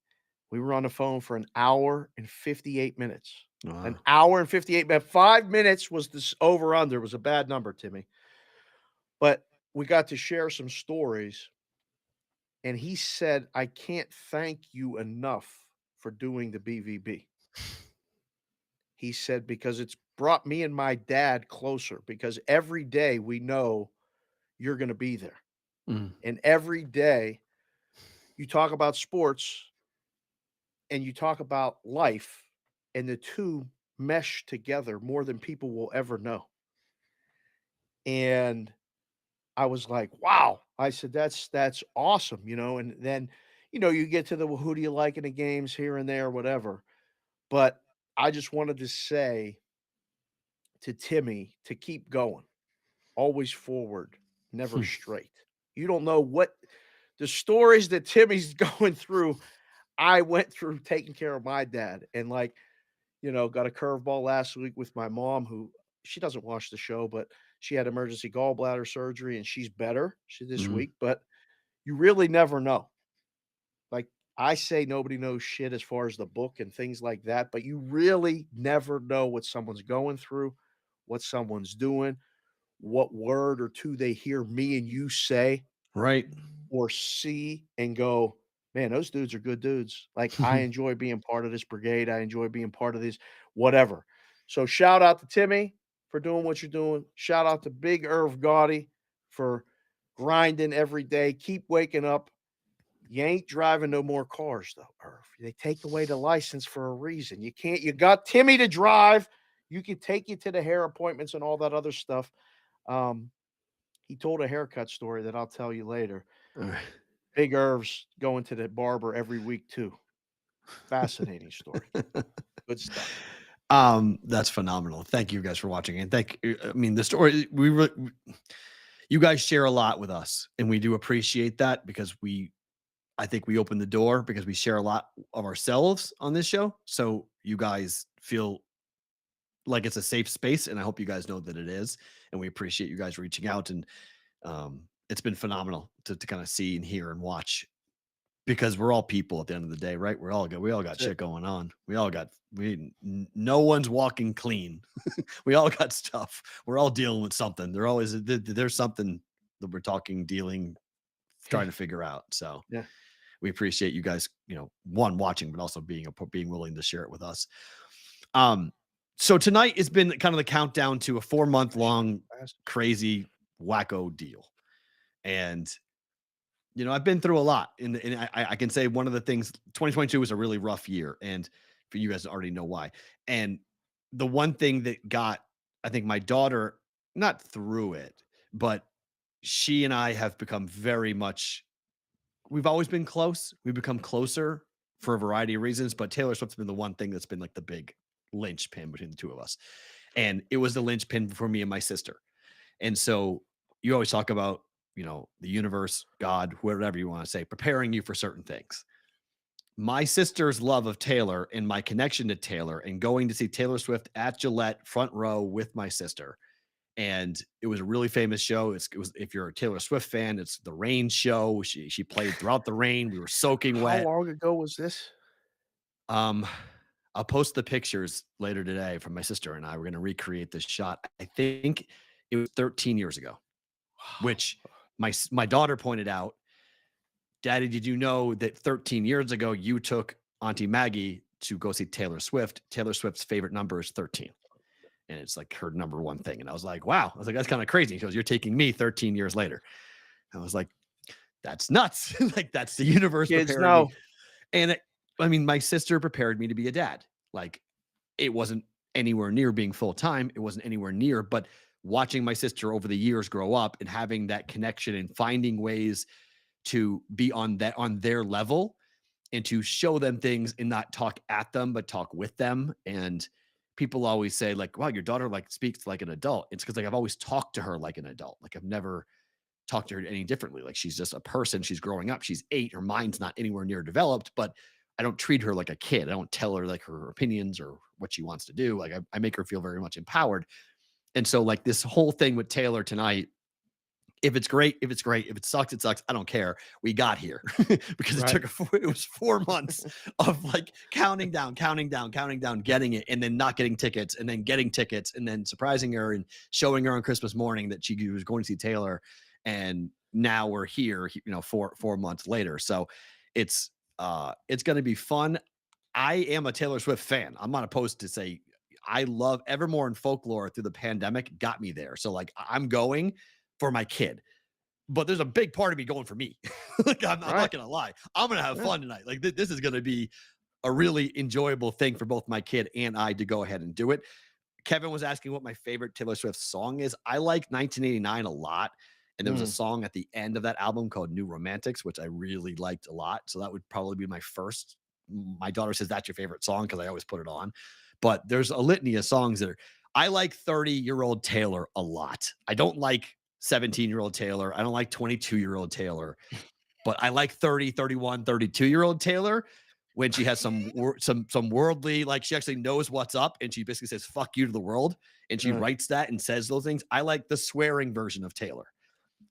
We were on the phone for an hour and 58 minutes. Wow. An hour and 58 minutes. 5 minutes was this over under. It was a bad number, Timmy. But we got to share some stories. And he said, I can't thank you enough for doing the BVB. He said, because it's brought me and my dad closer, because every day we know you're going to be there. And every day you talk about sports and you talk about life, and the two mesh together more than people will ever know. And I was like, wow. I said, that's awesome, and then, you get to the, well, who do you like in the games here and there, whatever. But I just wanted to say to Timmy to keep going, always forward, never straight. You don't know what the stories that Timmy's going through. I went through taking care of my dad, and got a curveball last week with my mom, who she doesn't watch the show, but she had emergency gallbladder surgery and she's better this week, but you really never know. Like I say, nobody knows shit as far as the book and things like that, but you really never know what someone's going through, what someone's doing, what word or two they hear me and you say, right, or see and go, man, those dudes are good dudes. Like I enjoy being part of this brigade. I enjoy being part of this. whatever. So shout out to Timmy for doing what you're doing. Shout out to Big Irv Gotti for grinding every day. Keep waking up. You ain't driving no more cars, though, Irv. They take away the license for a reason. You got Timmy to drive. You can take you to the hair appointments and all that other stuff. He told a haircut story that I'll tell you later. Big Irv's going to the barber every week, too. Fascinating story. Good stuff. That's phenomenal. Thank you guys for watching. And the story, you guys share a lot with us, and we do appreciate that because I think we open the door because we share a lot of ourselves on this show. So you guys feel like it's a safe space, and I hope you guys know that it is. And we appreciate you guys reaching out, and it's been phenomenal to kind of see and hear and watch, because we're all people at the end of the day, right? We all got shit going on. No one's walking clean. We all got stuff. We're all dealing with something. There's something that we're dealing, trying to figure out. So yeah, we appreciate you guys, one, watching, but also being willing to share it with us. So tonight has been kind of the countdown to a 4-month long crazy wacko deal. And I've been through a lot, and I can say one of the things, 2022 was a really rough year, and for you guys already know why. And the one thing that got, I think, my daughter not through it, but she and I have become we've always been close. We've become closer for a variety of reasons, but Taylor Swift's been the one thing that's been like the big linchpin between the two of us. And it was the linchpin for me and my sister. And so you always talk about, the universe, God, whatever you want to say, preparing you for certain things. My sister's love of Taylor and my connection to Taylor and going to see Taylor Swift at Gillette front row with my sister. And it was a really famous show. It was, if you're a Taylor Swift fan, it's the rain show. She played throughout the rain. We were soaking wet. How long ago was this? I'll post the pictures later today from my sister and I. We're going to recreate this shot. I think it was 13 years ago, which my daughter pointed out, Daddy, did you know that 13 years ago you took Auntie Maggie to go see Taylor Swift? Taylor Swift's favorite number is 13. And it's like her number one thing. And I was like, wow. I was like, that's kind of crazy. She goes, you're taking me 13 years later. I was like, that's nuts. Like, that's the universe. Kids know. And my sister prepared me to be a dad. Like, it wasn't anywhere near being full-time. It wasn't anywhere near, but watching my sister over the years grow up and having that connection and finding ways to be on their level and to show them things and not talk at them, but talk with them. And people always say, like, wow, your daughter speaks like an adult. It's because I've always talked to her like an adult. Like, I've never talked to her any differently. Like, she's just a person. She's growing up. She's 8. Her mind's not anywhere near developed, but I don't treat her like a kid. I don't tell her like her opinions or what she wants to do. Like, I make her feel very much empowered. And so, like, this whole thing with Taylor tonight, if it's great, if it's great, if it sucks, it sucks. I don't care. We got here because it was 4 months of like counting down, getting it, and then not getting tickets, and then getting tickets, and then surprising her and showing her on Christmas morning that she was going to see Taylor. And now we're here, 4 months later. So it's going to be fun. I am a Taylor Swift fan. I'm not opposed to say I love Evermore and Folklore through the pandemic got me there. So like, I'm going for my kid, but there's a big part of me going for me. Like, I'm not going to lie. I'm going to have fun tonight. Like, this is going to be a really enjoyable thing for both my kid and I to go ahead and do it. Kevin was asking what my favorite Taylor Swift song is. I like 1989 a lot. And there was a song at the end of that album called New Romantics, which I really liked a lot. So that would probably be my first. My daughter says that's your favorite song because I always put it on. But there's a litany of songs that I like 30-year-old Taylor a lot. I don't like 17-year-old Taylor. I don't like 22-year-old Taylor. But I like 30, 31, 32-year-old Taylor when she has some worldly, like, she actually knows what's up and she basically says, fuck you to the world. And she writes that and says those things. I like the swearing version of Taylor.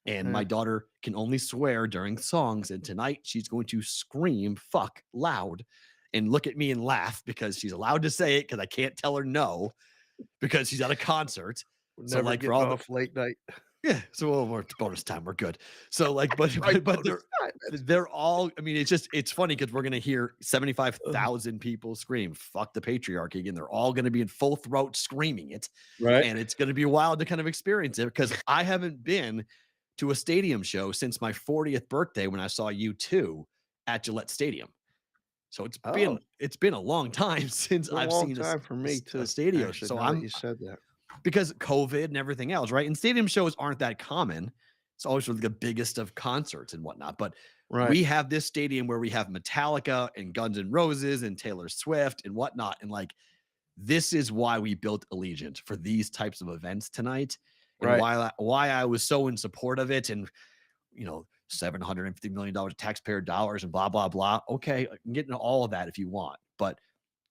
And my daughter can only swear during songs. And tonight she's going to scream fuck loud and look at me and laugh because she's allowed to say it because I can't tell her no because she's at a concert. So like, for all the late night. Yeah, so a little more bonus time. We're good. So like, but Right, but bonus time, they're all. I mean, it's funny because we're gonna hear 75,000 people scream "fuck the patriarchy," and they're all gonna be in full throat screaming it, right? and it's gonna be wild to kind of experience it because I haven't been to a stadium show since my 40th birthday when I saw U2 at Gillette Stadium. So Oh, it's been a long time since been a I've long seen time for me a too. stadium. Actually, So now that you said that, because COVID and everything else, right? And stadium shows aren't that common. It's always really the biggest of concerts and whatnot. But right? we have this stadium where we have Metallica and Guns N' Roses and Taylor Swift and whatnot. And like, this is why we built Allegiant for these types of events tonight, and Right. why I was so in support of it. And $750 million taxpayer dollars and blah blah blah. Okay, I can get into all of that if you want, but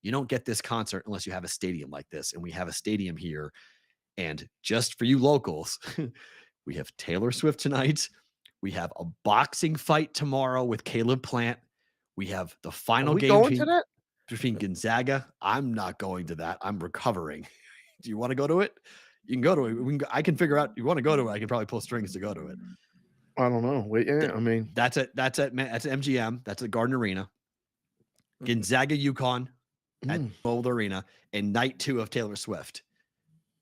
you don't get this concert unless you have a stadium like this, and we have a stadium here. And just for you locals, we have Taylor Swift tonight. We have a boxing fight tomorrow with Caleb Plant. We have the Are final we game going to that? between Gonzaga. I'm not going to that. I'm recovering. Do you want to go to it? You can go to it. I can figure out. You want to go to it? I can probably pull strings to go to it. I don't know. Wait, yeah, I mean, That's MGM. That's at Garden Arena. Gonzaga, UConn at Old Arena, and night 2 of Taylor Swift,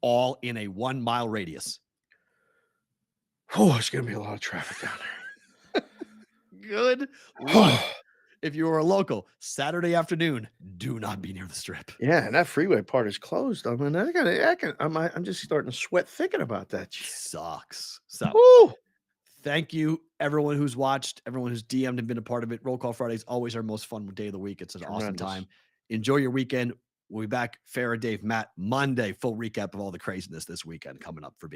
all in a 1 mile radius. oh, it's gonna be a lot of traffic down there. Good luck. If you are a local, Saturday afternoon, do not be near the strip. Yeah, and that freeway part is closed. I mean, I'm just starting to sweat thinking about that. Shit. Sucks. So Woo! thank you, everyone who's watched, everyone who's DM'd and been a part of it. Roll Call Friday is always our most fun day of the week. It's an awesome Tremendous. time. Enjoy your weekend. We'll be back, Farra, Dave, Matt, Monday. Full recap of all the craziness this weekend coming up for BB.